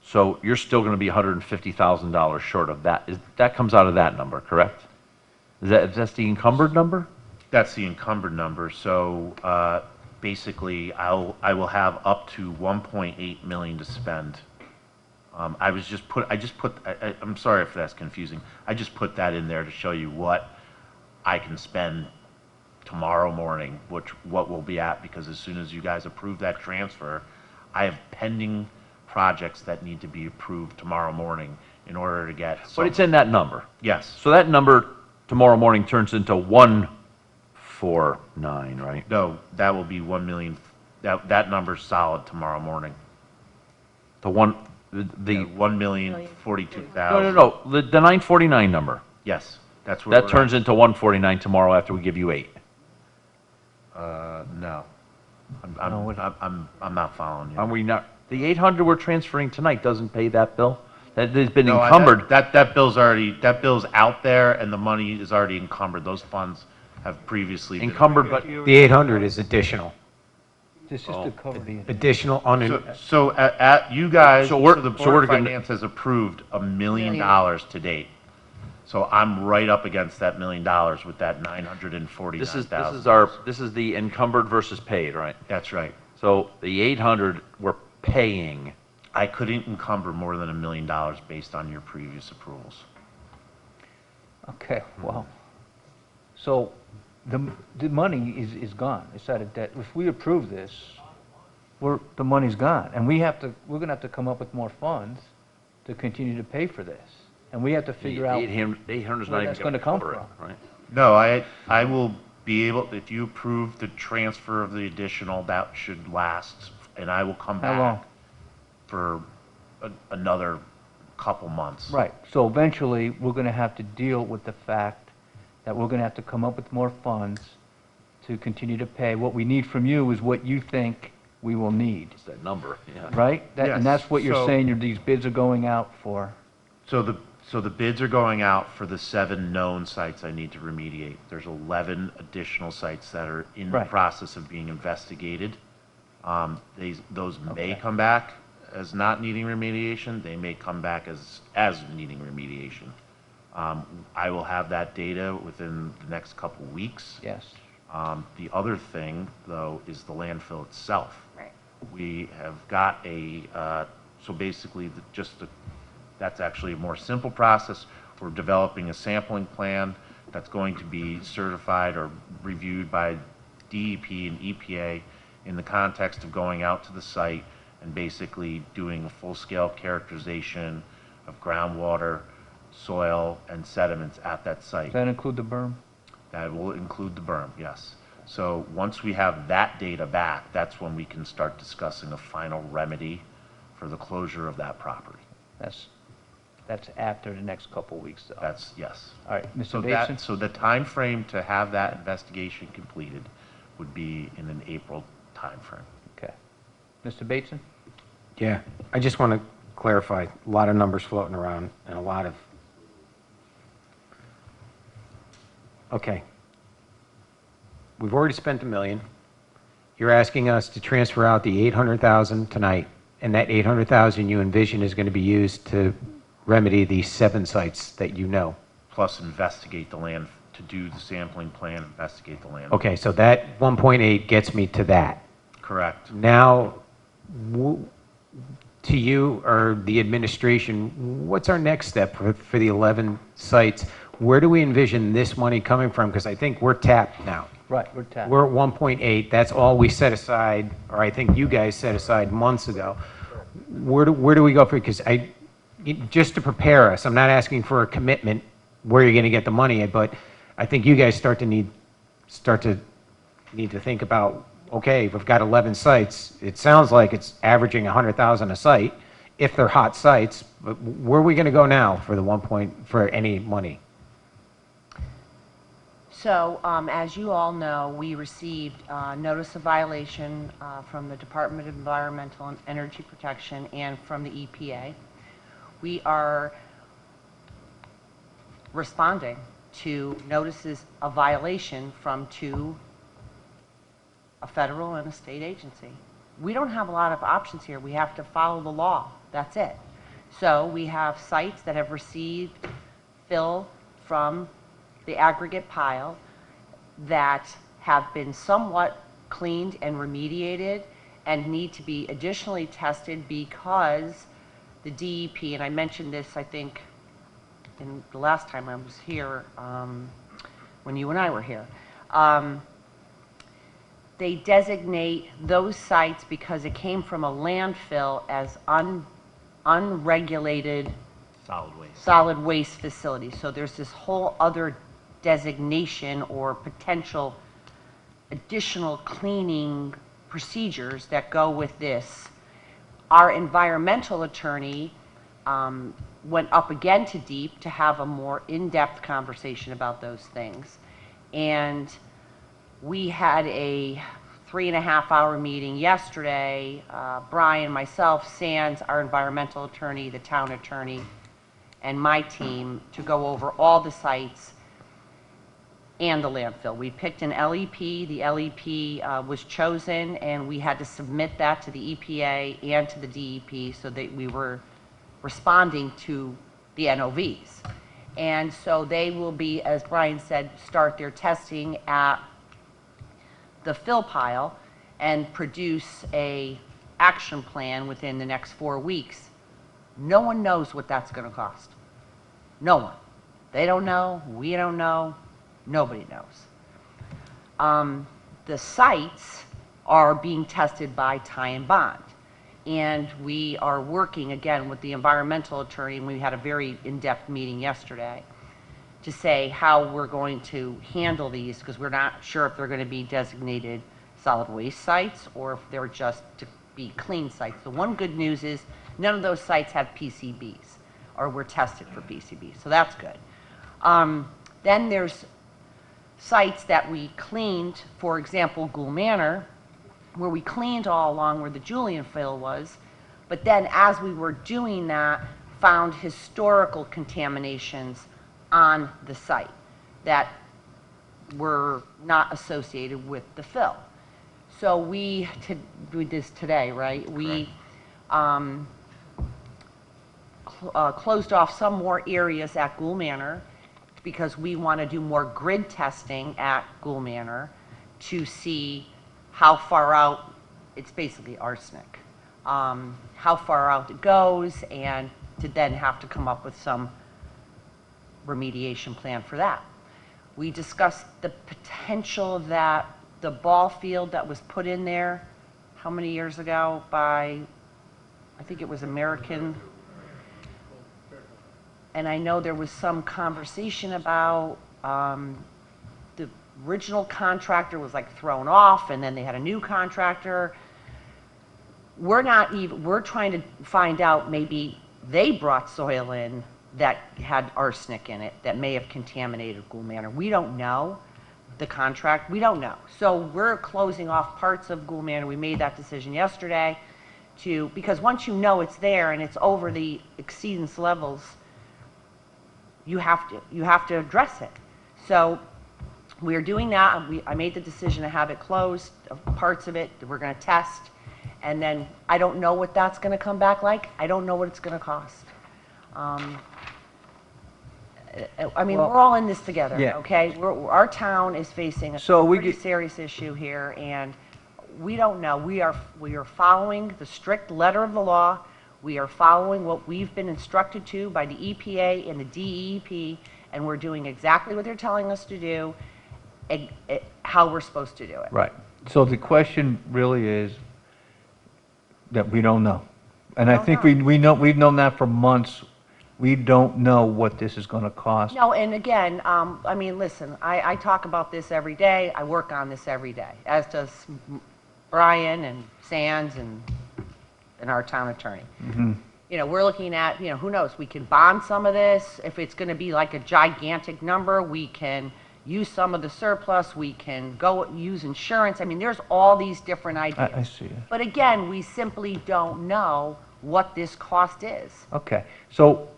So you're still going to be $150,000 short of that. That comes out of that number, correct? That's the encumbered number? That's the encumbered number. So basically, I will have up to 1.8 million to spend. I'm sorry if that's confusing. I just put that in there to show you what I can spend tomorrow morning, what we'll be at, because as soon as you guys approve that transfer, I have pending projects that need to be approved tomorrow morning in order to get. But it's in that number. Yes. So that number tomorrow morning turns into 149, right? No, that will be 1 million. That number's solid tomorrow morning. The 1,042,000. No. The 949 number. Yes, that's where that turns into 149 tomorrow after we give you 8. No. I'm not following you. Are we not? The 800 we're transferring tonight doesn't pay that bill? That has been No, encumbered. That bill's out there, and the money is already encumbered. Those funds have previously been Encumbered, but the 800 is additional. This is to cover the... Additional on So at you guys, So the we're Board of gonna- Finance has approved $1 million to date. So I'm right up against that $1 million with that 949,000. This is the encumbered versus paid, right? That's right. So the 800 we're paying. I couldn't encumber more than $1 million based on your previous approvals. Okay, well, so the money is gone. It's out of debt. If we approve this, the money's gone, and we're gonna have to come up with more funds to continue to pay for this, and we have to figure out 800's where not even that's gonna come cover from. it, right? No, I will be able, if you approve the transfer of the additional, that should last, and I will come How back long? for another couple months. Right, so eventually, we're gonna have to deal with the fact that we're gonna have to come up with more funds to continue to pay. What we need from you is what you think we will need, It's that number, yeah. right? Yes, And that's what you're so- saying, these bids are going out for. So the bids are going out for the 7 known sites I need to remediate. There's 11 additional sites that are in the Right. process of being investigated. Those may Okay. come back as not needing remediation. They may come back as needing remediation. I will have that data within the next couple weeks. Yes. The other thing, though, is the landfill itself. Right. We have got so basically, that's actually a more simple process. We're developing a sampling plan that's going to be certified or reviewed by DEP and EPA in the context of going out to the site and basically doing a full-scale characterization of groundwater, soil, and sediments at that site. Does that include the berm? That will include the berm, yes. So once we have that data back, that's when we can start discussing a final remedy for the closure of that property. That's after the next couple weeks, though. That's, yes. All right, Mr. So Bateson? so the time frame to have that investigation completed would be in an April time frame. Okay. Mr. Bateson? Yeah, I just want to clarify, a lot of numbers floating around and a lot of, okay. We've already spent $1 million. You're asking us to transfer out the $800,000 tonight, and that $800,000 you envision is going to be used to remedy these 7 sites that you know. Plus investigate the land, to do the sampling plan, investigate the land. Okay, so that 1.8 gets me to that. Correct. Now, to you or the administration, what's our next step for the 11 sites? Where do we envision this money coming from? Because I think we're tapped now. Right, we're tapped. We're at 1.8. That's all we set aside, or I think you guys set aside months ago. Where do we go for it? Because just to prepare us, I'm not asking for a commitment where you're going to get the money, but I think you guys need to think about, okay, we've got 11 sites. It sounds like it's averaging 100,000 a site, if they're hot sites. But where are we going to go now for any money? So, as you all know, we received notice of violation from the Department of Environmental and Energy Protection and from the EPA. We are responding to notices of violation from 2, a federal and a state agency. We don't have a lot of options here. We have to follow the law. That's it. So we have sites that have received fill from the aggregate pile that have been somewhat cleaned and remediated and need to be additionally tested because the DEP, and I mentioned this, I think, in the last time I was here, when you and I were here, they designate those sites because it came from a landfill as unregulated solid waste facility. So there's this whole other designation or potential additional cleaning procedures that go with this. Our environmental attorney went up again to DEEP to have a more in-depth conversation about those things. And we had a 3.5-hour meeting yesterday. Brian, myself, Sands, our environmental attorney, the town attorney, and my team to go over all the sites and the landfill. We picked an LEP. The LEP was chosen, and we had to submit that to the EPA and to the DEP so that we were responding to the NOVs. And so they will be, as Brian said, start their testing at the fill pile and produce a action plan within the next 4 weeks. No one knows what that's going to cost. No one. They don't know. We don't know. Nobody knows. The sites are being tested by tie and bond. And we are working, again, with the environmental attorney, and we had a very in-depth meeting yesterday to say how we're going to handle these, because we're not sure if they're going to be designated solid waste sites or if they're just to be clean sites. The one good news is none of those sites have PCBs or were tested for PCBs, so that's good. Then there's sites that we cleaned, for example, Gould Manor, where we cleaned all along where the Julian fill was, but then as we were doing that, found historical contaminations on the site that were not associated with the fill. So we did this today, right? We closed off some more areas at Gould Manor because we want to do more grid testing at Gould Manor to see how far out, it's basically arsenic, how far out it goes, and to then have to come up with some remediation plan for that. We discussed the potential that the ball field that was put in there, how many years ago, by I think it was American, and I know there was some conversation about the original contractor was like thrown off, and then they had a new contractor. We're trying to find out, maybe they brought soil in that had arsenic in it that may have contaminated Gould Manor. We don't know the contract. We don't know. So we're closing off parts of Gould Manor. We made that decision yesterday because once you know it's there and it's over the exceedance levels, you have to address it. So we are doing that. I made the decision to have it closed, parts of it that we're going to test, and then I don't know what that's going to come back like. I don't know what it's going to cost. I mean, we're all in this together, Yeah. okay? Our town is facing a pretty serious issue here, and we don't know. We are following the strict letter of the law. We are following what we've been instructed to by the EPA and the DEP, and we're doing exactly what they're telling us to do, how we're supposed to do it. Right. So the question really is that we don't know. And I think we've known that for months. We don't know what this is going to cost. No, and again, I mean, listen, I talk about this every day. I work on this every day, as does Brian and Sands and our town attorney. Mm-hmm. You know, we're looking at, you know, who knows, we can bond some of this. If it's going to be like a gigantic number, we can use some of the surplus. We can go use insurance. I mean, there's all these different ideas. I see it. But again, we simply don't know what this cost is. Okay. So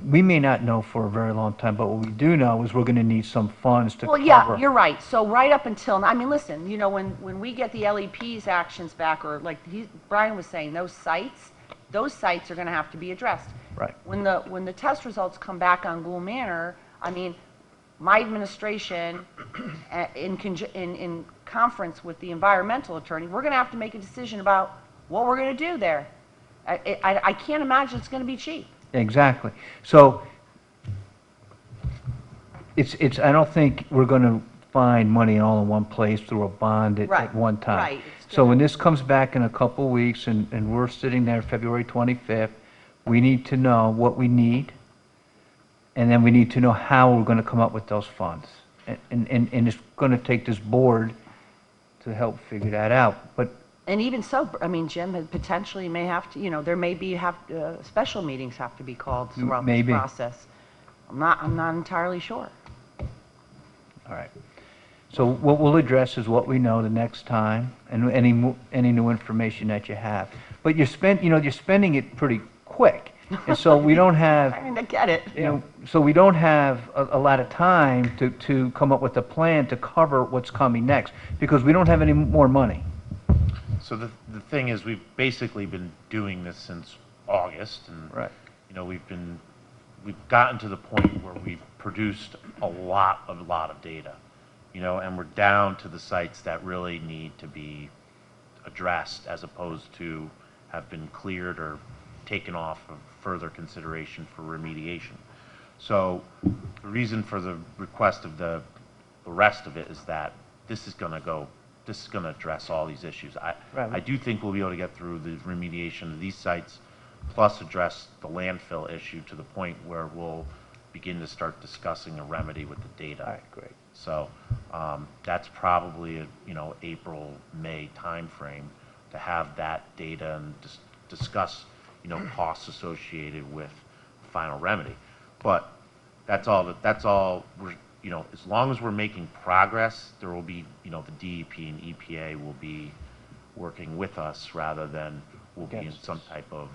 we may not know for a very long time, but what we do know is we're going to need some funds to Well, cover. yeah, you're right. So right up until, I mean, listen, you know, when we get the LEP's actions back, or like Brian was saying, those sites are going to have to be addressed. Right. When the test results come back on Gould Manor, I mean, my administration, in conference with the environmental attorney, we're going to have to make a decision about what we're going to do there. I can't imagine it's going to be cheap. Exactly. So I don't think we're going to find money all in one place through a bond at one time. Right. So when this comes back in a couple weeks and we're sitting there February 25th, we need to know what we need, and then we need to know how we're going to come up with those funds. And it's going to take this board to help figure that out. But And even so, I mean, Jim potentially may have to, you know, there may be special meetings have to be called throughout this process. I'm not entirely sure. All right. So what we'll address is what we know the next time, and any new information that you have. But you're spending it pretty quick, and so we don't have. I mean, I get it. You know, so we don't have a lot of time to come up with a plan to cover what's coming next, because we don't have any more money. So the thing is, we've basically been doing this since August, and you know, we've gotten to the point where we've produced a lot of data, you know, and we're down to the sites that really need to be addressed, as opposed to have been cleared or taken off of further consideration for remediation. So the reason for the request of the rest of it is that this is going to address all these issues. I do think we'll be able to get through the remediation of these sites, plus address the landfill issue to the point where we'll begin to start discussing a remedy with the data. All right, great. So that's probably a April, May timeframe to have that data and discuss costs associated with final remedy. But that's all we're, as long as we're making progress, there will be, the DEP and EPA will be working with us rather than we'll be in some type of,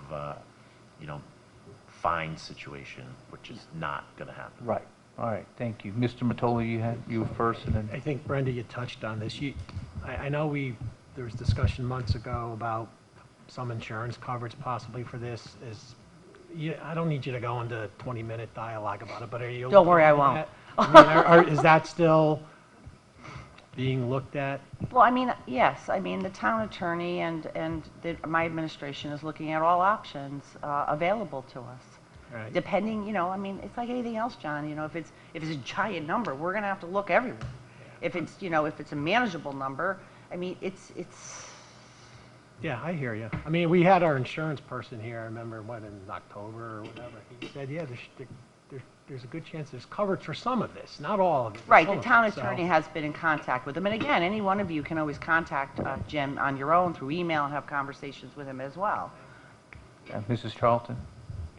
fine situation, which is not going to happen. Right. All right. Thank you. Mr. Mattola, you were first, and then. I think, Brenda, you touched on this. I know there was discussion months ago about some insurance coverage possibly for this. I don't need you to go into a 20-minute dialogue about it, but are you? Don't worry, I won't. I mean, is that still being looked at? Well, I mean, yes. I mean, the town attorney and my administration is looking at all options available to us. Right. Depending, I mean, it's like anything else, John. If it's a giant number, we're going to have to look everywhere. If it's, if it's a manageable number, I mean, it's Yeah, I hear you. I mean, we had our insurance person here, I remember, what, in October or whatever. He said, yeah, there's a good chance there's coverage for some of this, not all of it. but Right, some the of town it, so- attorney has been in contact with him. And again, any one of you can always contact Jim on your own through email and have conversations with him as well. Mrs. Charlton?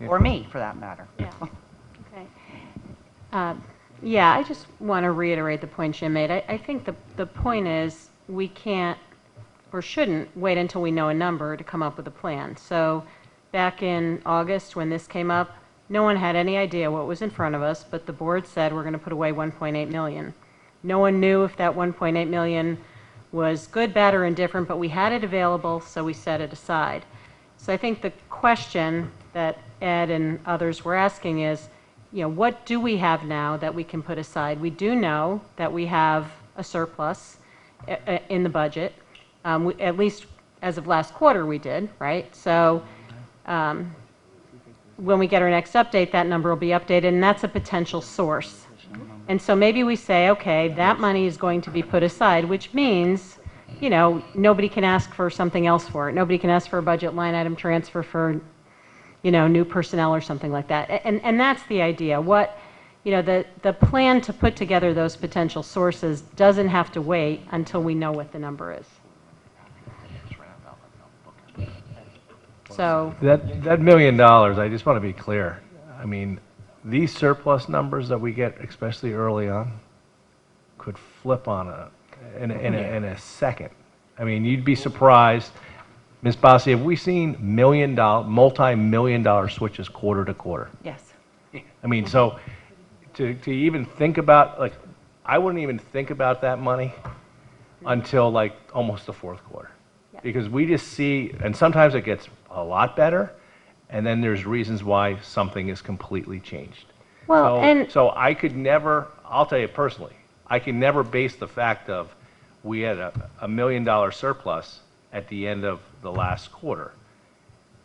Or me, for that matter. Yeah. Okay. Yeah, I just want to reiterate the point Jim made. I think the point is we can't or shouldn't wait until we know a number to come up with a plan. So back in August when this came up, no one had any idea what was in front of us, but the board said we're going to put away 1.8 million. No one knew if that 1.8 million was good, bad, or indifferent, but we had it available, so we set it aside. So I think the question that Ed and others were asking is, what do we have now that we can put aside? We do know that we have a surplus in the budget. At least as of last quarter we did, right? So when we get our next update, that number will be updated, and that's a potential source. And so maybe we say, okay, that money is going to be put aside, which means, nobody can ask for something else for it. Nobody can ask for a budget line item transfer for, new personnel or something like that. And that's the idea. The plan to put together those potential sources doesn't have to wait until we know what the number is. So That $1 million, I just want to be clear. I mean, these surplus numbers that we get, especially early on, could flip in a second. I mean, you'd be surprised. Ms. Bossi, have we seen multi-million-dollar switches quarter to quarter? Yes. I mean, so to even think about, I wouldn't even think about that money until almost the fourth quarter. Because we just see, and sometimes it gets a lot better, and then there's reasons why something is completely changed. So I could never, I'll tell you personally, I can never base the fact of we had a $1 million surplus at the end of the last quarter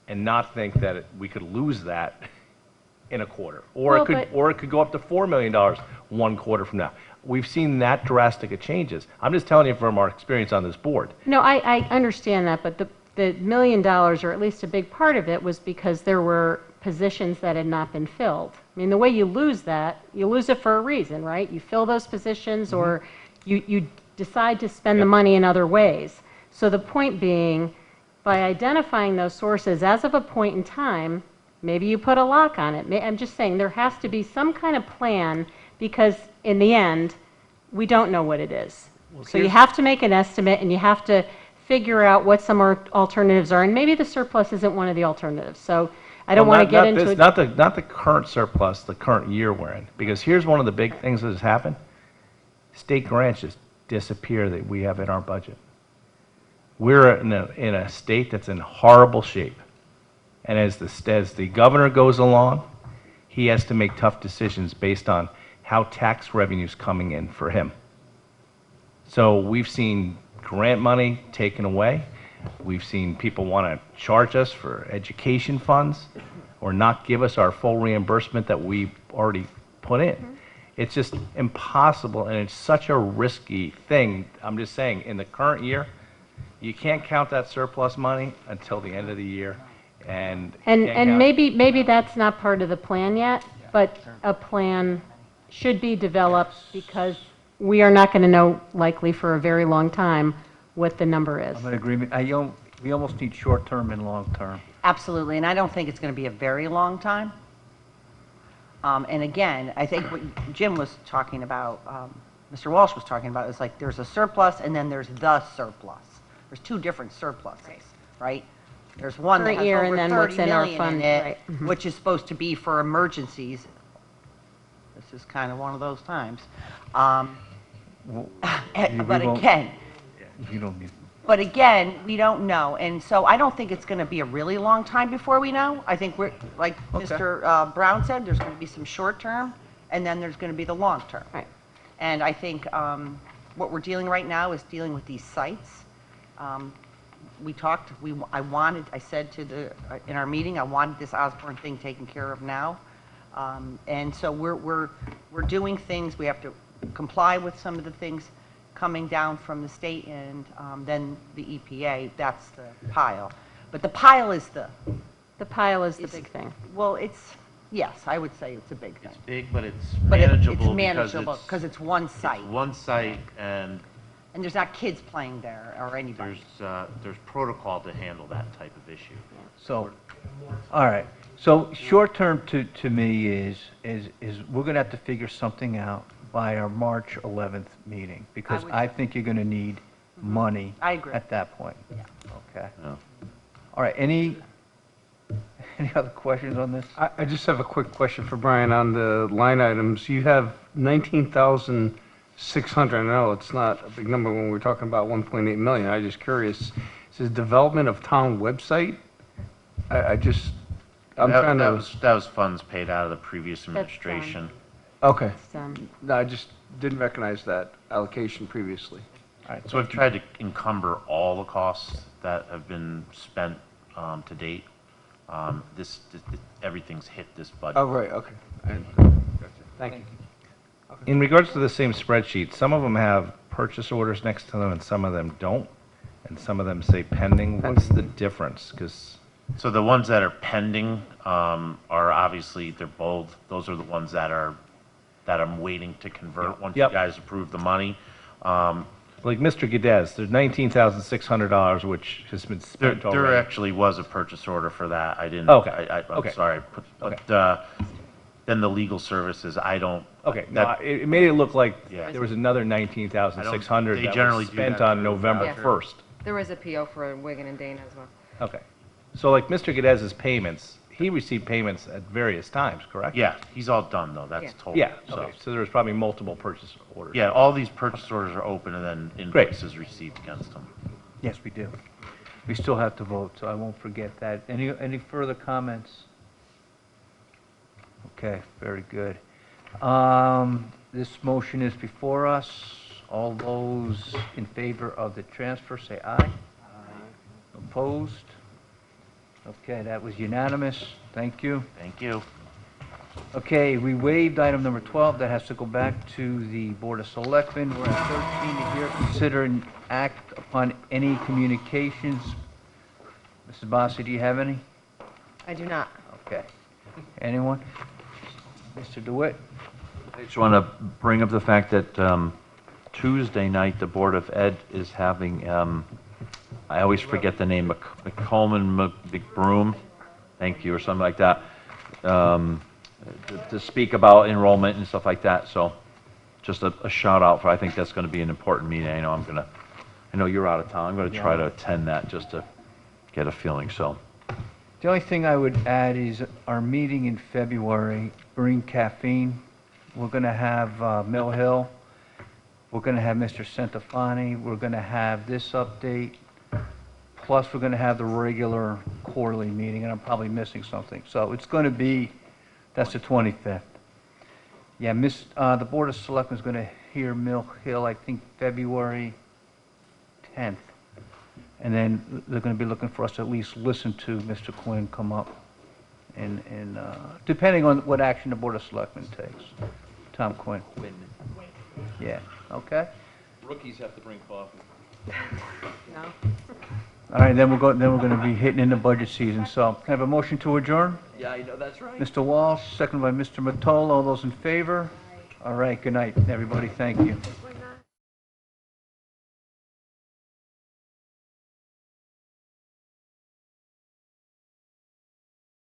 and not think that we could lose that in a quarter. Or it could go up to $4 million 1 quarter from now. We've seen that drastic of changes. I'm just telling you from our experience on this board. No, I understand that, but the $1 million, or at least a big part of it, was because there were positions that had not been filled. I mean, the way you lose that, you lose it for a reason, right? You fill those positions, or you decide to spend the money in other ways. So the point being, by identifying those sources as of a point in time, maybe you put a lock on it. I'm just saying there has to be some kind of plan, because in the end, we don't know what it is. So you have to make an estimate, and you have to figure out what some alternatives are, and maybe the surplus isn't one of the alternatives. So I don't want to get into it. Not the current surplus, the current year we're in, because here's one of the big things that has happened. State grants just disappear that we have in our budget. We're in a state that's in horrible shape, and as the governor goes along, he has to make tough decisions based on how tax revenue's coming in for him. So we've seen grant money taken away. We've seen people want to charge us for education funds or not give us our full reimbursement that we've already put in. It's just impossible, and it's such a risky thing. I'm just saying, in the current year, you can't count that surplus money until the end of the year. And maybe that's not part of the plan yet, but a plan should be developed, because we are not going to know likely for a very long time what the number is. I'm in agreement. We almost need short-term and long-term. Absolutely, and I don't think it's going to be a very long time. And again, I think what Jim was talking about, Mr. Walsh was talking about, is there's a surplus and then there's the surplus. There's two different surpluses, right? There's one that has Current year over and then 30 what's in our million fund, in it, right. which is supposed to be for emergencies. This is kind of one of those times. But again, we don't know, and so I don't think it's going to be a really long time before we know. I think we're, like Mr. Brown said, there's going to be some short term, and then there's going to be the long term. Right. And I think what we're dealing right now is dealing with these sites. We talked. I said in our meeting, I wanted this Osborne thing taken care of now, and so we're doing things. We have to comply with some of the things. coming down from the state and then the EPA, that's the pile. But the pile is the big thing. Well, yes, I would say it's a big thing. It's big, but it's But manageable. it's manageable because it's one site. It's one site, and And there's not kids playing there or anybody. there's protocol to handle that type of issue. So, all right. So short term to me is we're going to have to figure something out by our March 11th meeting, because I think you're going to need money I agree. at that point. Yeah. Okay. Yeah. All right. Any other questions on this? I just have a quick question for Brian on the line items. You have 19,600. I know it's not a big number when we're talking about 1.8 million. I'm just curious. It says development of town website. I'm trying to. That was funds paid out of the previous administration. Okay. No, I just didn't recognize that allocation previously. All right. So we've tried to encumber all the costs that have been spent to date. Everything's hit this budget. Oh, right, okay. Thank you. In regards to the same spreadsheet, some of them have purchase orders next to them and some of them don't, and some of them say pending. What's the difference? Because So the ones that are pending are obviously, they're bold. Those are the ones that I'm waiting to convert once you guys approve the money. like Mr. Geddes, there's $19,600 which has been spent already. There actually was a purchase order for that. I didn't. Okay. I'm Okay. sorry. But then the legal services, I don't. Okay, no, it made it look like Yeah. there was another 19,600 They that generally was do spent that on for November Yeah. 1st. There was a PO for Wigan and Dane as well. Okay. So like Mr. Geddes' payments, he received payments at various times, correct? Yeah, he's all done though. That's Yeah. total. Yeah, okay, so there was probably multiple purchase orders. Yeah, all these purchase orders are open and then invoices received against them. Yes, we do. We still have to vote, so I won't forget that. Any further comments? Okay, very good. This motion is before us. All those in favor of the transfer, say aye. Opposed? Okay, that was unanimous. Thank you. Thank you. Okay, we waived item number 12. That has to go back to the Board of Selectmen. We're at 13 here. Consider and act upon any communications. Mrs. Bossi, do you have any? I do not. Okay. Anyone? Mr. DeWitt? I just want to bring up the fact that Tuesday night, the Board of Ed is having, I always forget the name, McColeman McBroom, thank you, or something like that, to speak about enrollment and stuff like that. So just a shout out for, I think that's going to be an important meeting. I know you're out of town. I'm going to try to attend that just to get a feeling, so. The only thing I would add is our meeting in February, bring caffeine. We're going to have Mill Hill. We're going to have Mr. Centofanti. We're going to have this update. Plus, we're going to have the regular quarterly meeting, and I'm probably missing something. So it's going to be, that's the 25th. Yeah, the Board of Selectmen is going to hear Mill Hill, I think, February 10th. And then they're going to be looking for us to at least listen to Mr. Quinn come up, and depending on what action the Board of Selectmen takes. Tom Quinn. Yeah, okay. Rookies have to bring coffee. No. All right, then we're going to be hitting in the budget season. So can I have a motion to adjourn? Yeah, I know, that's right. Mr. Walsh, second by Mr. Matola. All those in favor? All right, good night, everybody. Thank you.